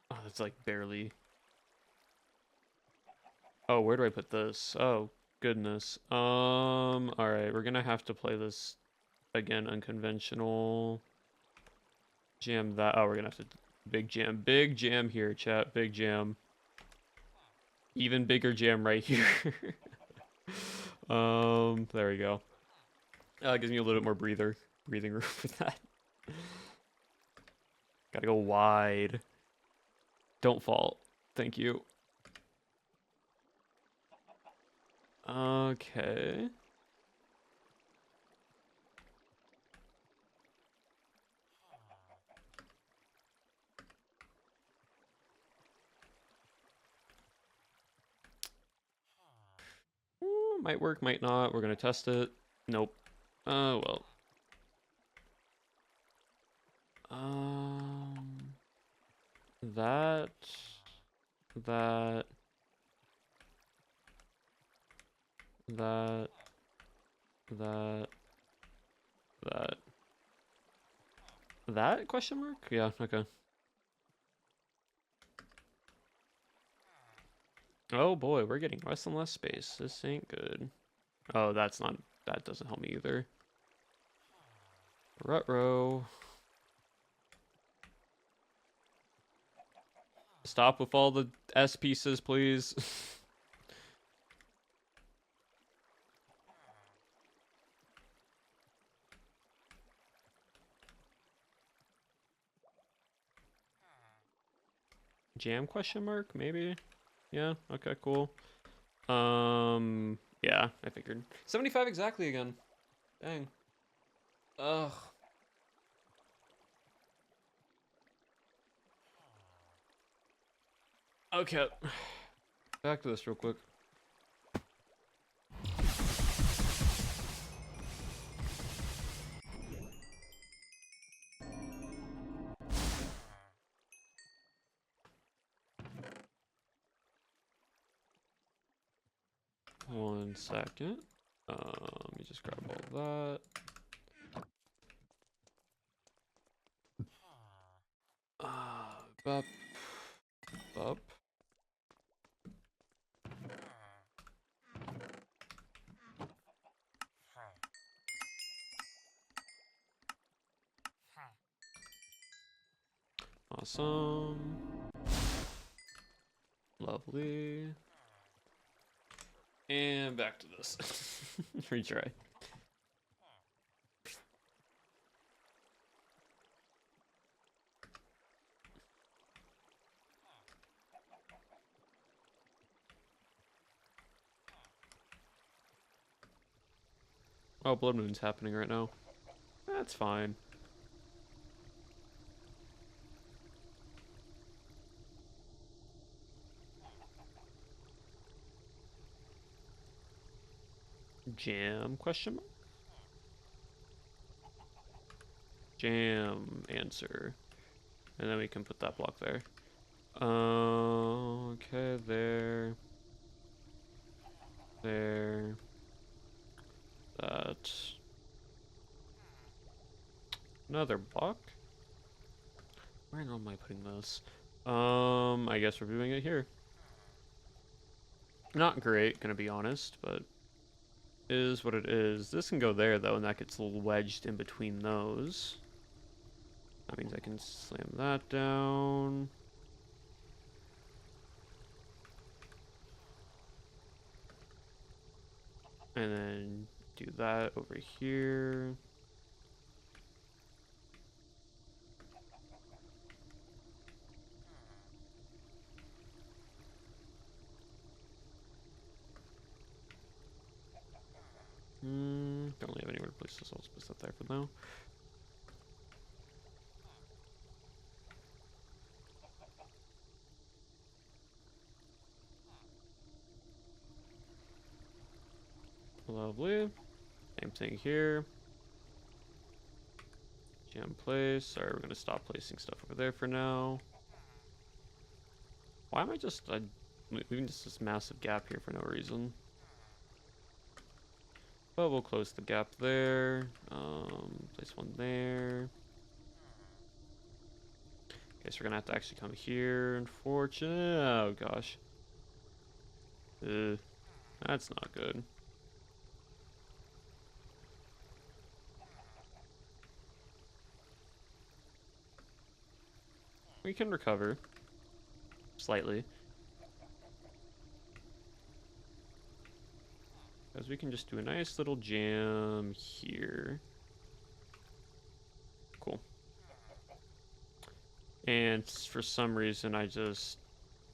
Oh, that's like barely. Oh, where do I put this? Oh, goodness. All right, we're gonna have to play this again, unconventional. Jam that. Oh, we're gonna have to big jam here, chat. Big jam. Even bigger jam right here. There we go. Gives me a little bit more breathing room for that. Gotta go wide. Don't fall. Thank you. Okay. Ooh, might work, might not. We're gonna test it. Nope. Oh, well. That, that, that, that, that. That question mark? Yeah, okay. Oh boy, we're getting less and less space. This ain't good. Oh, that doesn't help me either. Ruh-roh. Stop with all the S pieces, please. Jam question mark? Maybe? Yeah, okay, cool. Yeah, I figured. 75 exactly again. Dang. Ugh. Okay. Back to this real quick. One second. Let me just grab all that. Bup. Bup. Awesome. Lovely. And back to this. Retry. Oh, Blood Moon's happening right now. That's fine. Jam question mark? Jam answer. And then we can put that block there. Okay, there. There. That. Another block? Where am I putting this? I guess we're doing it here. Not great, gonna be honest, but is what it is. This can go there though, and that gets wedged in between those. That means I can slam that down. And then do that over here. Don't really have anywhere to place this, so I'll just put that there for now. Lovely. Same thing here. Jam place. Sorry, we're gonna stop placing stuff over there for now. Why am I just leaving just this massive gap here for no reason? But we'll close the gap there. Place one there. Guess we're gonna have to actually come here, unfortunately. Oh gosh. That's not good. We can recover. Slightly. Because we can just do a nice little jam here. Cool. And for some reason, I just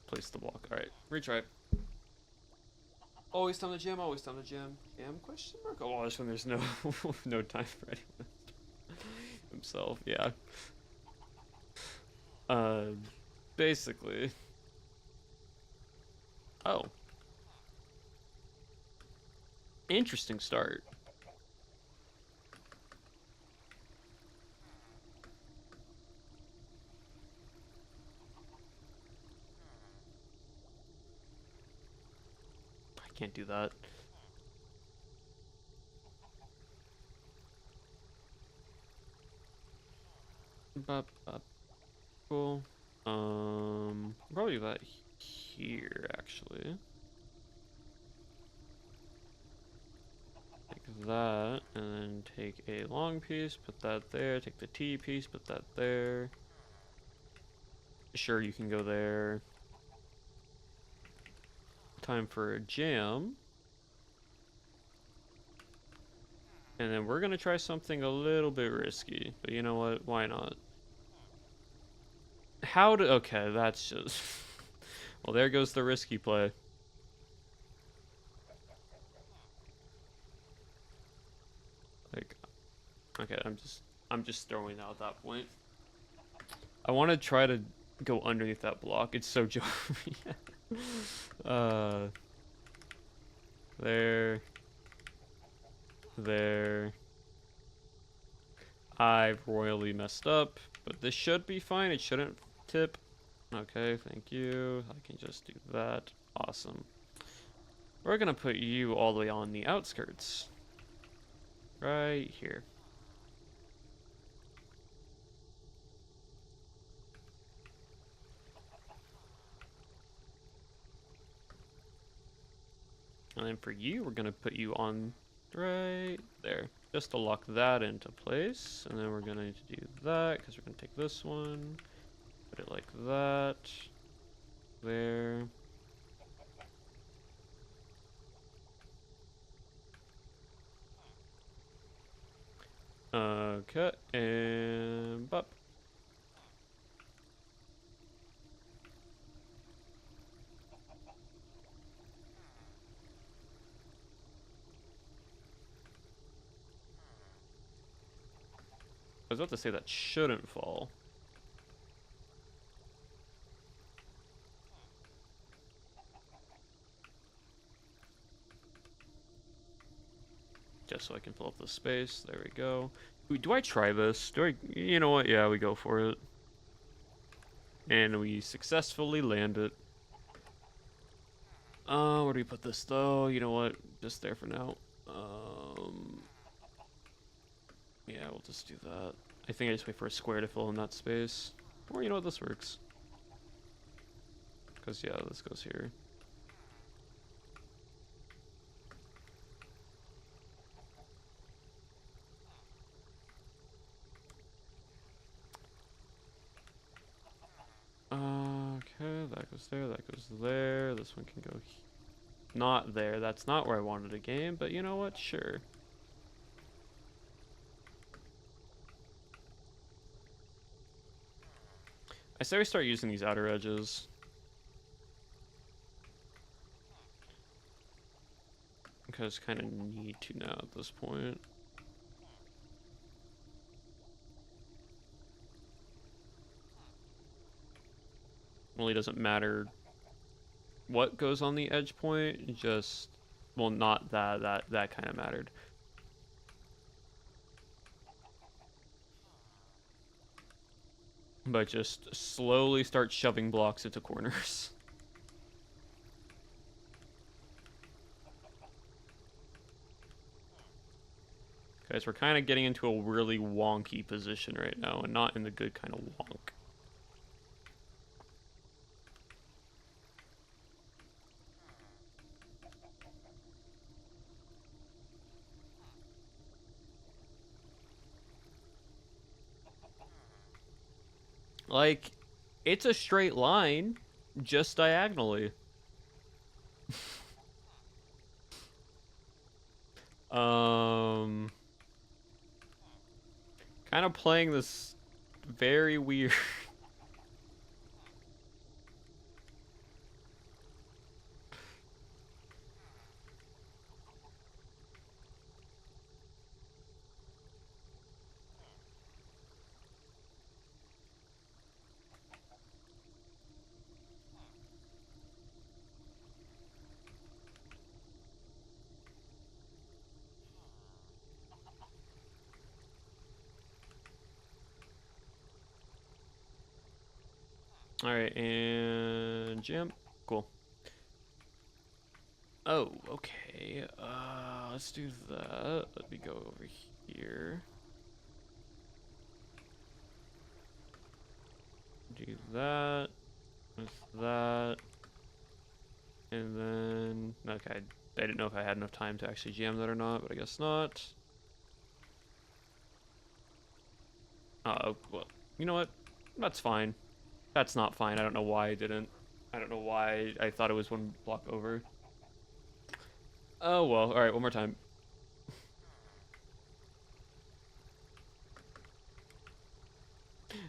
placed the block. Alright, retry. Always time to jam, always time to jam. Jam question mark? Oh, that's when there's no no time for anyone. Himself, yeah. Basically. Oh. Interesting start. I can't do that. Cool. Probably that here, actually. that, and then take a long piece, put that there, take the T piece, put that there. Sure, you can go there. Time for a jam. And then we're gonna try something a little bit risky, but you know what? Why not? Okay, that's just... Well, there goes the risky play. Like, okay, I'm just throwing out that point. I want to try to go underneath that block. It's so Jovi. uh, there, there. I've royally messed up, but this should be fine. It shouldn't tip. Okay, thank you. I can just do that. Awesome. We're gonna put you all the way on the outskirts. Right here. And then for you, we're gonna put you on right there. Just to lock that into place. And then we're gonna do that, because we're gonna take this one, put it like that. There. Okay, and bop. I was about to say that shouldn't fall. Just so I can fill up the space. There we go. Do I try this? You know what? Yeah, we go for it. And we successfully land it. Where do we put this though? You know what? Just there for now. Yeah, we'll just do that. I think I just wait for a square to fill in that space. Or you know what? This works. Because, yeah, this goes here. Okay, that goes there, that goes there. This one can go not there. That's not where I wanted a game, but you know what? Sure. I say we start using these outer edges. Because kind of need to now at this point. Really doesn't matter what goes on the edge point, just, well, not that kind of mattered. But just slowly start shoving blocks into corners. Guys, we're kind of getting into a really wonky position right now, and not in the good kind of wonk. Like, it's a straight line, just diagonally. Kind of playing this very weird. Alright, and jump. Cool. Oh, okay. Let's do that. Let me go over here. Do that. With that. And then... Okay, I didn't know if I had enough time to actually jam that or not, but I guess not. Well, you know what? That's fine. That's not fine. I don't know why I didn't. I don't know why I thought it was one block over. Oh, well. Alright, one more time.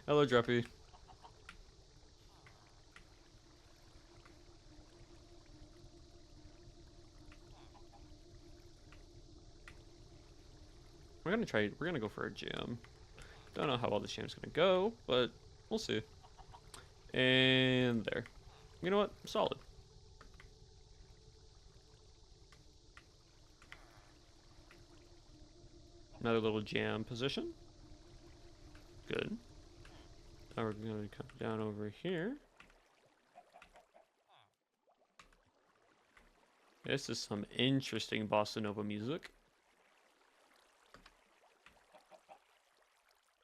Hello, Druppy. We're gonna go for a jam. Don't know how well this jam's gonna go, but we'll see. And there. You know what? Solid. Another little jam position. Good. Now we're gonna come down over here. This is some interesting bossa nova music.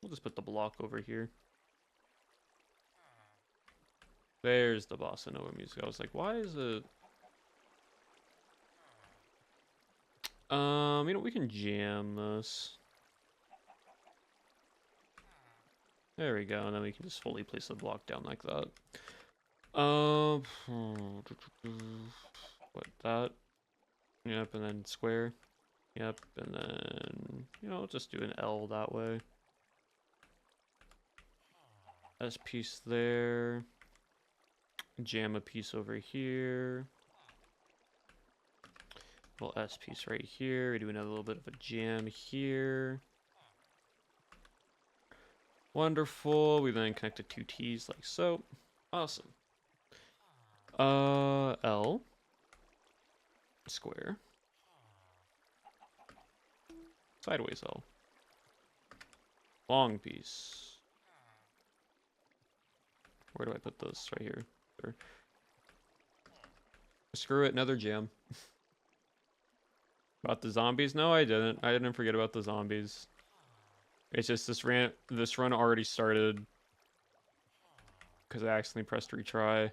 We'll just put the block over here. There's the bossa nova music. I was like, why is it? You know, we can jam this. There we go, and then we can just fully place the block down like that. What, that? Yep, and then square. Yep, and then, you know, just do an L that way. S piece there. Jam a piece over here. Little S piece right here. We do another little bit of a jam here. Wonderful. We then connect the two T's like so. Awesome. L. Square. Sideways L. Long piece. Where do I put this? Right here. There. Screw it, another jam. About the zombies? No, I didn't. I didn't forget about the zombies. It's just this run already started because I accidentally pressed retry.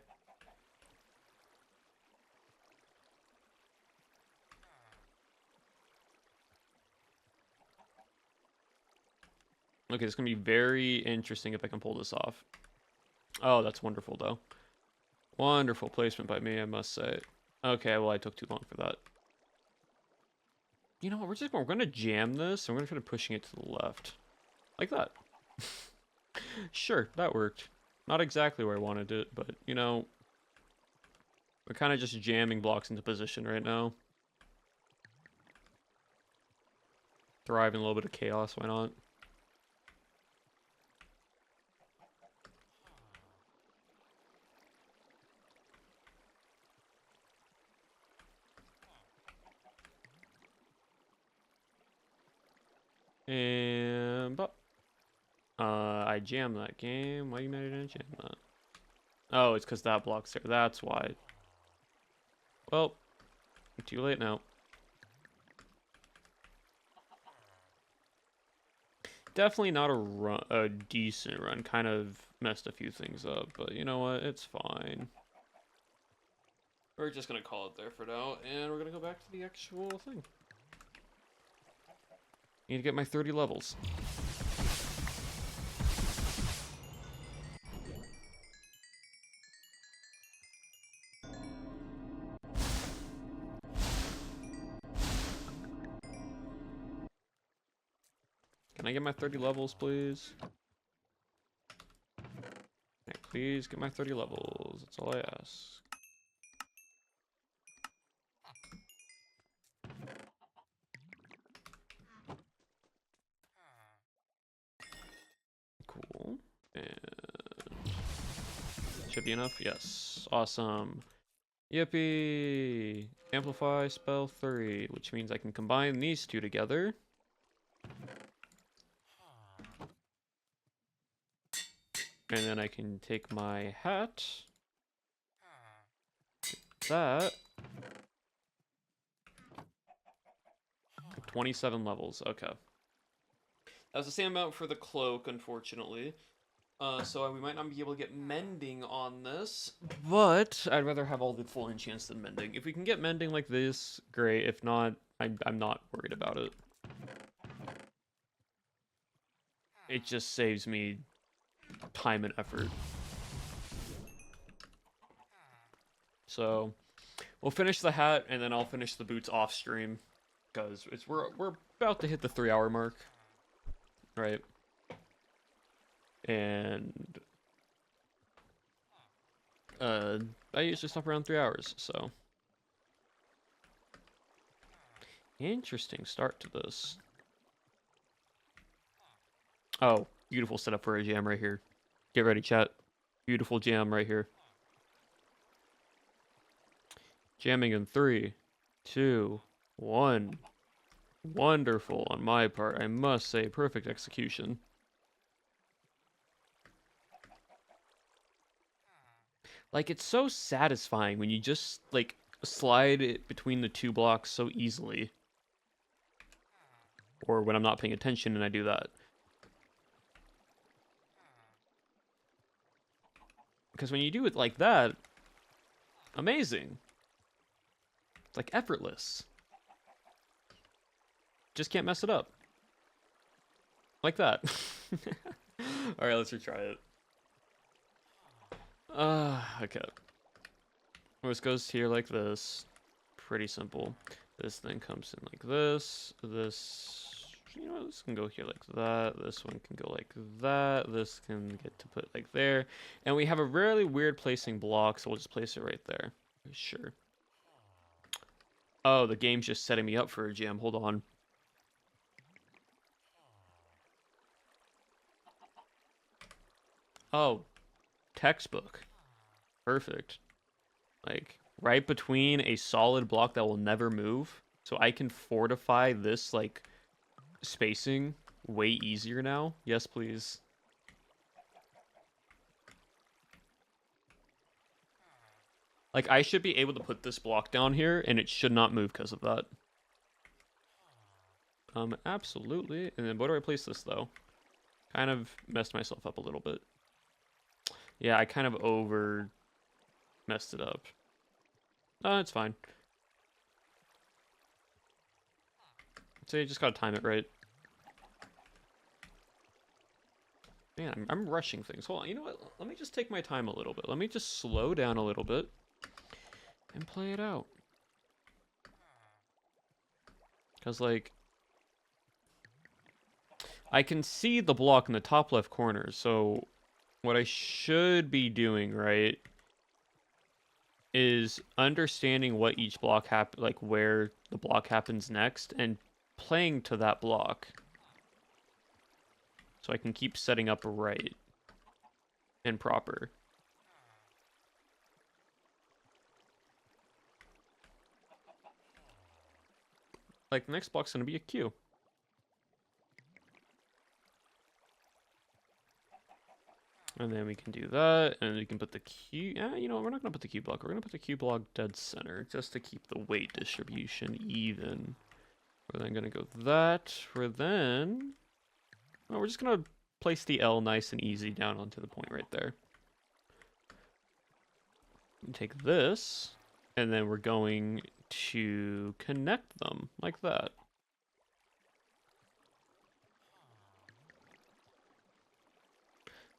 Okay, it's gonna be very interesting if I can pull this off. Oh, that's wonderful though. Wonderful placement by me, I must say. Okay, well I took too long for that. You know what? We're gonna jam this. And we're gonna try to pushing it to the left, like that. Sure, that worked. Not exactly where I wanted it, but you know, we're kind of just jamming blocks into position right now. Thrive in a little bit of chaos. Why not? And but I jammed that game. Why you mad I didn't jam that? Oh, it's because that block's there. That's why. Well, too late now. Definitely not a decent run. Kind of messed a few things up, but you know what? It's fine. We're just gonna call it there for now, and we're gonna go back to the actual thing. Need to get my 30 levels. Can I get my 30 levels, please? Okay, please get my 30 levels. That's all I ask. Cool. And should be enough. Yes. Awesome. Yippee! Amplify spell 3, which means I can combine these two together. And then I can take my hat. That. 27 levels. Okay. That was the same amount for the cloak, unfortunately. So we might not be able to get mending on this, but I'd rather have all the full enchants than mending. If we can get mending like this, great. If not, I'm not worried about it. It just saves me time and effort. So we'll finish the hat, and then I'll finish the boots off stream, because we're about to hit the 3-hour mark, right? And I usually stop around 3 hours, so interesting start to this. Oh, beautiful setup for a jam right here. Get ready, chat. Beautiful jam right here. Jamming in 3, 2, 1. Wonderful on my part, I must say. Perfect execution. Like, it's so satisfying when you just, like, slide it between the two blocks so easily. Or when I'm not paying attention and I do that. Because when you do it like that, amazing. It's like effortless. Just can't mess it up. Like that. Alright, let's retry it. Okay. This goes here like this. Pretty simple. This then comes in like this. This, you know, this can go here like that. This one can go like that. This can get to put like there. And we have a really weird placing block, so we'll just place it right there. Sure. Oh, the game's just setting me up for a jam. Hold on. Oh, textbook. Perfect. Like, right between a solid block that will never move. So I can fortify this, like, spacing way easier now. Yes, please. Like, I should be able to put this block down here, and it should not move because of that. Absolutely. And then where do I place this, though? Kind of messed myself up a little bit. Yeah, I kind of over messed it up. It's fine. So you just gotta time it right. Man, I'm rushing things. Hold on, you know what? Let me just take my time a little bit. Let me just slow down a little bit and play it out. Because, like, I can see the block in the top left corner, so what I should be doing, right, is understanding what each block like where the block happens next, and playing to that block. So I can keep setting up right and proper. Like, the next block's gonna be a Q. And then we can do that, and we can put the Q... you know, we're not gonna put the Q block. We're gonna put the Q block dead center, just to keep the weight distribution even. We're then gonna go that. We're then... well, we're just gonna place the L nice and easy down onto the point right there. And take this, and then we're going to connect them like that.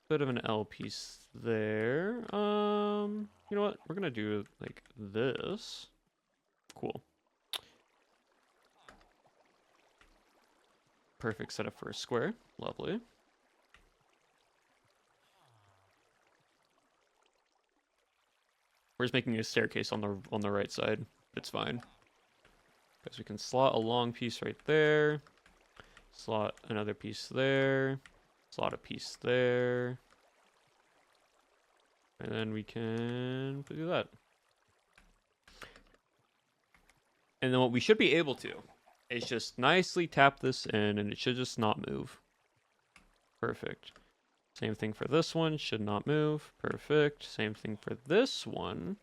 Bit of an L piece there. You know what? We're gonna do like this. Cool. Perfect setup for a square. Lovely. We're just making a staircase on the right side. It's fine. Because we can slot a long piece right there. Slot another piece there. Slot a piece there. And then we can do that. And then what we should be able to is just nicely tap this in, and it should just not move. Perfect. Same thing for this one, should not move. Perfect. Same thing for this one.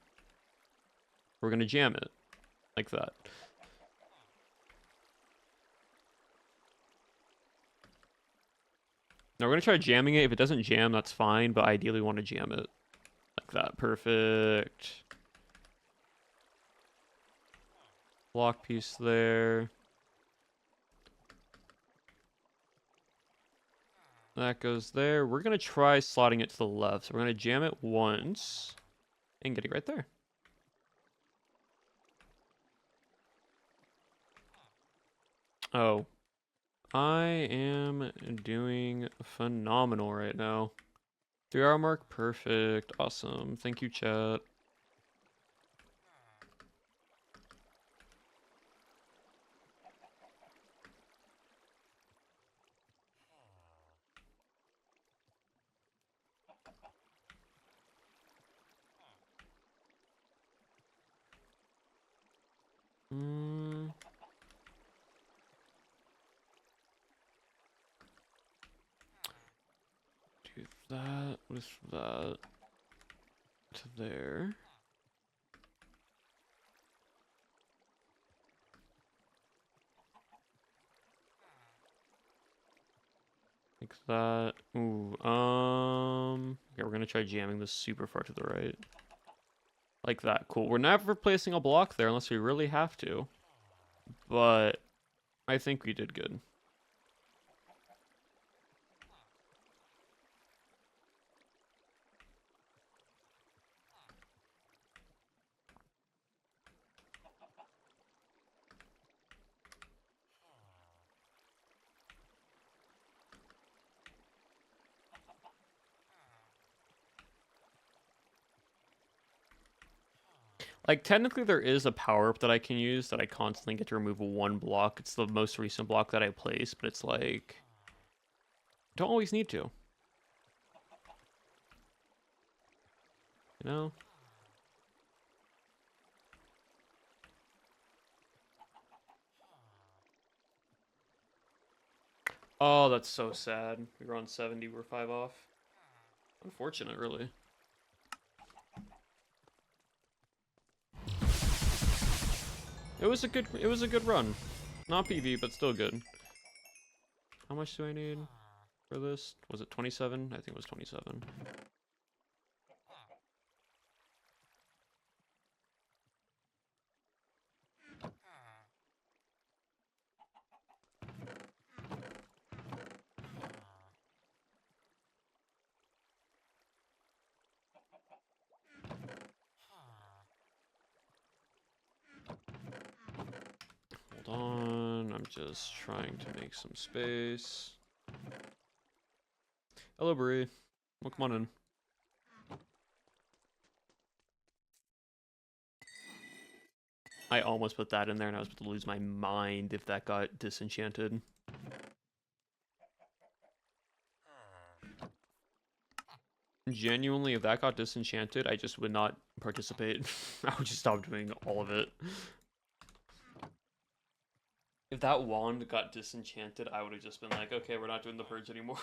We're going to jam it like that. Now we're gonna try jamming it. If it doesn't jam, that's fine, but ideally we want to jam it. Like that. Perfect. Block piece there. That goes there. We're gonna try slotting it to the left. So we're gonna jam it once and get it right there. Oh, I am doing phenomenal right now. 3-hour mark, perfect, awesome. Thank you, chat. Do that with that to there. Like that. Ooh, okay, we're gonna try jamming this super far to the right. Like that, cool. We're never placing a block there unless we really have to. But I think we did good. Like, technically there is a power-up that I can use that I constantly get to remove one block. It's the most recent block that I place, but it's like... don't always need to. You know? Oh, that's so sad. We were on 70, we're 5 off. Unfortunate, really. It was a good run. Not PV, but still good. How much do I need for this? Was it 27? I think it was 27. Hold on, I'm just trying to make some space. Hello, Bree. Well, come on in. I almost put that in there and I was about to lose my mind if that got disenchanted. Genuinely, if that got disenchanted, I just would not participate. I would just stop doing all of it. If that wand got disenchanted, I would have just been like, okay, we're not doing the purge anymore.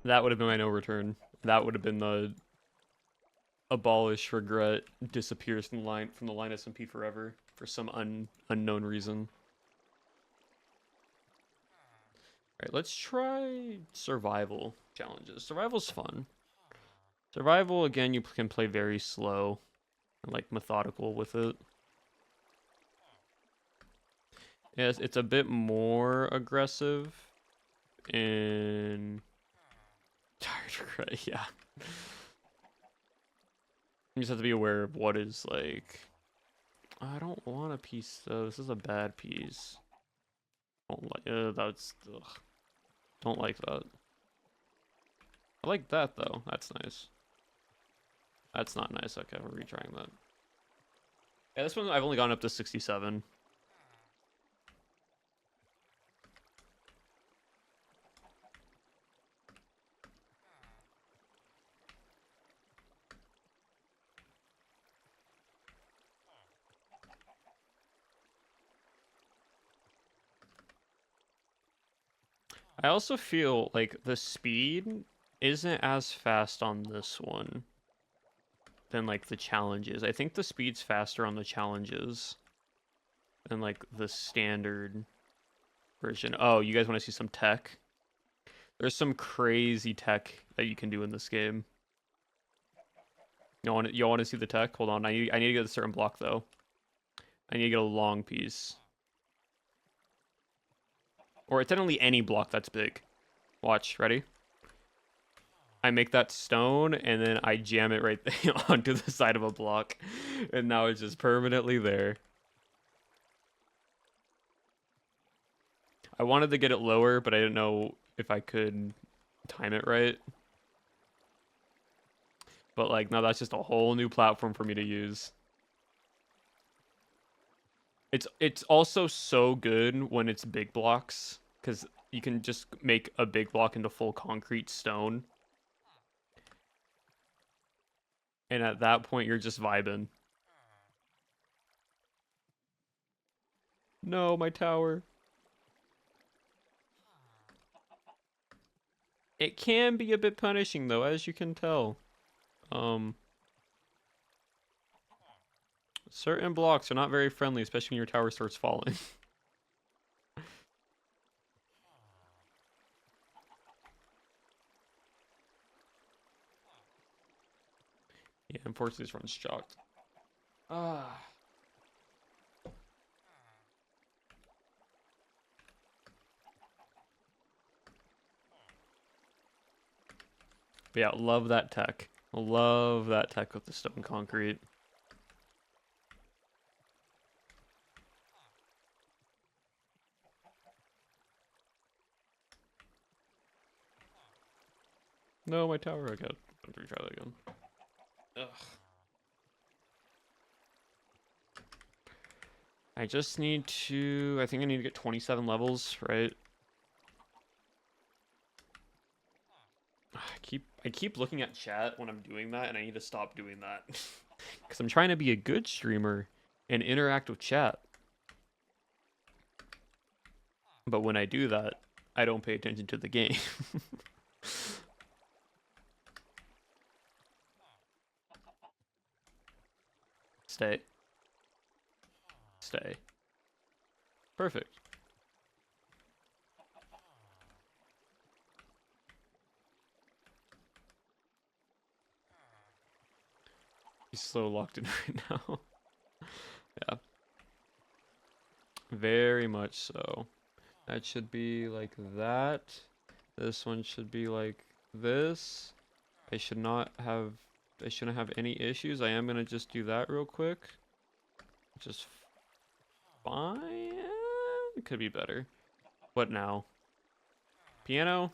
That would have been my no return. That would have been the abolish, regret, disappears from the line SMP forever for some unknown reason. Alright, let's try survival challenges. Survival's fun. Survival, again, you can play very slow and like methodical with it. Yes, it's a bit more aggressive in tired regret, yeah. You just have to be aware of what is like. I don't want a piece though. This is a bad piece. Don't like that's ugh. Don't like that. I like that though. That's nice. That's not nice. Okay, we're retrying that. Yeah, this one I've only gone up to 67. I also feel like the speed isn't as fast on this one than like the challenges. I think the speed's faster on the challenges than like the standard version. Oh, you guys want to see some tech? There's some crazy tech that you can do in this game. You want to see the tech? Hold on, I need to get a certain block though. I need to get a long piece. Or technically any block that's big. Watch, ready? I make that stone and then I jam it right onto the side of a block. And now it's just permanently there. I wanted to get it lower, but I didn't know if I could time it right. But like, now that's just a whole new platform for me to use. It's also so good when it's big blocks, because you can just make a big block into full concrete stone. And at that point, you're just vibing. No, my tower. It can be a bit punishing, though, as you can tell. Certain blocks are not very friendly, especially when your tower starts falling. Yeah, unfortunately, this one's shocked. Ah. But yeah, love that tech. Love that tech with the stone concrete. No, my tower. Okay, let's retry that again. Ugh. I just need to. I think I need to get 27 levels, right? I keep looking at chat when I'm doing that, and I need to stop doing that because I'm trying to be a good streamer and interact with chat. But when I do that, I don't pay attention to the game. Stay. Stay. Perfect. He's so locked in right now. Yeah. Very much so. That should be like that. This one should be like this. I shouldn't have any issues. I am gonna just do that real quick. Just fine. It could be better. What now? Piano?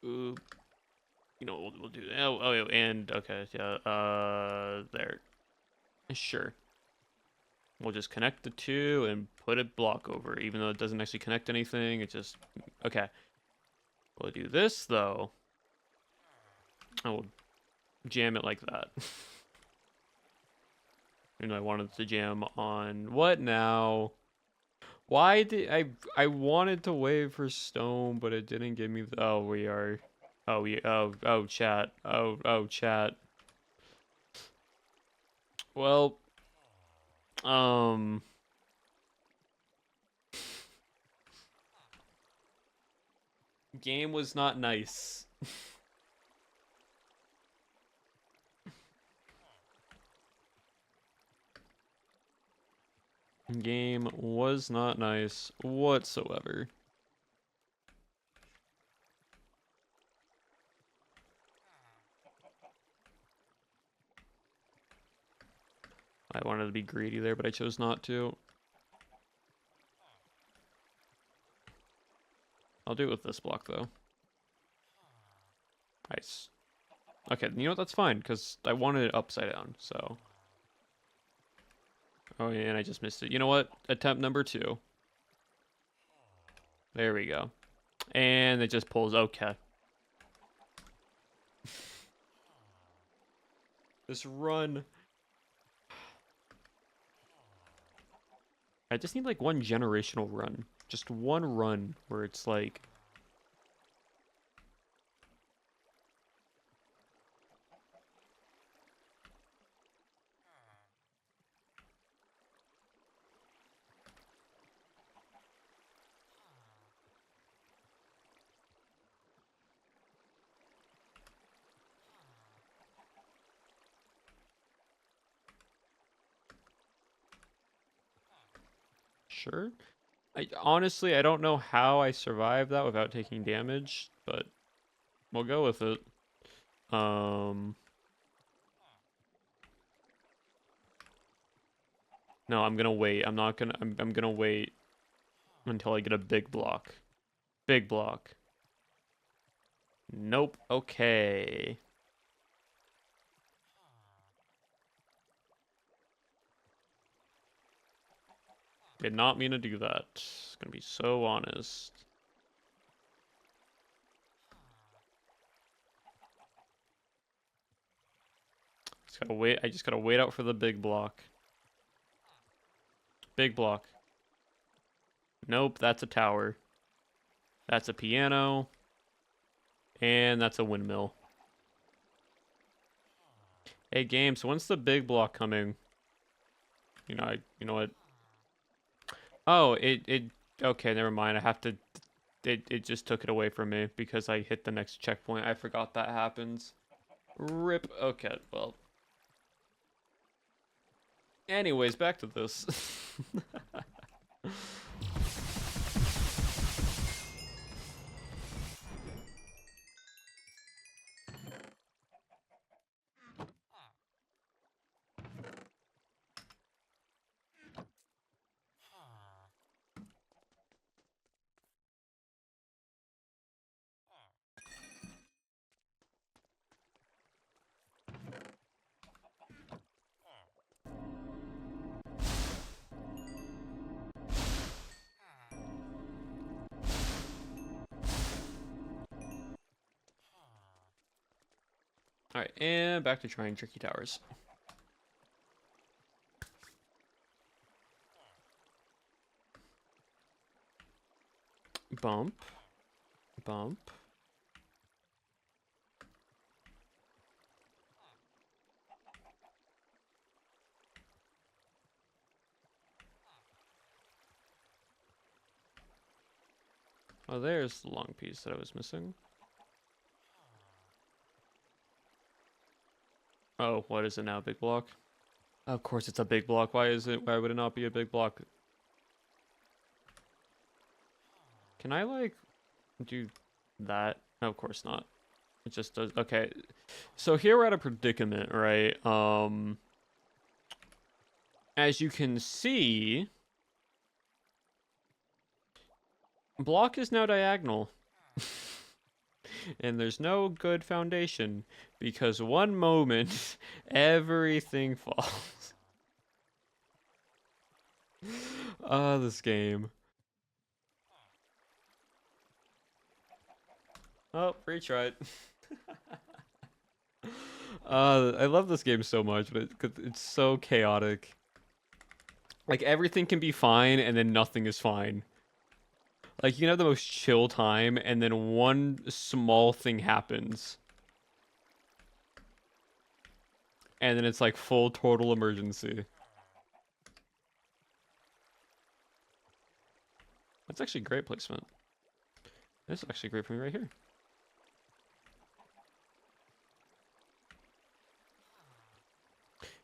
Ooh. You know, we'll do that. Oh, and okay, yeah, there. Sure. We'll just connect the two and put a block over, even though it doesn't actually connect anything. It just, okay. We'll do this, though. And we'll jam it like that. And I wanted to jam on what now? Why did I wanted to wave for stone, but it didn't give me the, oh, we are, oh, chat. Oh, chat. Well, game was not nice. Game was not nice whatsoever. I wanted to be greedy there, but I chose not to. I'll do it with this block, though. Nice. Okay, you know what? That's fine, because I wanted it upside down, so. Oh, yeah, and I just missed it. You know what? Attempt number 2. There we go. And it just pulls. Okay. This run. I just need like one generational run. Just one run where it's like. Sure. Honestly, I don't know how I survived that without taking damage, but we'll go with it. No, I'm gonna wait. I'm not gonna. I'm gonna wait until I get a big block. Big block. Nope. Okay. Did not mean to do that. Gonna be so honest. Just gotta wait. I just gotta wait out for the big block. Big block. Nope, that's a tower. That's a piano. And that's a windmill. Hey, game, so when's the big block coming? You know what? Oh, okay, never mind. I have to, it just took it away from me because I hit the next checkpoint. I forgot that happens. Rip. Okay, well. Anyways, back to this. Alright, and back to trying tricky towers. Bump. Bump. Oh, there's the long piece that I was missing. Oh, what is it now? Big block? Of course it's a big block. Why is it? Why would it not be a big block? Can I, like, do that? No, of course not. It just does. Okay. So here we're at a predicament, right? As you can see, block is now diagonal. And there's no good foundation because one moment everything falls. Ah, this game. Oh, retried. I love this game so much, but it's so chaotic. Like everything can be fine and then nothing is fine. Like you can have the most chill time and then one small thing happens. And then it's like full total emergency. That's actually great placement. This is actually great for me right here.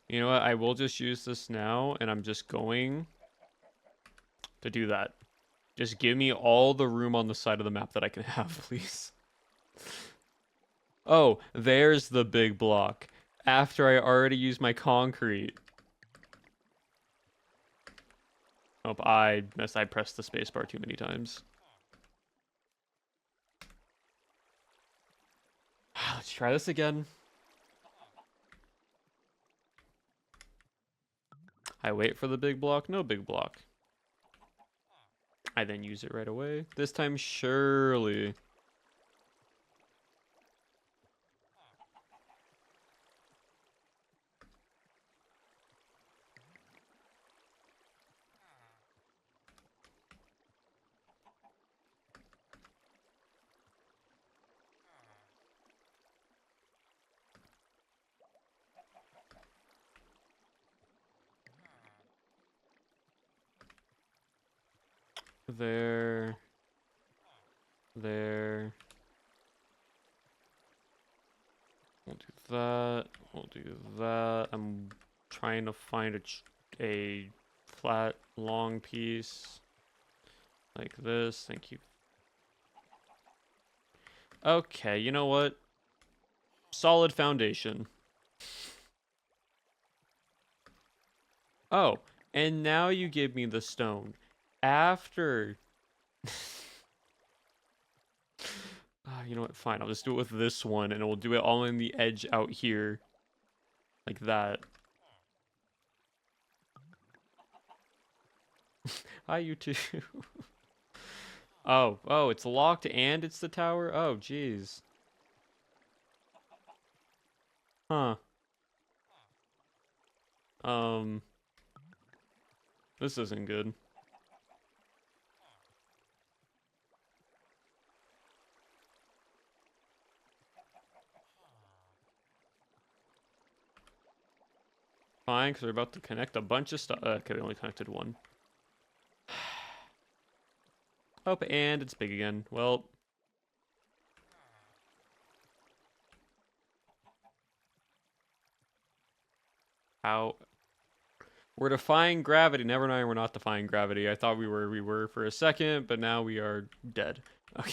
You know what? I will just use this now, and I'm just going to do that. Just give me all the room on the side of the map that I can have, please. Oh, there's the big block. After I already used my concrete. Oh, I pressed the spacebar too many times. Let's try this again. I wait for the big block, no big block. I then use it right away. This time, surely. There. There. We'll do that. We'll do that. I'm trying to find a flat, long piece. Like this. Thank you. Okay, you know what? Solid foundation. Oh, and now you give me the stone. After... you know what? Fine, I'll just do it with this one, and we'll do it all in the edge out here. Like that. Hi, you two. Oh, it's locked and it's the tower? Oh, jeez. Huh. Um, this isn't good. Fine, because we're about to connect a bunch of stuff. Okay, we only connected one. Oh, and it's big again. Well. How? We're defying gravity. Never mind, we're not defying gravity. I thought we were for a second, but now we are dead. Okay.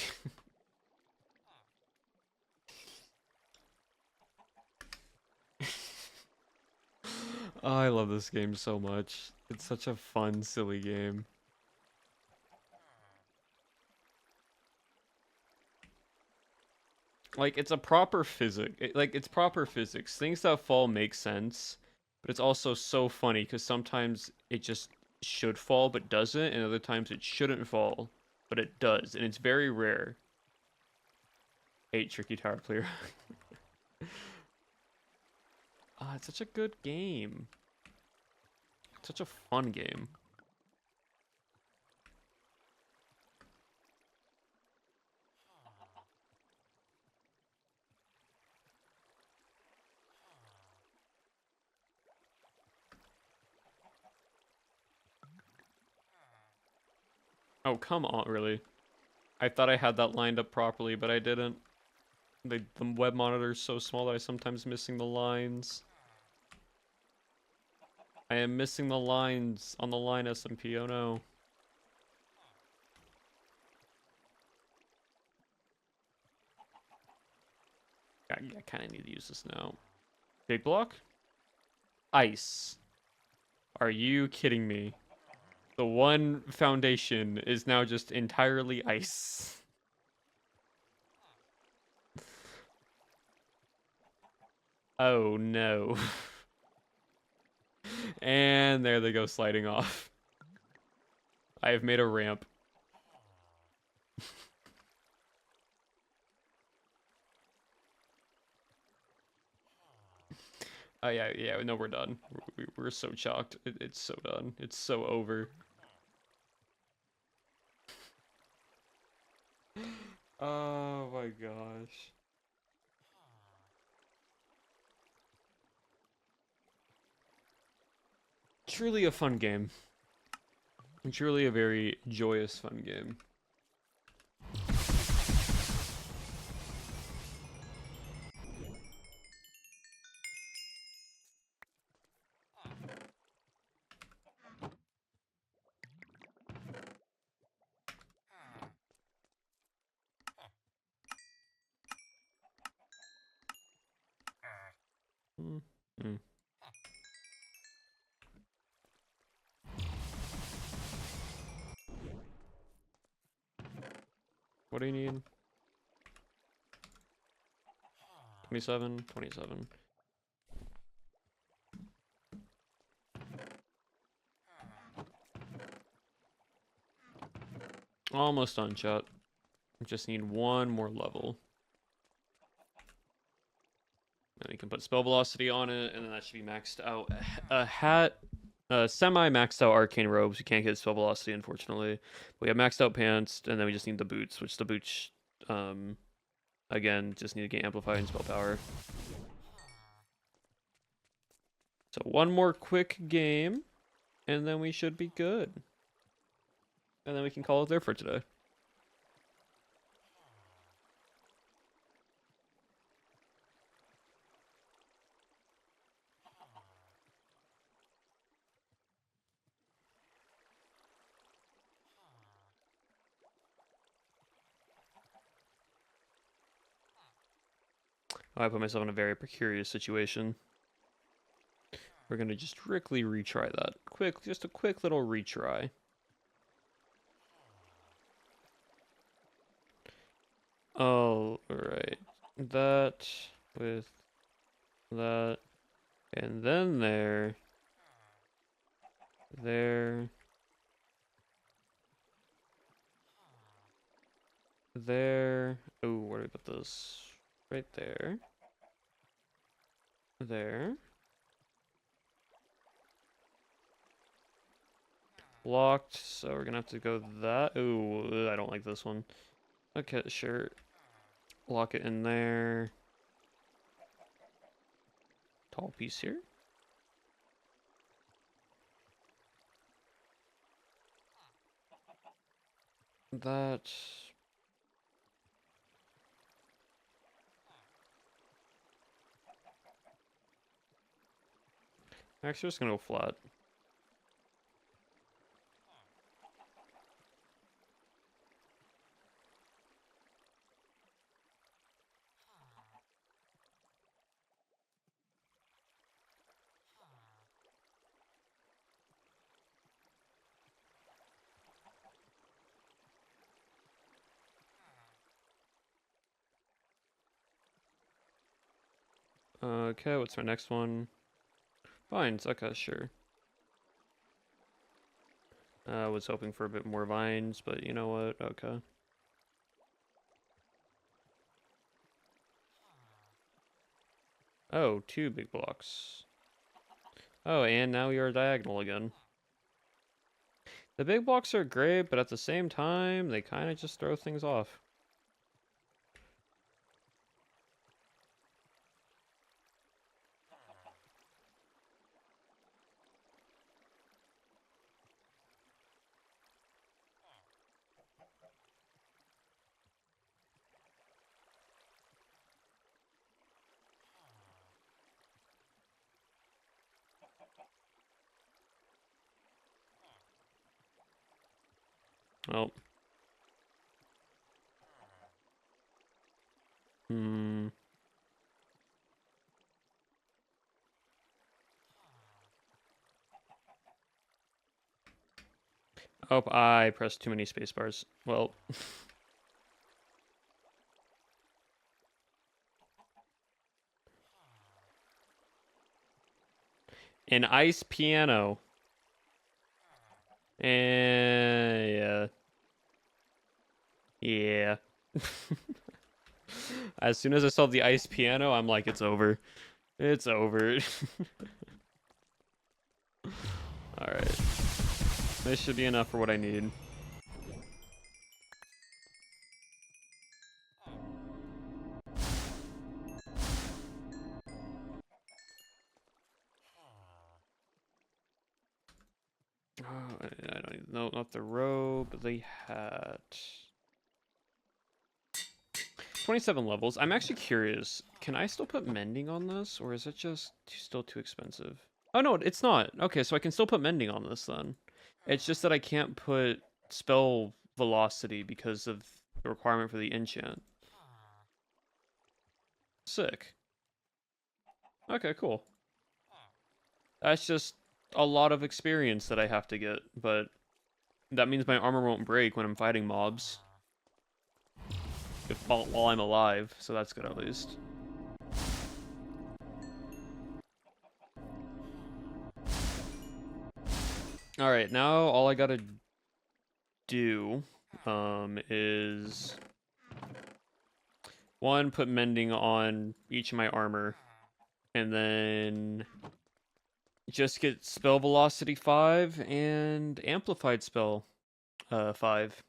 Oh, I love this game so much. It's such a fun, silly game. Like, it's a proper it's proper physics. Things that fall make sense, but it's also so funny because sometimes it just should fall but doesn't, and other times it shouldn't fall, but it does, and it's very rare. 8 tricky tower player. Ah, it's such a good game. It's such a fun game. Oh, come on, really? I thought I had that lined up properly, but I didn't. The web monitor is so small that I'm sometimes missing the lines. I am missing the lines on the line SMP, oh no. I kind of need to use this now. Big block? Ice. Are you kidding me? The one foundation is now just entirely ice. Oh no. And there they go sliding off. I have made a ramp. Oh yeah, no, we're done. We're so chalked. It's so done. It's so over. Oh my gosh. Truly a fun game. Truly a very joyous fun game. Mm -hmm. What do you need? 27, 27. Almost done, chat. Just need one more level. And you can put spell velocity on it, and then that should be maxed out. A hat, semi-maxed out arcane robes. You can't get spell velocity, unfortunately. We have maxed out pants, and then we just need the boots, which the boots, again, just need to get amplified and spell power. So one more quick game, and then we should be good. And then we can call it there for today. I put myself in a very precarious situation. We're gonna just strictly retry that. Just a quick little retry. Oh, alright. That with that. And then there. There. There. Oh, where do we put this? Right there. There. Locked, so we're gonna have to go that. Ooh, I don't like this one. Okay, sure. Lock it in there. Tall piece here. That. Actually, just gonna go flat. Okay, what's our next one? Vines. Okay, sure. I was hoping for a bit more vines, but you know what? Okay. Oh, 2 big blocks. Oh, and now we are diagonal again. The big blocks are great, but at the same time, they kind of just throw things off. Well. Hmm. Oh, I pressed too many spacebars. Well. An ice piano. And yeah. Yeah. As soon as I saw the ice piano, I'm like, it's over. It's over. Alright. This should be enough for what I need. Oh, I don't even know, not the row, but the hat. 27 levels. I'm actually curious. Can I still put mending on this, or is it just still too expensive? Oh, no, it's not. Okay, so I can still put mending on this then. It's just that I can't put spell velocity because of the requirement for the enchant. Sick. Okay, cool. That's just a lot of experience that I have to get, but that means my armor won't break when I'm fighting mobs. While I'm alive, so that's good at least. Alright, now all I gotta do is one, put mending on each of my armor, and then just get spell velocity 5 and amplified spell 5.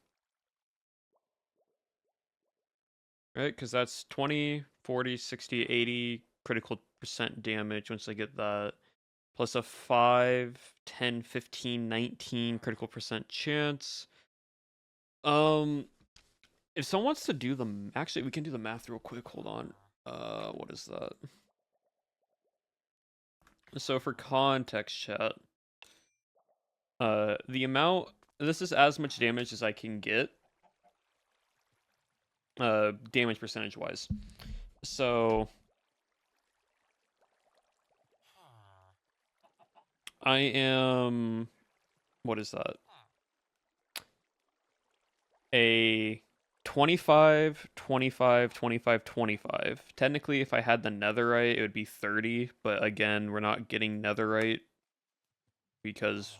Right? Because that's 20, 40, 60, 80 critical percent damage once I get that. Plus a 5, 10, 15, 19 critical percent chance. If someone wants to do the... Actually, we can do the math real quick. Hold on. What is that? So for context, chat, the amount... This is as much damage as I can get. Damage percentage-wise. So I am... What is that? A 25, 25, 25, 25. Technically, if I had the netherite, it would be 30, but again, we're not getting netherite because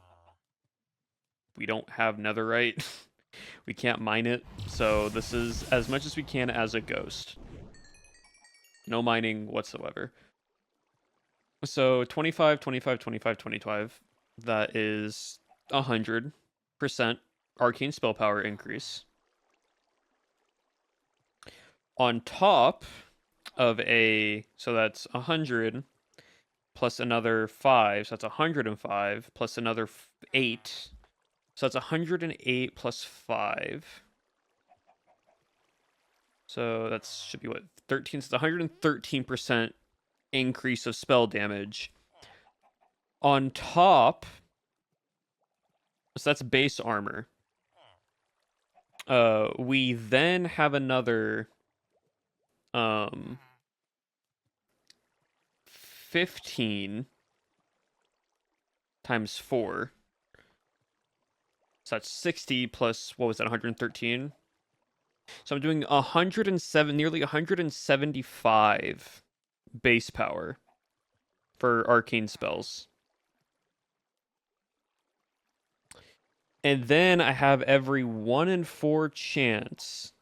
we don't have netherite. We can't mine it, so this is as much as we can as a ghost. No mining whatsoever. So 25, 25, 25, 25. That is 100% arcane spell power increase. On top of so that's 100 plus another 5, so that's 105 plus another 8. So that's 108 plus 5. So that should be what, 13? So it's 113% increase of spell damage. On top, so that's base armor. We then have another 15 times 4. So that's 60 plus, what was that, 113? So I'm doing 107, nearly 175 base power for arcane spells. And then I have every 1 in 4 chance.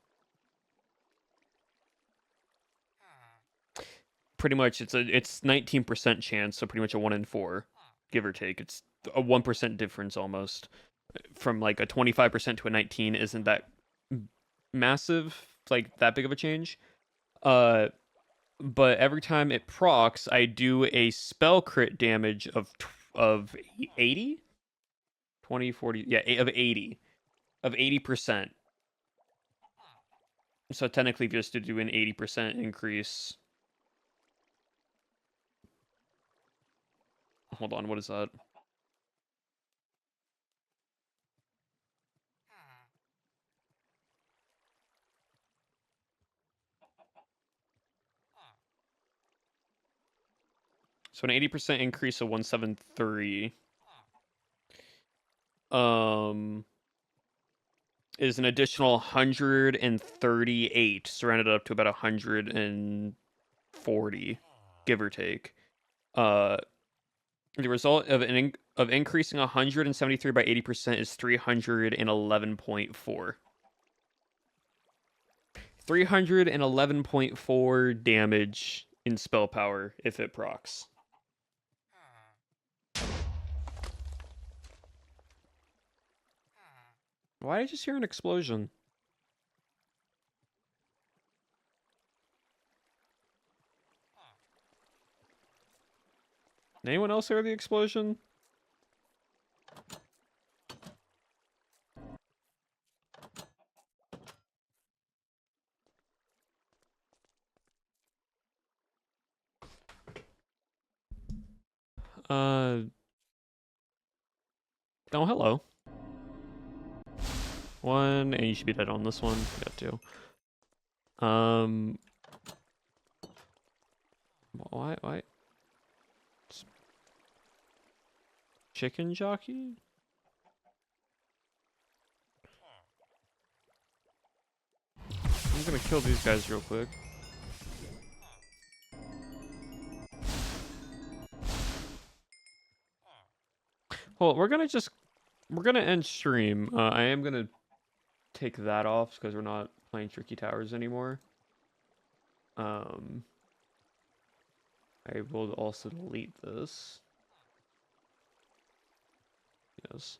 Pretty much it's 19% chance, so pretty much a 1 in 4, give or take. It's a 1% difference almost. From like a 25% to a 19 isn't that massive, like that big of a change. But every time it procs, I do a spell crit damage of 80, 20, 40, yeah, of 80%. So technically just to do an 80% increase. Hold on, what is that? So an 80% increase of 173 is an additional 138, so rounded up to about 140, give or take. The result of increasing 173 by 80% is 311.4. 311.4 damage in spell power if it procs. Why did I just hear an explosion? Anyone else hear the explosion? Oh, hello. One, and you should be dead on this one. Got two. Why? Chicken jockey? I'm gonna kill these guys real quick. Well, we're gonna end stream. I am gonna take that off because we're not playing Tricky Towers anymore. I will also delete this. Yes.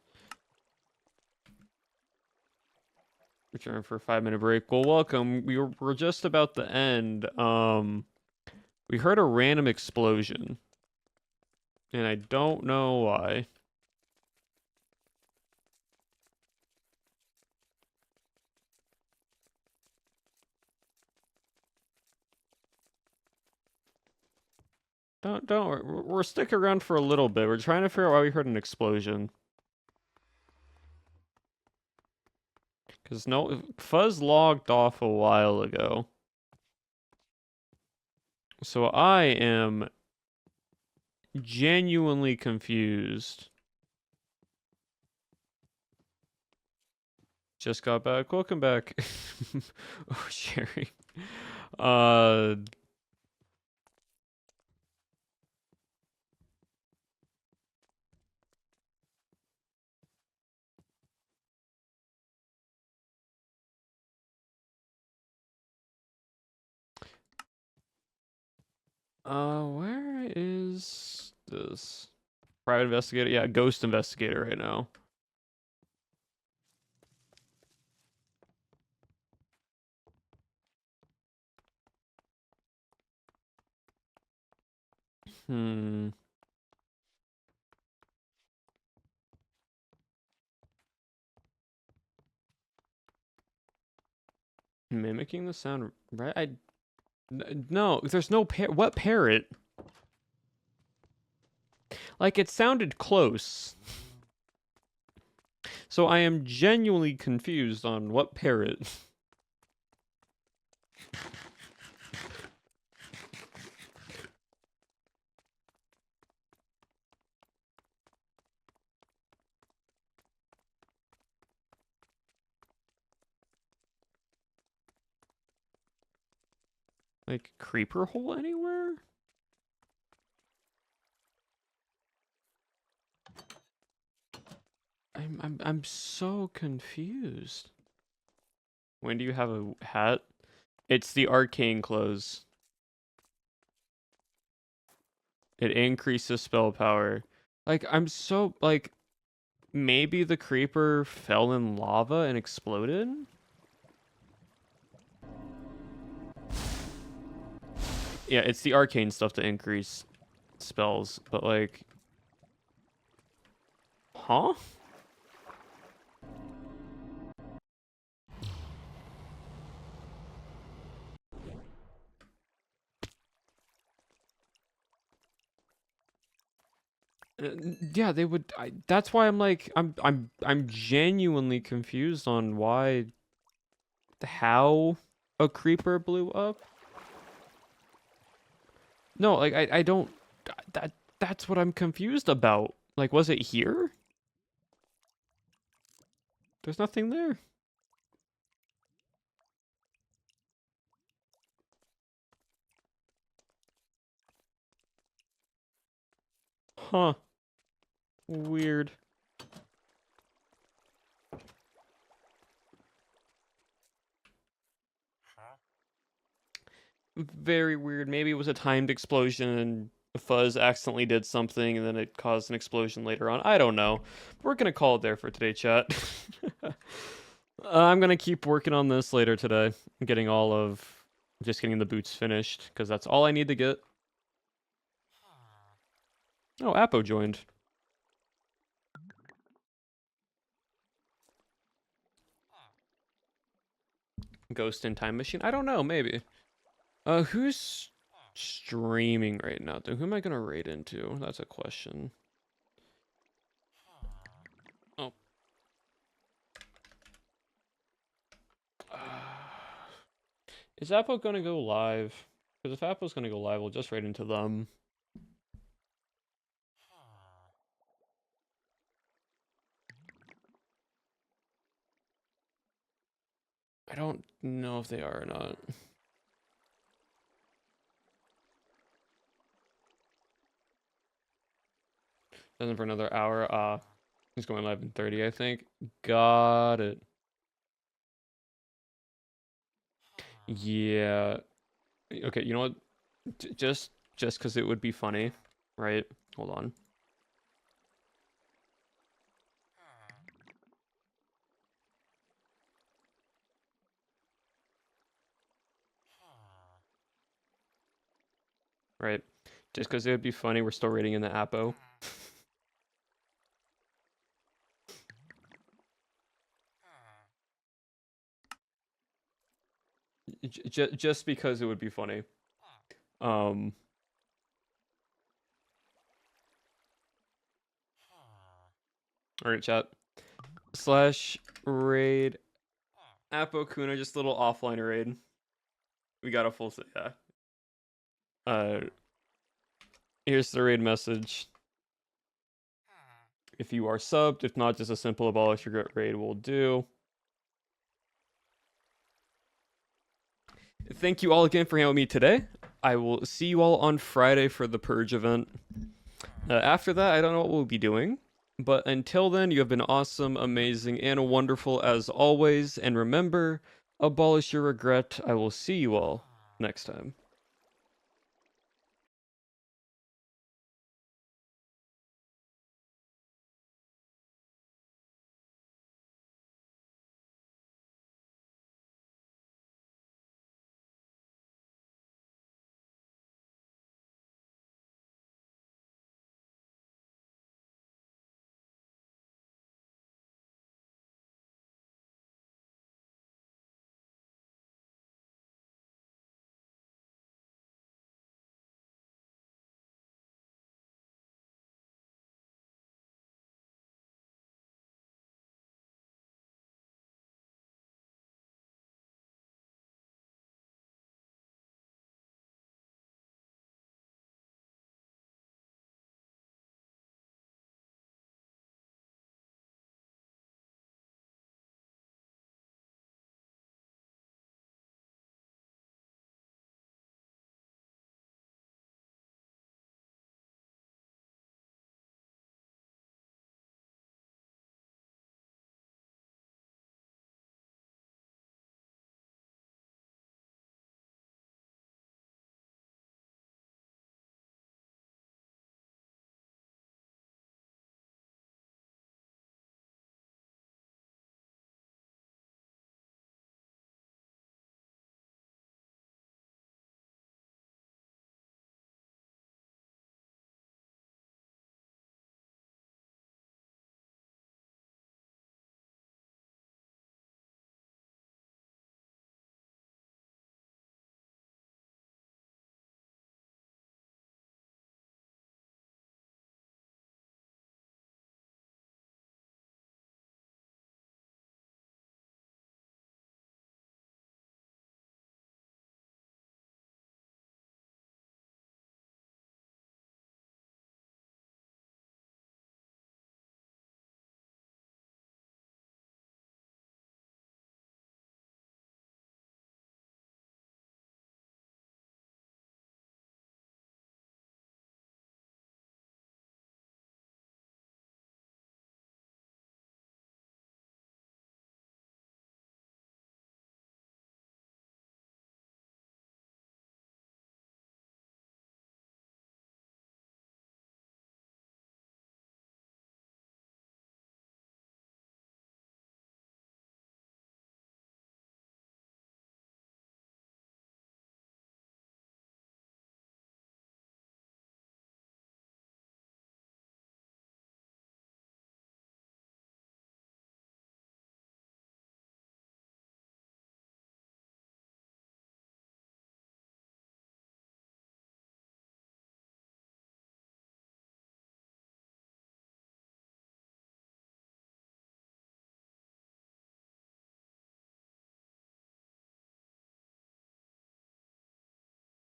Return for a 5-minute break. Well, welcome. We're just about to end. We heard a random explosion, and I don't know why. Don't worry. We're sticking around for a little bit. We're trying to figure out why we heard an explosion. Because Fuzz logged off a while ago. So I am genuinely confused. Just got back. Welcome back. Oh, Sherry. Uh, where is this? Private investigator? Yeah, ghost investigator right now. Hmm. Mimicking the sound, right? No, there's no what parrot? Like, it sounded close. So I am genuinely confused on what parrot. Like, creeper hole anywhere? I'm so confused. When do you have a hat? It's the arcane clothes. It increases spell power. Like, I'm so, like, maybe the creeper fell in lava and exploded? Yeah, it's the arcane stuff to increase spells, but like... Huh? Yeah, they would. That's why I'm like, I'm genuinely confused on why, how a creeper blew up. No, like I don't. That's what I'm confused about. Like, was it here? There's nothing there. Huh. Weird. Very weird. Maybe it was a timed explosion and Fuzz accidentally did something and then it caused an explosion later on. I don't know. We're gonna call it there for today, chat. I'm gonna keep working on this later today. Getting all of, just getting the boots finished because that's all I need to get. Oh, Apo joined. Ghost in Time Machine? I don't know, maybe. Who's streaming right now? Who am I gonna raid into? That's a question. Oh. Is Apo gonna go live? Because if Apo's gonna go live, we'll just raid into them. I don't know if they are or not. Doesn't for another hour. He's going live in 30, I think. Got it. Yeah. Okay, you know what? Just because it would be funny, right? Hold on. Right. Just because it would be funny, we're still rating in the Apo. Just because it would be funny. All right, chat. Slash raid Apo Kuna, just a little offline raid. We got a full, yeah. Here's the raid message. If you are subbed, if not, just a simple abolish regret raid will do. Thank you all again for hanging out with me today. I will see you all on Friday for the Purge event. After that, I don't know what we'll be doing. But until then, you have been awesome, amazing, and wonderful as always. And remember, abolish your regret. I will see you all next time.